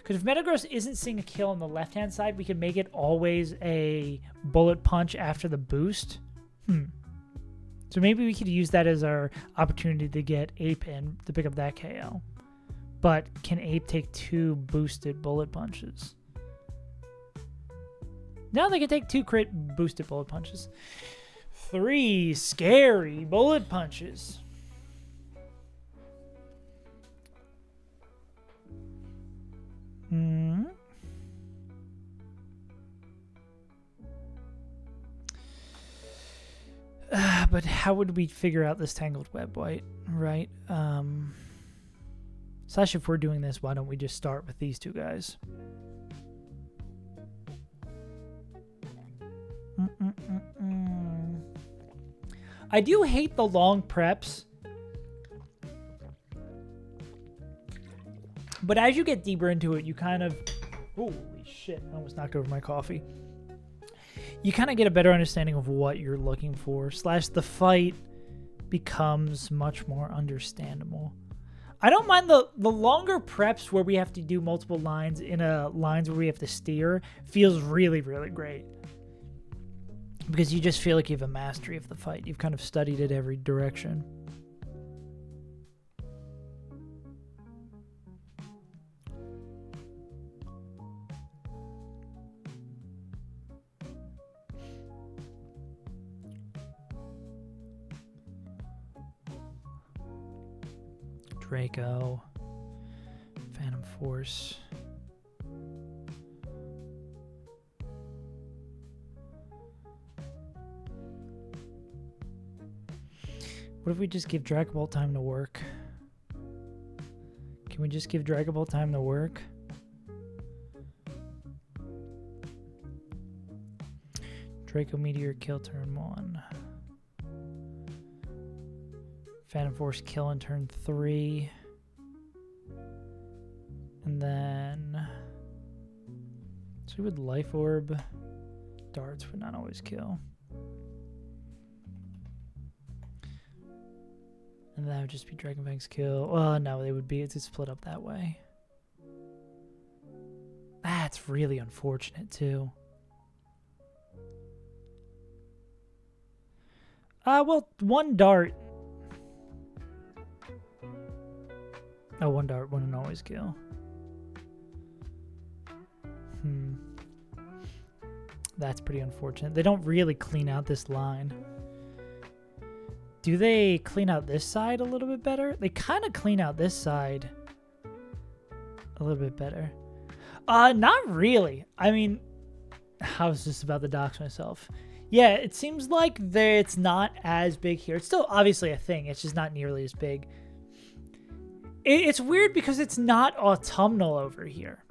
Because if Metagross isn't seeing a kill on the left-hand side, we can make it always a bullet punch after the boost. So maybe we could use that as our opportunity to get Ape in to pick up that KO. But can Ape take 2 boosted bullet punches? Now they can take 2 crit boosted bullet punches. 3 scary bullet punches. But how would we figure out this tangled web, White? Right? Slash, if we're doing this, why don't we just start with these 2 guys? I do hate the long preps. But as you get deeper into it, you kind of... Holy shit, I almost knocked over my coffee. You kind of get a better understanding of what you're looking for. Slash, the fight becomes much more understandable. I don't mind the longer preps where we have to do multiple lines in lines where we have to steer. Feels really, really great. Because you just feel like you have a mastery of the fight. You've kind of studied it every direction. Draco, Phantom Force. What if we just give Dragon Ball time to work? Can we just give Dragon Ball time to work? Draco Meteor kill turn 1. Phantom Force kill in turn 3. And then... So with Life Orb, darts would not always kill. And that would just be Dragon Fang's kill. Oh, no, they would be. It's split up that way. That's really unfortunate, too. Well, 1 dart. Oh, 1 dart wouldn't always kill. That's pretty unfortunate. They don't really clean out this line. Do they clean out this side a little bit better? They kind of clean out this side a little bit better. Not really. I mean, I was just about to dox myself. Yeah, it seems like it's not as big here. It's still obviously a thing. It's just not nearly as big. It's weird because it's not autumnal over here.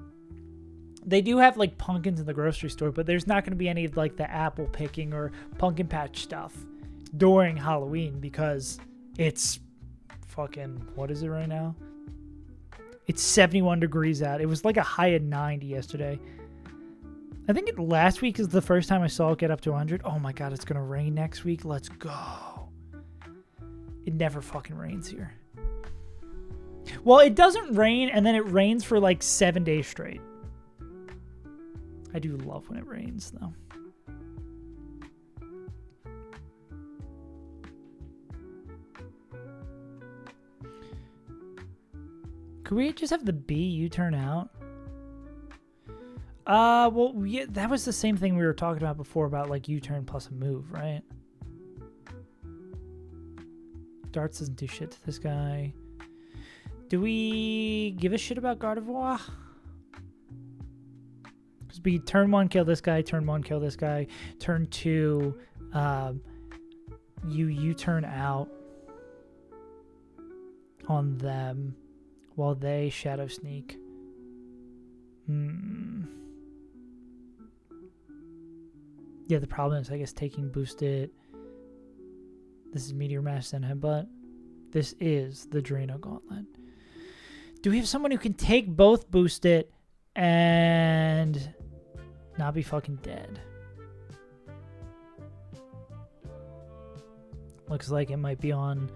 They do have like pumpkins in the grocery store, but there's not going to be any of like the apple picking or pumpkin patch stuff during Halloween because it's fucking, what is it right now? It's 71 degrees out. It was like a high of 90 yesterday. I think last week is the first time I saw it get up to 100. Oh my God, it's going to rain next week. Let's go. It never fucking rains here. Well, it doesn't rain, and then it rains for like 7 days straight. I do love when it rains, though. Could we just have the B U-turn out? Well, yeah, that was the same thing we were talking about before about like U-turn plus a move, right? Darts doesn't do shit to this guy. Do we give a shit about Gardevoir? Because we turn 1 kill this guy, turn 1 kill this guy, turn 2 U-turn out on them while they Shadow Sneak. Yeah, the problem is, I guess, taking boosted This is Meteor Mash and Headbutt. This is the Drano Gauntlet. Do we have someone who can take both Boost It and not be fucking dead? Looks like it might be on,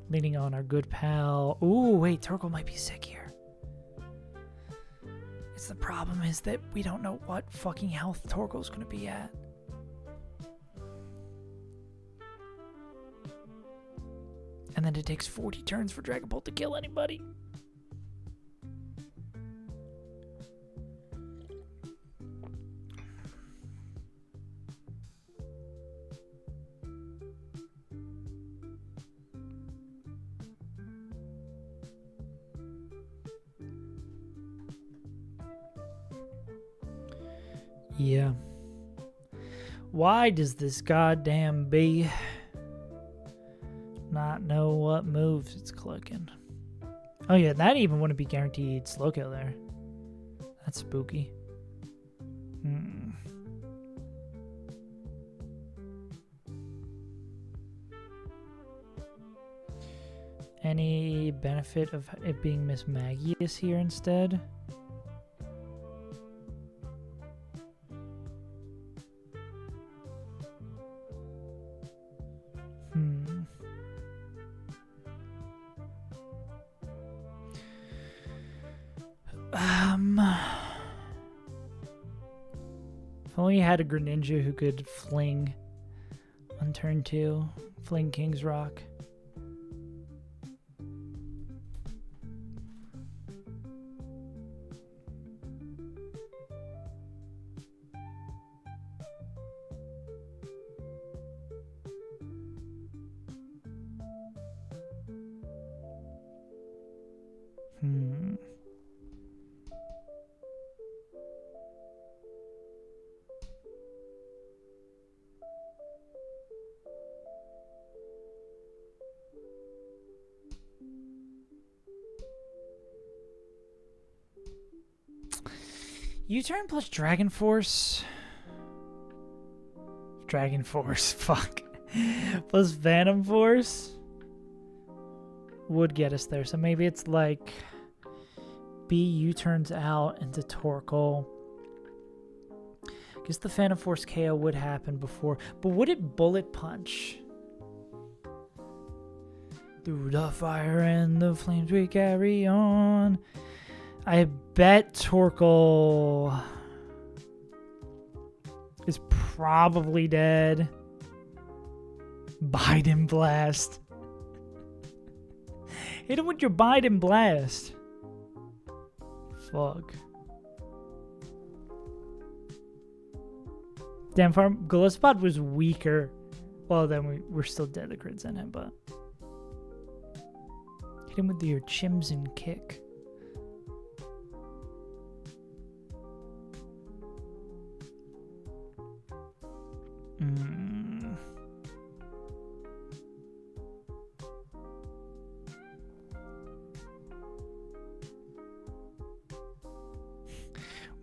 leaning on our good pal. Ooh, wait, Torkoal might be sick here. It's the problem is that we don't know what fucking health Torkoal's gonna be at. And then it takes 40 turns for Dragon Bolt to kill anybody. Yeah. Why does this goddamn bee not know what moves it's clicking? Oh yeah, that even wouldn't be guaranteed slow kill there. That's spooky. Any benefit of it being Miss Magius here instead? If only you had a Greninja who could fling on turn 2. Fling King's Rock. U-turn plus Dragon Force. Dragon Force, fuck. Plus Phantom Force would get us there. So maybe it's like B U-turns out into Torkoal. I guess the Phantom Force KO would happen before. But would it Bullet Punch? Through the fire and the flames we carry on. I bet Torkoal is probably dead. Biden Blast. Hit him with your Biden Blast. Fuck. Damn, Farm Gillespot was weaker. Well, then we're still dead. The crit's in him, but hit him with your Chimson kick.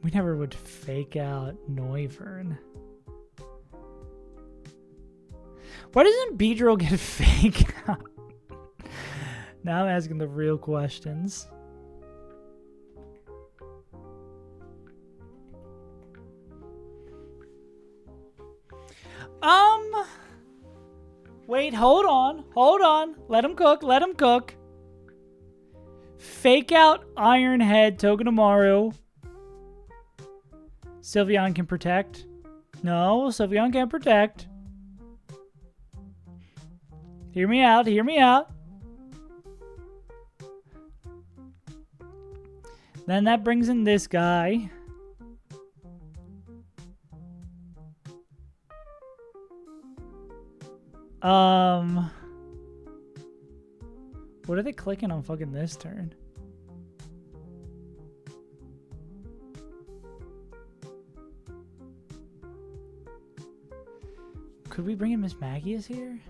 We never would fake out Noivern. Why doesn't Beedrill get fake out? Now I'm asking the real questions. Wait, hold on. Let him cook. Fake out Ironhead Togedemaru. Sylveon can protect. No, Sylveon can't protect. Hear me out. Then that brings in this guy. What are they clicking on fucking this turn? Could we bring in Miss Magius here?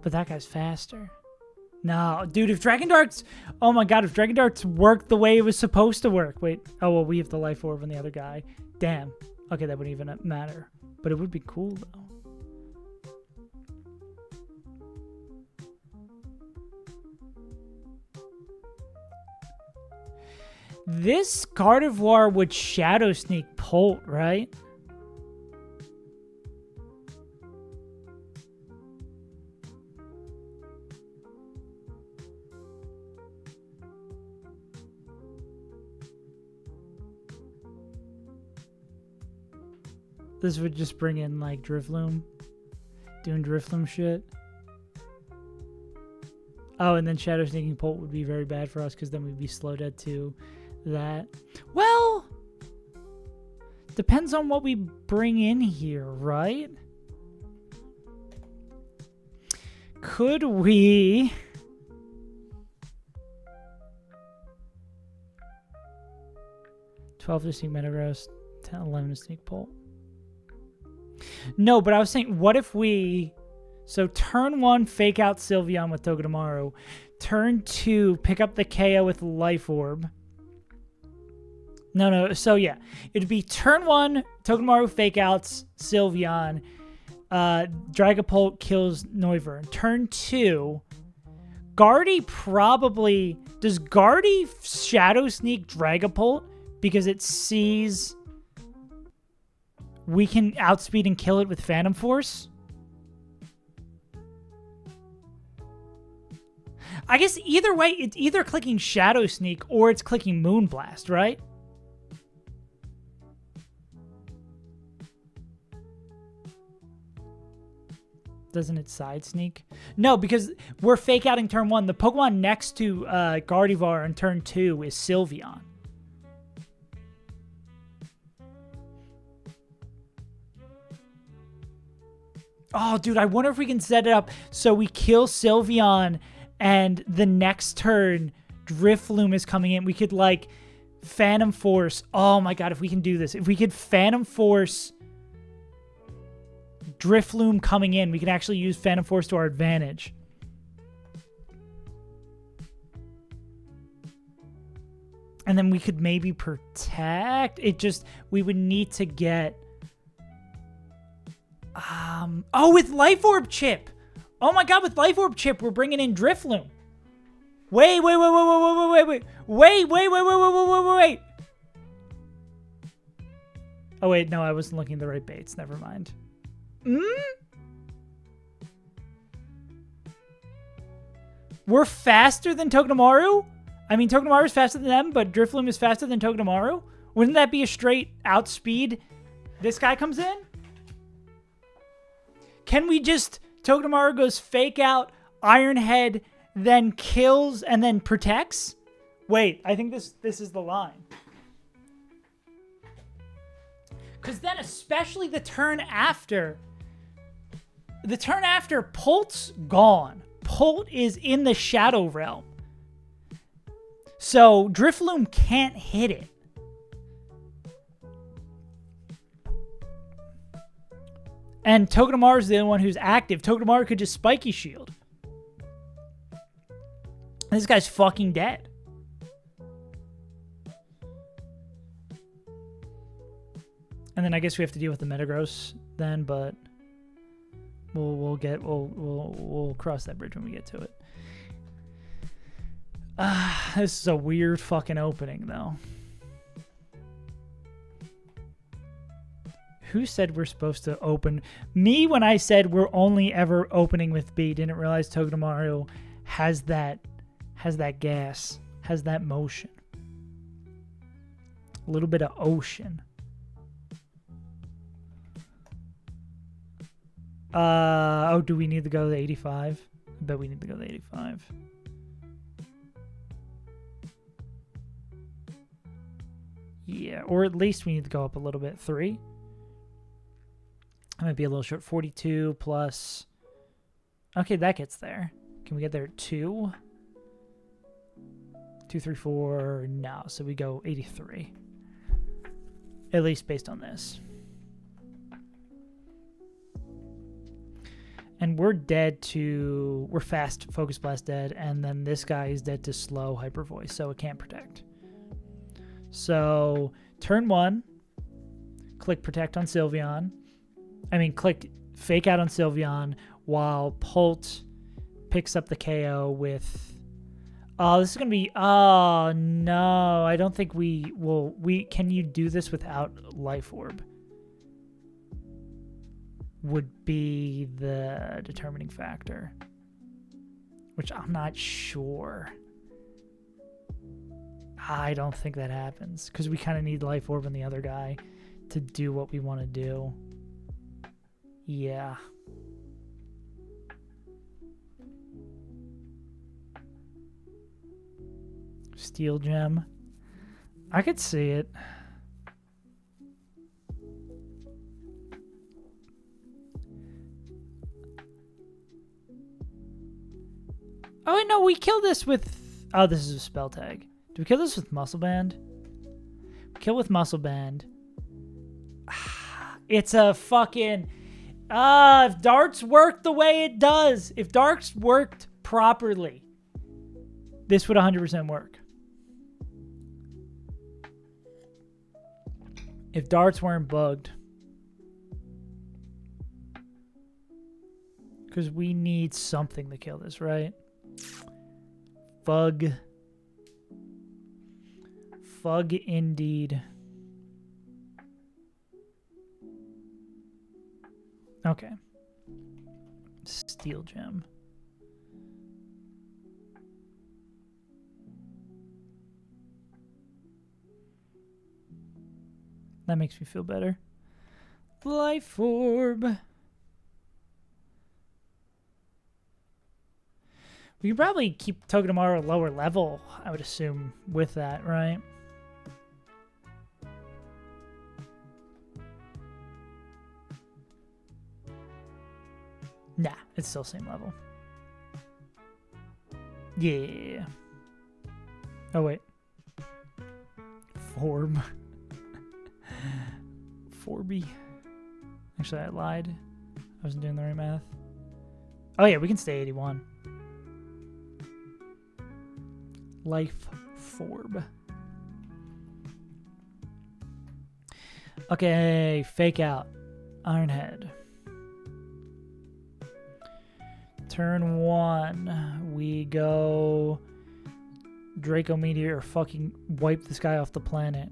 But that guy's faster. No, dude, if Dragon Darts... Oh my god, if Dragon Darts worked the way it was supposed to work. Wait. Oh, well, we have the Life Orb on the other guy. Damn. Okay, that wouldn't even matter. But it would be cool, though. This Gardevoir would Shadow Sneak Polt, right? This would just bring in like Drifloom. Doing Drifloom shit. Oh, and then Shadow Sneaking Polt would be very bad for us because then we'd be slow dead to that. Well, depends on what we bring in here, right? Could we... 12 to Sneak Metagross, 10, 11 to Sneak Polt. No, but I was saying, what if we... So turn 1, fake out Sylveon with Togedemaru. Turn 2, pick up the KO with Life Orb. No. So yeah, it'd be turn 1, Togedemaru fake outs Sylveon. Dragapult kills Noivern. Turn 2, Guardy probably... Does Guardy Shadow Sneak Dragapult because it sees we can outspeed and kill it with Phantom Force? I guess either way, it's either clicking Shadow Sneak or it's clicking Moonblast, right? Doesn't it side sneak? No, because we're fake outing turn 1. The Pokemon next to Gardevoir in turn 2 is Sylveon. Oh, dude, I wonder if we can set it up so we kill Sylveon and the next turn Drifloom is coming in. We could, like, Phantom Force. Oh, my God, if we can do this. If we could Phantom Force Drifloom coming in, we can actually use Phantom Force to our advantage. And then we could maybe protect. It just, we would need to get... Oh, with Life Orb Chip. Oh my God, with Life Orb Chip, we're bringing in Drifloom. Wait. Oh, wait, no, I wasn't looking at the right baits. Never mind. We're faster than Togedemaru? I mean, Togedemaru is faster than them, but Drifloom is faster than Togedemaru? Wouldn't that be a straight outspeed? This guy comes in? Can we just... Togedemaru goes fake out, Iron Head, then kills, and then protects? Wait, I think this is the line. Because then especially the turn after... The turn after, Polt's gone. Polt is in the Shadow Realm. So Drifloom can't hit it. And Togedemaru is the only one who's active. Togedemaru could just Spiky Shield. This guy's fucking dead. And then I guess we have to deal with the Metagross then, but we'll cross that bridge when we get to it. This is a weird fucking opening though. Who said we're supposed to open? Me, when I said we're only ever opening with B, didn't realize Togedemaru has that gas, has that motion. A little bit of ocean. Oh, do we need to go to 85? I bet we need to go to 85. Yeah, or at least we need to go up a little bit. 3. I might be a little short. 42 plus... Okay, that gets there. Can we get there at 2? 2, 3, 4... No, so we go 83. At least based on this. And we're dead to... We're fast Focus Blast dead, and then this guy is dead to slow Hyper Voice, so it can't protect. So, turn 1, click Protect on Sylveon. Click Fake Out on Sylveon while Polt picks up the KO with Oh, this is gonna be. Oh no, I don't think we will. Can you do this without life orb? Would be the determining factor, which I'm not sure. I don't think that happens because we kind of need life orb in the other guy to do what we want to do. Yeah. Steel gem. I could see it. Oh, wait, no, we killed this with... Oh, this is a spell tag. Do we kill this with muscle band? Kill with muscle band. It's a fucking... if darts worked the way it does, if darts worked properly, this would 100% work. If darts weren't bugged. Because we need something to kill this, right? Fug. Fug indeed. Okay. Steel gem. That makes me feel better. Life orb. We can probably keep Togedemaru at a lower level, I would assume, with that, right? Nah, it's still same level. Yeah. Oh, wait. Forb. Forby. Actually, I lied. I wasn't doing the right math. Oh, yeah, we can stay 81. Life Forb. Okay, fake out. Ironhead. Turn 1. We go Draco Meteor, fucking wipe this guy off the planet.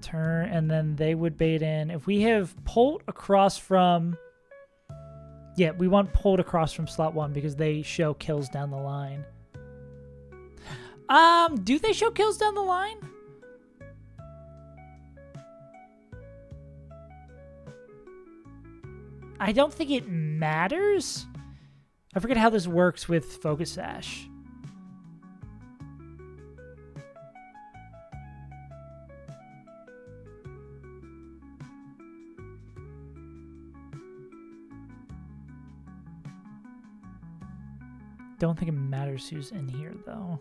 Turn, and then they would bait in. If we have Pult across from... Yeah, we want Pult across from slot 1 because they show kills down the line. Do they show kills down the line? I don't think it matters. I forget how this works with Focus Sash. Don't think it matters who's in here, though.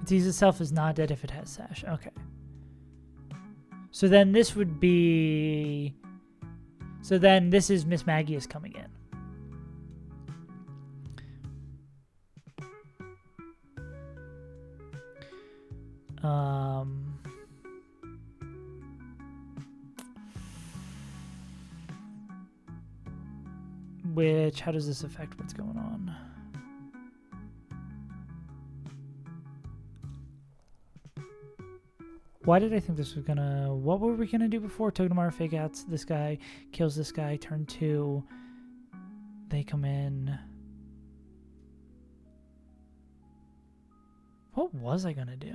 Disease itself is not dead if it has Sash. Okay. So then this would be... So then this is Miss Maggie is coming in. Which, how does this affect what's going on? Why did I think this was gonna... What were we gonna do before? Togedemaru fake outs this guy, kills this guy, turn 2. They come in. What was I gonna do?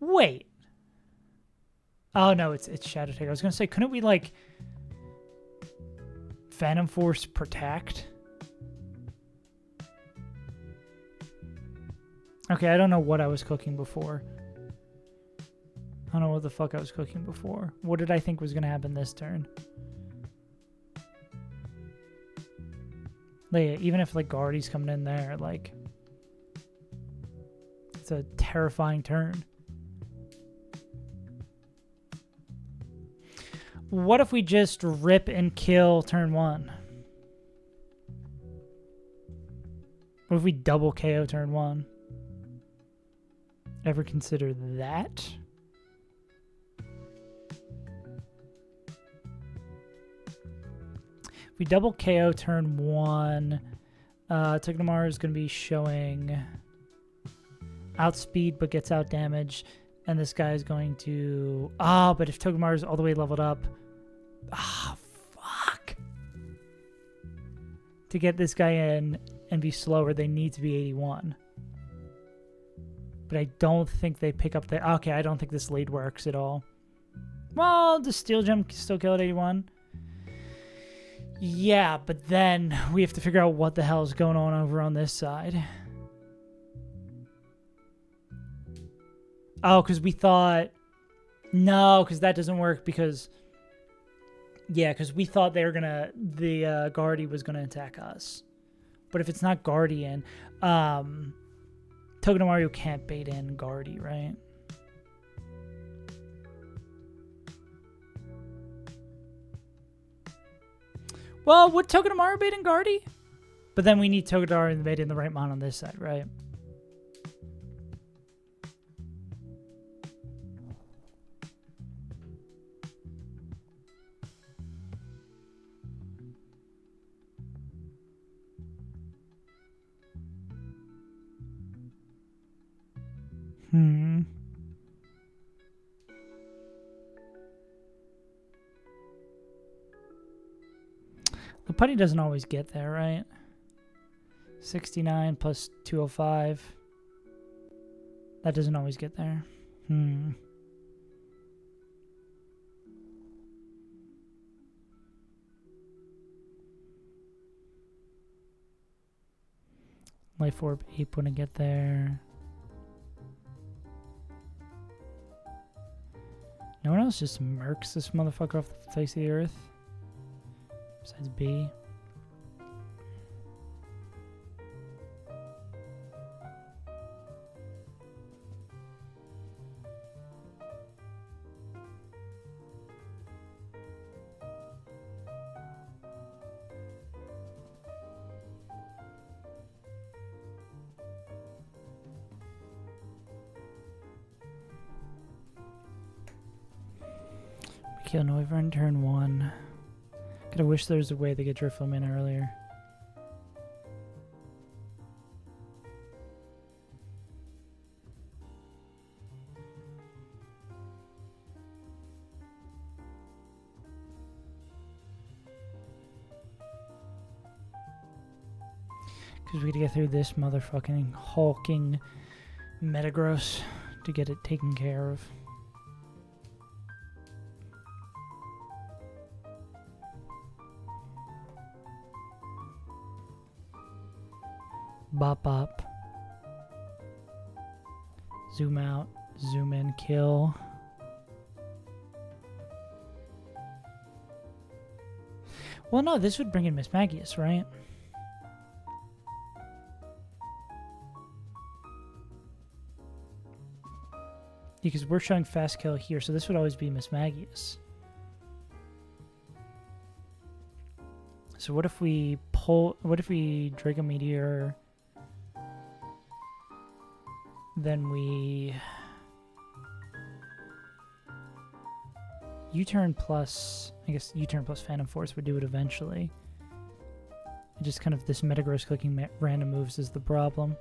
Wait. Oh, no, it's Shadow Taker. I was gonna say, couldn't we, like... Phantom Force protect? Okay, I don't know what I was cooking before. I don't know what the fuck I was cooking before. What did I think was going to happen this turn? Like, even if, like, Guardy's coming in there, like... It's a terrifying turn. What if we just rip and kill turn 1? What if we double KO turn 1? Ever consider that? If we double KO turn 1, Togedemaru is going to be showing outspeed but gets out damage. And this guy is going to... but if Togedemaru is all the way leveled up... fuck! To get this guy in and be slower, they need to be 81. But I don't think they pick up the... Okay, I don't think this lead works at all. Well, does Steel Gem still kill at 81? Yeah, but then we have to figure out what the hell is going on over on this side. Oh, because we thought... No, because that doesn't work because... Yeah, because we thought they were going to... The Guardy was going to attack us. But if it's not Guardian... Togedemaru can't bait in Guardy, right? Well, would Togedemaru bait in Guardy? But then we need Togedemaru to bait in the right mon on this side, right? The putty doesn't always get there, right? 69 plus 205. That doesn't always get there. Life Orb Ape wouldn't get there. No one else just murks this motherfucker off the face of the earth? Besides B. Kill Noivern turn 1. Kinda wish there was a way to get Drifloom in earlier. Because we gotta get through this motherfucking hulking Metagross to get it taken care of. Bop bop. Zoom out, zoom in, kill. Well, no, this would bring in Miss Magius, right? Because we're showing fast kill here, so this would always be Miss Magius. So what if we Draco Meteor, then we U-turn plus, I guess U-turn plus Phantom Force would do it eventually. Just kind of this Metagross clicking random moves is the problem.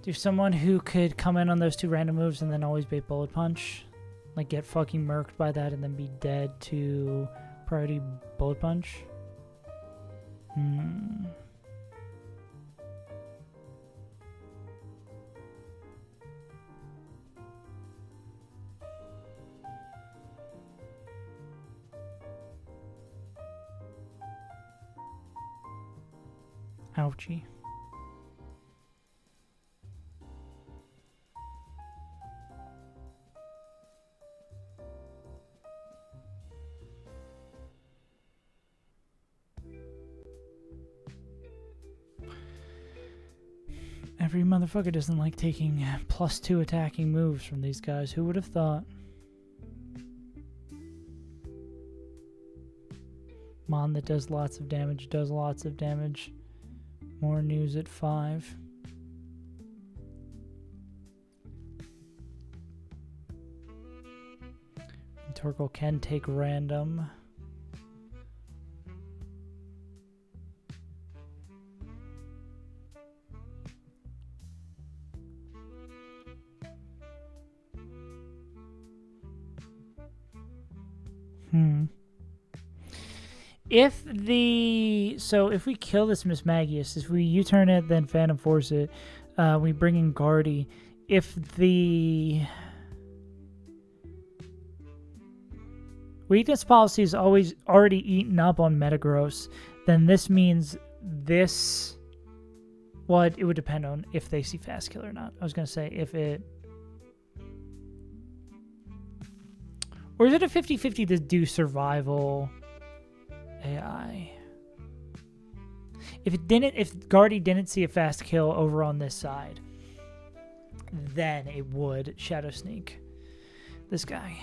Do someone who could come in on those two random moves and then always bait Bullet Punch. Like get fucking murked by that and then be dead to priority Bullet Punch. Ouchie. Every motherfucker doesn't like taking +2 attacking moves from these guys. Who would have thought? Mon that does lots of damage, does lots of damage. More news at 5. Torkoal can take random. If we kill this Miss Magius, if we U-turn it, then Phantom Force it, we bring in Guardy. If the weakness policy is always already eaten up on Metagross, then this means this. Well, it would depend on if they see Fast Kill or not. I was gonna say if it. Or is it a 50-50 to do survival AI? If Guardy didn't see a fast kill over on this side, then it would Shadow Sneak this guy.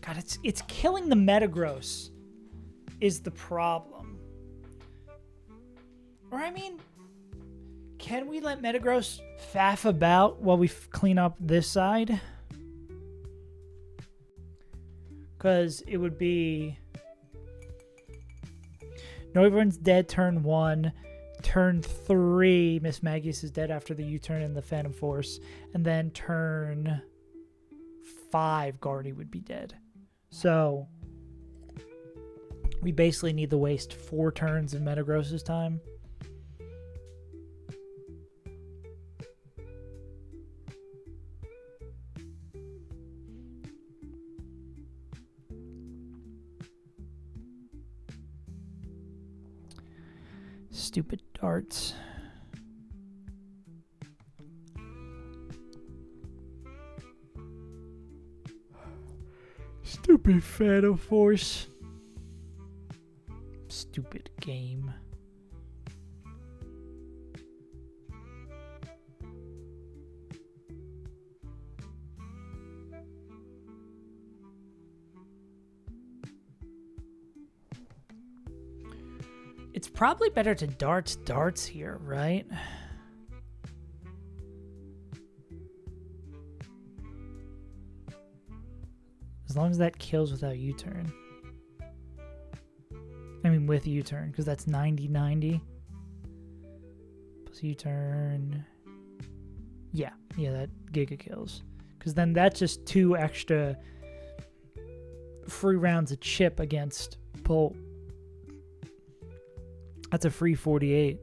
God, it's killing the Metagross is the problem. Or I mean, can we let Metagross faff about while we clean up this side? Because it would be Noivern's dead turn 1, turn 3 Miss Magius is dead after the U-turn and the Phantom Force, and then turn 5 Guardy would be dead. So we basically need to waste 4 turns of Metagross's time. Stupid darts. Stupid Phantom Force. Stupid game. It's probably better to darts here, right? As long as that kills without U-turn. I mean with U-turn, because that's 90-90. Plus U-turn. Yeah, that Giga kills. Because then that's just 2 extra free rounds of chip against Bolt. That's a free 48.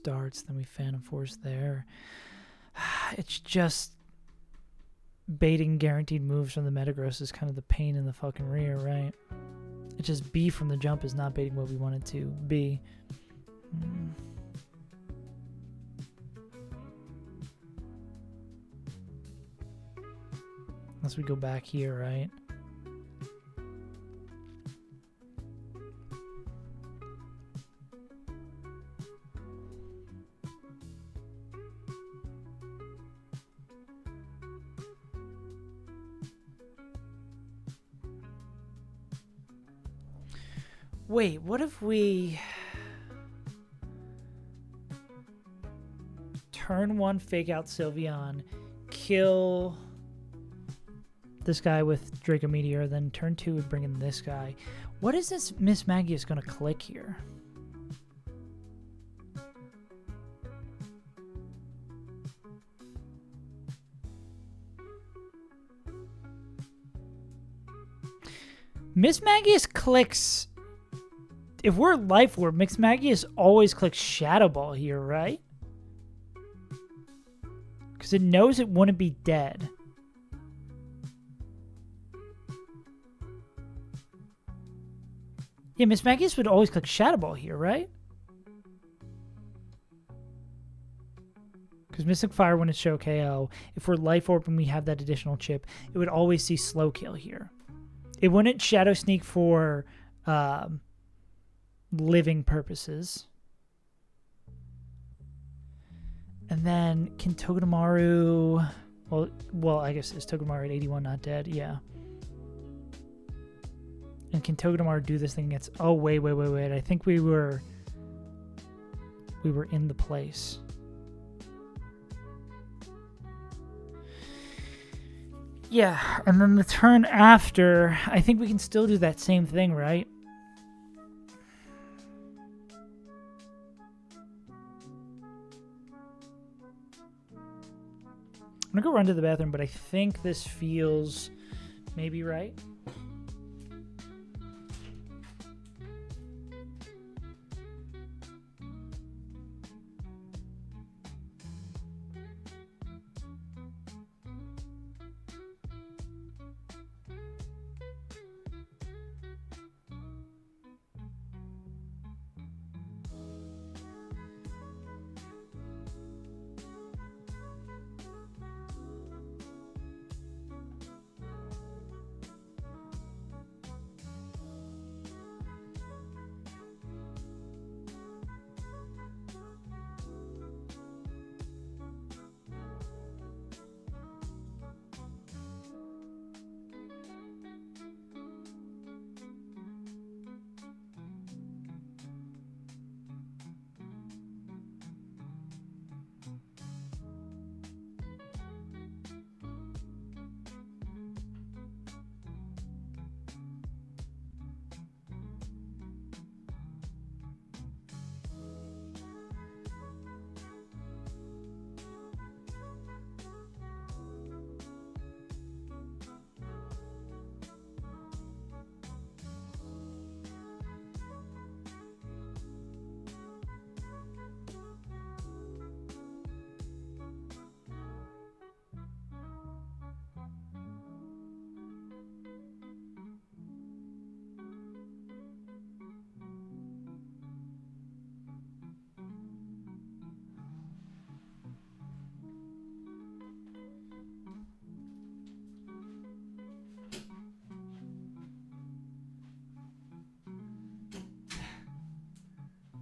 Darts, then we Phantom Force there. It's just baiting guaranteed moves from the Metagross is kind of the pain in the fucking rear, right? It's just B from the jump is not baiting what we want it to be. Unless we go back here, right? Wait, what if we turn 1 fake out Sylveon, kill this guy with Draco Meteor, then turn 2 would bring in this guy. What is this Miss Magius going to click here? Miss Magius clicks. If we're Life Orb, Miss Magius always clicks Shadow Ball here, right? Because it knows it wouldn't be dead. Yeah, Miss Magius would always click Shadow Ball here, right? Because Mystic Fire wouldn't show KO. If we're Life Orb and we have that additional chip, it would always see Slow Kill here. It wouldn't Shadow Sneak for living purposes. And then can Togedemaru... Well, I guess is Togedemaru at 81 not dead? Yeah. And And can Togedemaru do this thing against... Oh, wait. I think we were in the place. Yeah, and then the turn after, I think we can still do that same thing, right? I'm gonna go run to the bathroom, but I think this feels maybe right.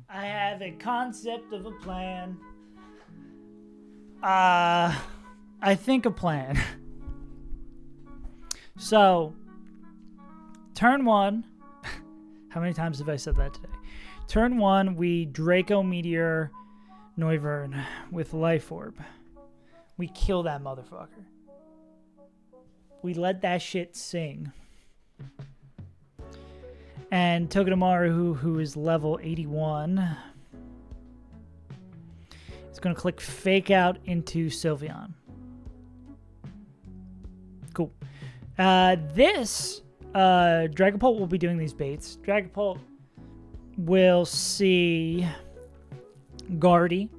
I have a concept of a plan. I think a plan. So, turn one. How many times have I said that today? Turn one, we Draco Meteor Noivern with Life Orb. We kill that motherfucker. We let that shit sing. And Togedemaru, who is level 81, is going to click Fake Out into Sylveon. Cool. This Dragapult will be doing these baits. Dragapult will see Guardy.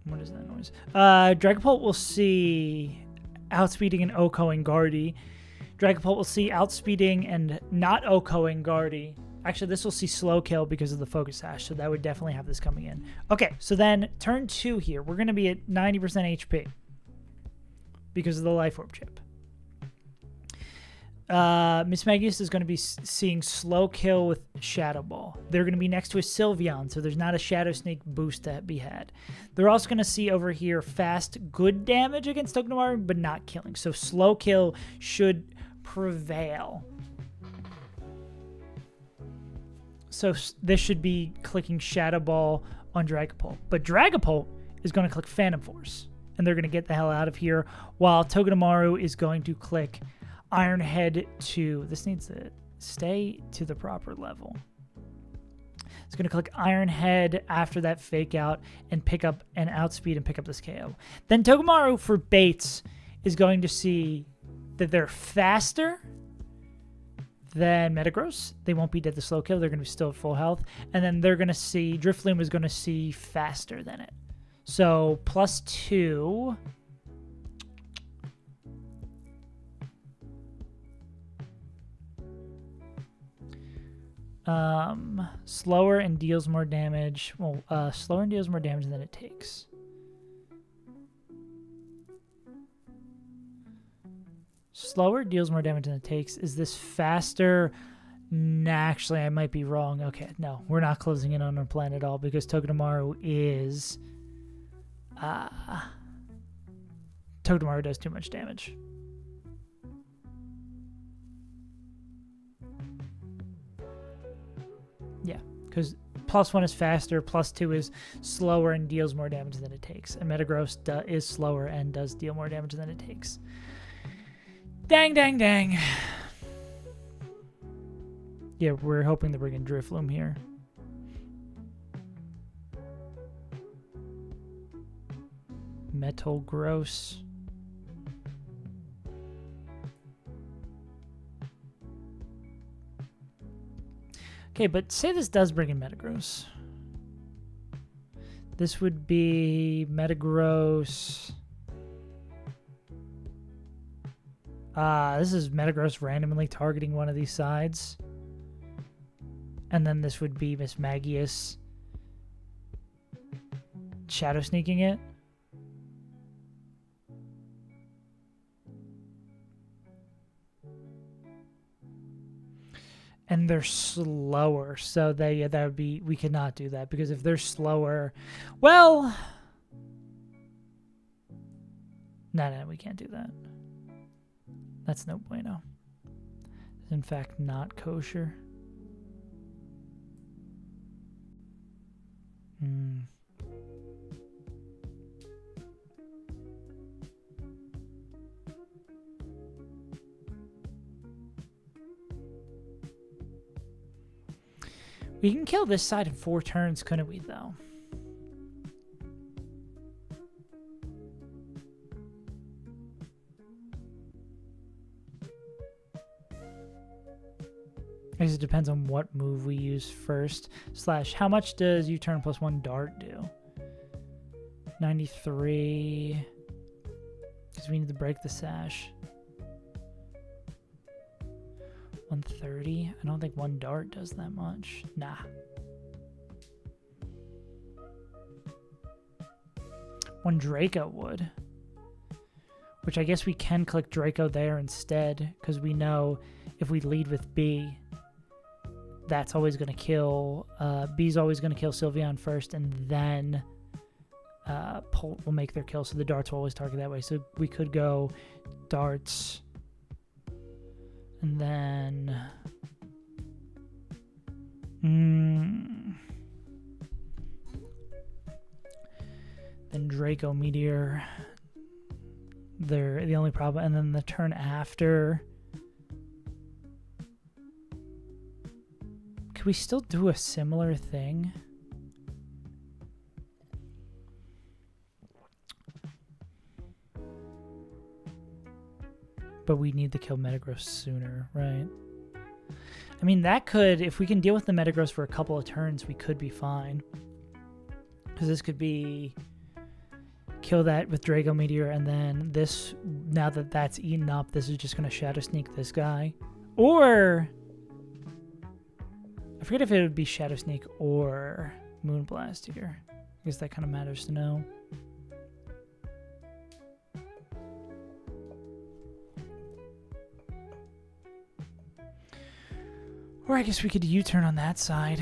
What is that noise? Dragapult will see Outspeeding and OHKOing Guardy. Dragapult will see Outspeeding and not OHKOing Guardy. Actually, this will see Slow Kill because of the Focus Sash, so that would definitely have this coming in. Okay, so then turn 2 here. We're going to be at 90% HP because of the Life Orb chip. Miss Magius is going to be seeing Slow Kill with Shadow Ball. They're going to be next to a Sylveon, so there's not a Shadow Snake boost to be had. They're also going to see over here fast, good damage against Togedemaru, but not killing. So Slow Kill should prevail. So this should be clicking Shadow Ball on Dragapult. But Dragapult is going to click Phantom Force, and they're going to get the hell out of here, while Togedemaru is going to click Iron Head 2. This needs to stay to the proper level. It's going to click Iron Head after that Fake Out and pick up an Outspeed and pick up this KO. Then Togedemaru for baits is going to see that they're faster than Metagross. They won't be dead to Slow Kill. They're going to be still at full health. And then they're going to see Drifloon is going to see faster than it. So +2. Slower and deals more damage. Well, slower and deals more damage than it takes. Slower deals more damage than it takes. Is this faster? Nah, actually, I might be wrong. Okay, no, we're not closing in on our plan at all because Togedemaru is... Togedemaru does too much damage. Yeah, because +1 is faster, +2 is slower and deals more damage than it takes. And Metagross is slower and does deal more damage than it takes. Dang, dang, dang. Yeah, we're hoping to bring in Drifloom here. Metal Gross. Okay, but say this does bring in Metagross. This would be Metagross. This is Metagross randomly targeting one of these sides. And then this would be Miss Magius shadow sneaking it. And they're slower, so that would be, we could not do that, because if they're slower, well, no, we can't do that. That's no bueno. It's in fact not kosher. We can kill this side in 4 turns, couldn't we, though? I guess it depends on what move we use first. / how much does U-turn +1 dart do? 93. Because we need to break the sash. 130. I don't think 1 dart does that much. Nah. One Draco would. Which I guess we can click Draco there instead, because we know if we lead with B, that's always going to kill. B's always going to kill Sylveon first, and then Polt will make their kill, so the darts will always target that way. So we could go darts, and then then Draco Meteor. They're the only problem, and then the turn after. Could we still do a similar thing? But we need to kill Metagross sooner, right? I mean, that could, if we can deal with the Metagross for a couple of turns, we could be fine. Because this could be kill that with Draco Meteor, and then this, now that that's eaten up, this is just going to Shadow Sneak this guy. Or I forget if it would be Shadow Sneak or Moonblast here. I guess that kind of matters to know. Or I guess we could U-turn on that side.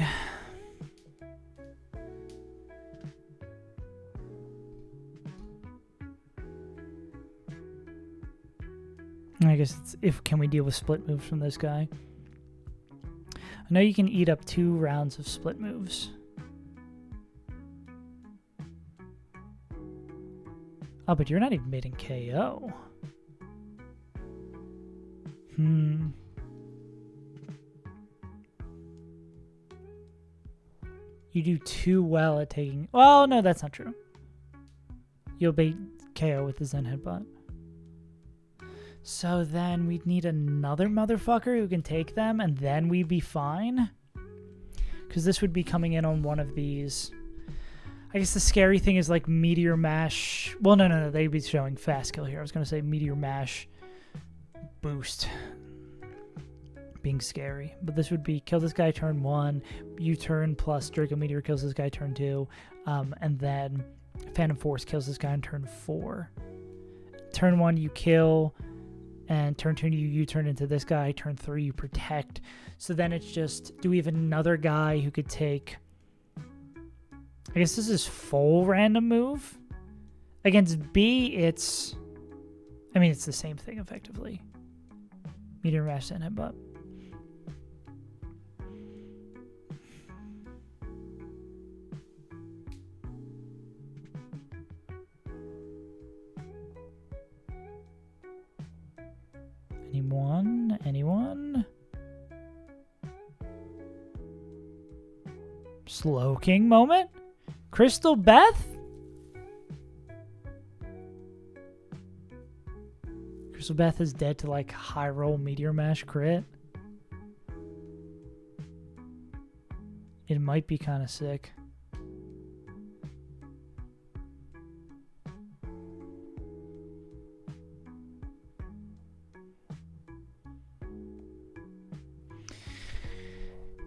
I guess it's if can we deal with split moves from this guy. I know you can eat up 2 rounds of split moves. Oh, but you're not even made in KO. You do too well at taking... Well, no, that's not true. You'll bait KO with the Zen Headbutt. So then we'd need another motherfucker who can take them, and then we'd be fine? Because this would be coming in on one of these. I guess the scary thing is like Meteor Mash. Well, no. They'd be showing Fast Kill here. I was going to say Meteor Mash boost. Being scary. But this would be kill this guy turn 1, U-turn plus Draco Meteor kills this guy turn 2, and then Phantom Force kills this guy on turn 4. Turn 1 you kill, and turn 2 you U-turn into this guy, turn 3 you protect. So then it's just, do we have another guy who could take... I guess this is full random move. Against B, it's... I mean, it's the same thing, effectively. Meteor Mash and Headbutt. Anyone? Slow King moment? Crystal Beth? Crystal Beth is dead to like high roll Meteor Mash crit. It might be kind of sick.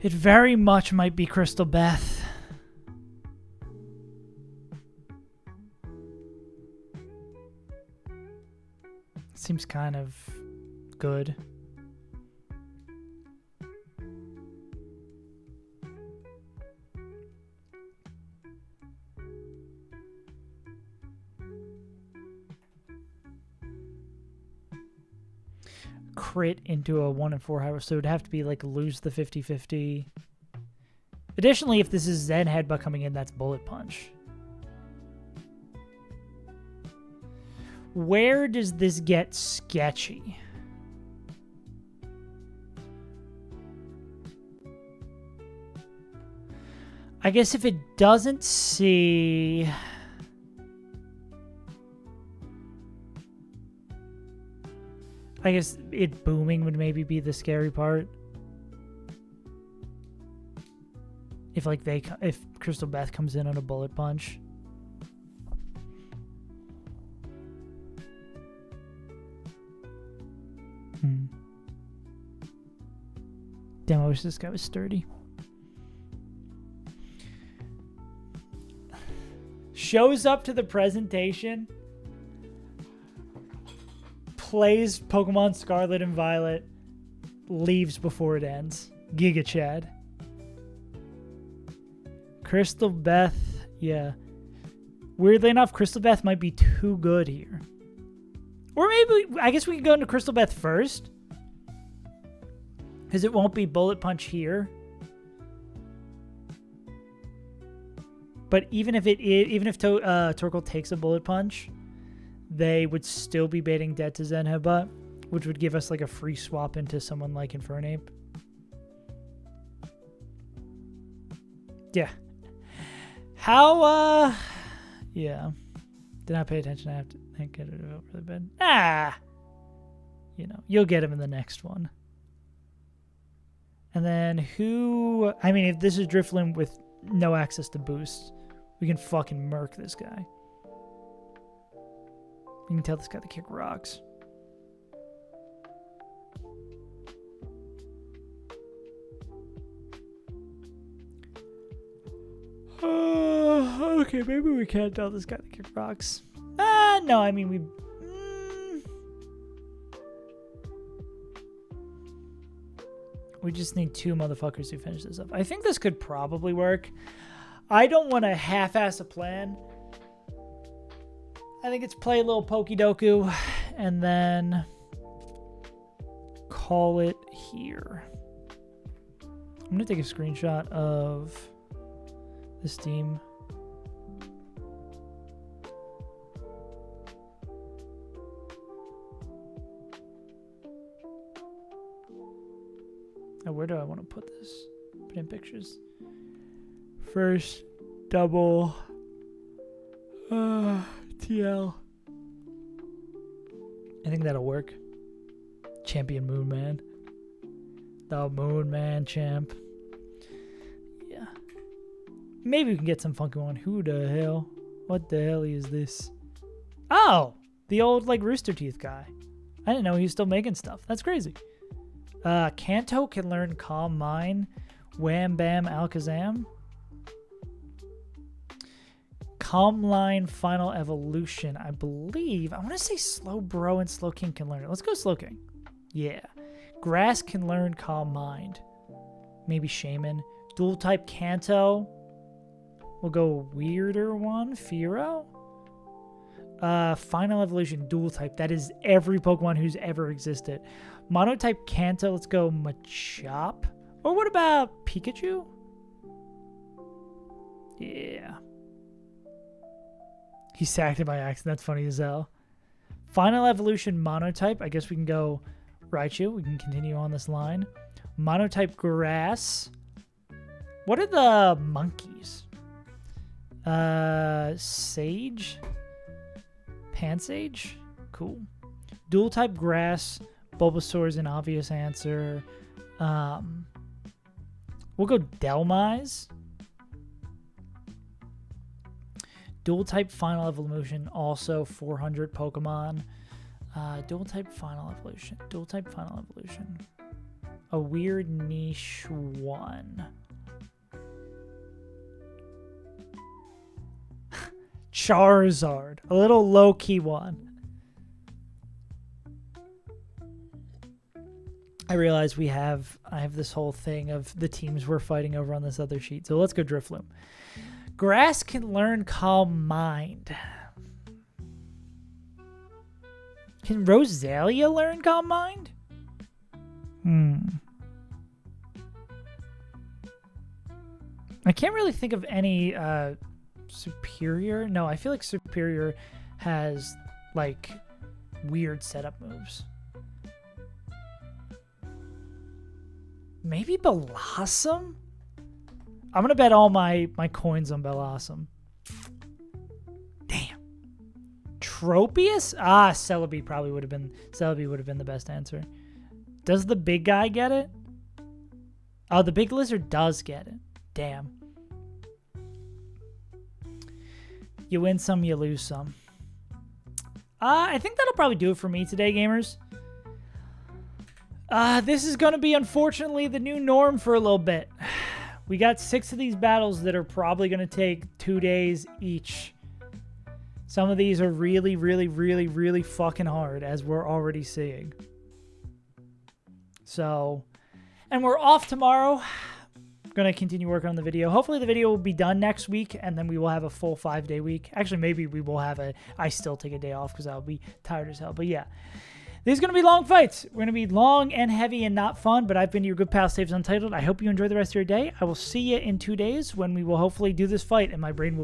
It very much might be Crystal Beth. Seems kind of good. Crit into a 1 in 4 high roll, so it would have to be like lose the 50-50. Additionally, if this is Zen Headbutt coming in, that's Bullet Punch. Where does this get sketchy? I guess if it doesn't see... I guess it booming would maybe be the scary part. If like if Crystal Beth comes in on a Bullet Punch. Damn, I wish this guy was sturdy. Shows up to the presentation. Plays Pokemon Scarlet and Violet, leaves before it ends. Giga Chad. Crystal Beth, yeah. Weirdly enough, Crystal Beth might be too good here. Or maybe, I guess we could go into Crystal Beth first. Because it won't be Bullet Punch here. But even if Torkoal takes a Bullet Punch, they would still be baiting dead to Zen Headbutt, which would give us like a free swap into someone like Infernape. Yeah. How, yeah. Did not pay attention. I have to get it out really bad. You know, you'll get him in the next one. And then who, I mean, if this is Drifloon with no access to boost, we can fucking murk this guy. You can tell this guy to kick rocks. Okay, maybe we can't tell this guy to kick rocks. No, I mean, we just need 2 motherfuckers to finish this up. I think this could probably work. I don't want to half-ass a plan. I think it's play a little Pokedoku and then call it here. I'm going to take a screenshot of this team. Now, where do I want to put this? Put in pictures. First, double. TL. I think that'll work. Champion Moon Man. The Moon Man champ. Yeah. Maybe we can get some funky one. Who the hell? What the hell is this? Oh! The old, like, Rooster Teeth guy. I didn't know he was still making stuff. That's crazy. Kanto can learn Calm Mind. Wham Bam Alakazam. Calm Line Final Evolution, I believe. I want to say Slow Bro and Slow King can learn it. Let's go Slow King. Yeah. Grass can learn Calm Mind. Maybe Shaman. Dual type Kanto. We'll go weirder one. Fearow. Final Evolution, dual type. That is every Pokemon who's ever existed. Monotype Kanto, let's go Machop. Or what about Pikachu? Yeah. He sacked it by accident. That's funny as hell. Final Evolution Monotype. I guess we can go Raichu. We can continue on this line. Monotype grass. What are the monkeys? Sage? Pansage? Cool. Dual type grass. Bulbasaur is an obvious answer. We'll go Delmise. Dual type final evolution, also 400 Pokemon. Dual type final evolution. Dual type final evolution. A weird niche one. Charizard. A little low-key one. I realize I have this whole thing of the teams we're fighting over on this other sheet. So let's go Drifloon. Grass can learn Calm Mind. Can Rosalia learn Calm Mind? I can't really think of any Superior. No, I feel like Superior has like weird setup moves. Maybe Blossom? I'm going to bet all my coins on Blossom. Damn. Tropius? Celebi probably would have been the best answer. Does the big guy get it? Oh, the big lizard does get it. Damn. You win some, you lose some. I think that'll probably do it for me today, gamers. This is going to be, unfortunately, the new norm for a little bit. We got 6 of these battles that are probably going to take 2 days each. Some of these are really, really, really, really fucking hard, as we're already seeing. So, and we're off tomorrow. Going to continue working on the video. Hopefully the video will be done next week, and then we will have a full 5-day week. Actually, maybe we will have I still take a day off because I'll be tired as hell. But yeah. These are going to be long fights. We're going to be long and heavy and not fun, but I've been your good pal, Saves Untitled. I hope you enjoy the rest of your day. I will see you in 2 days when we will hopefully do this fight, and my brain will be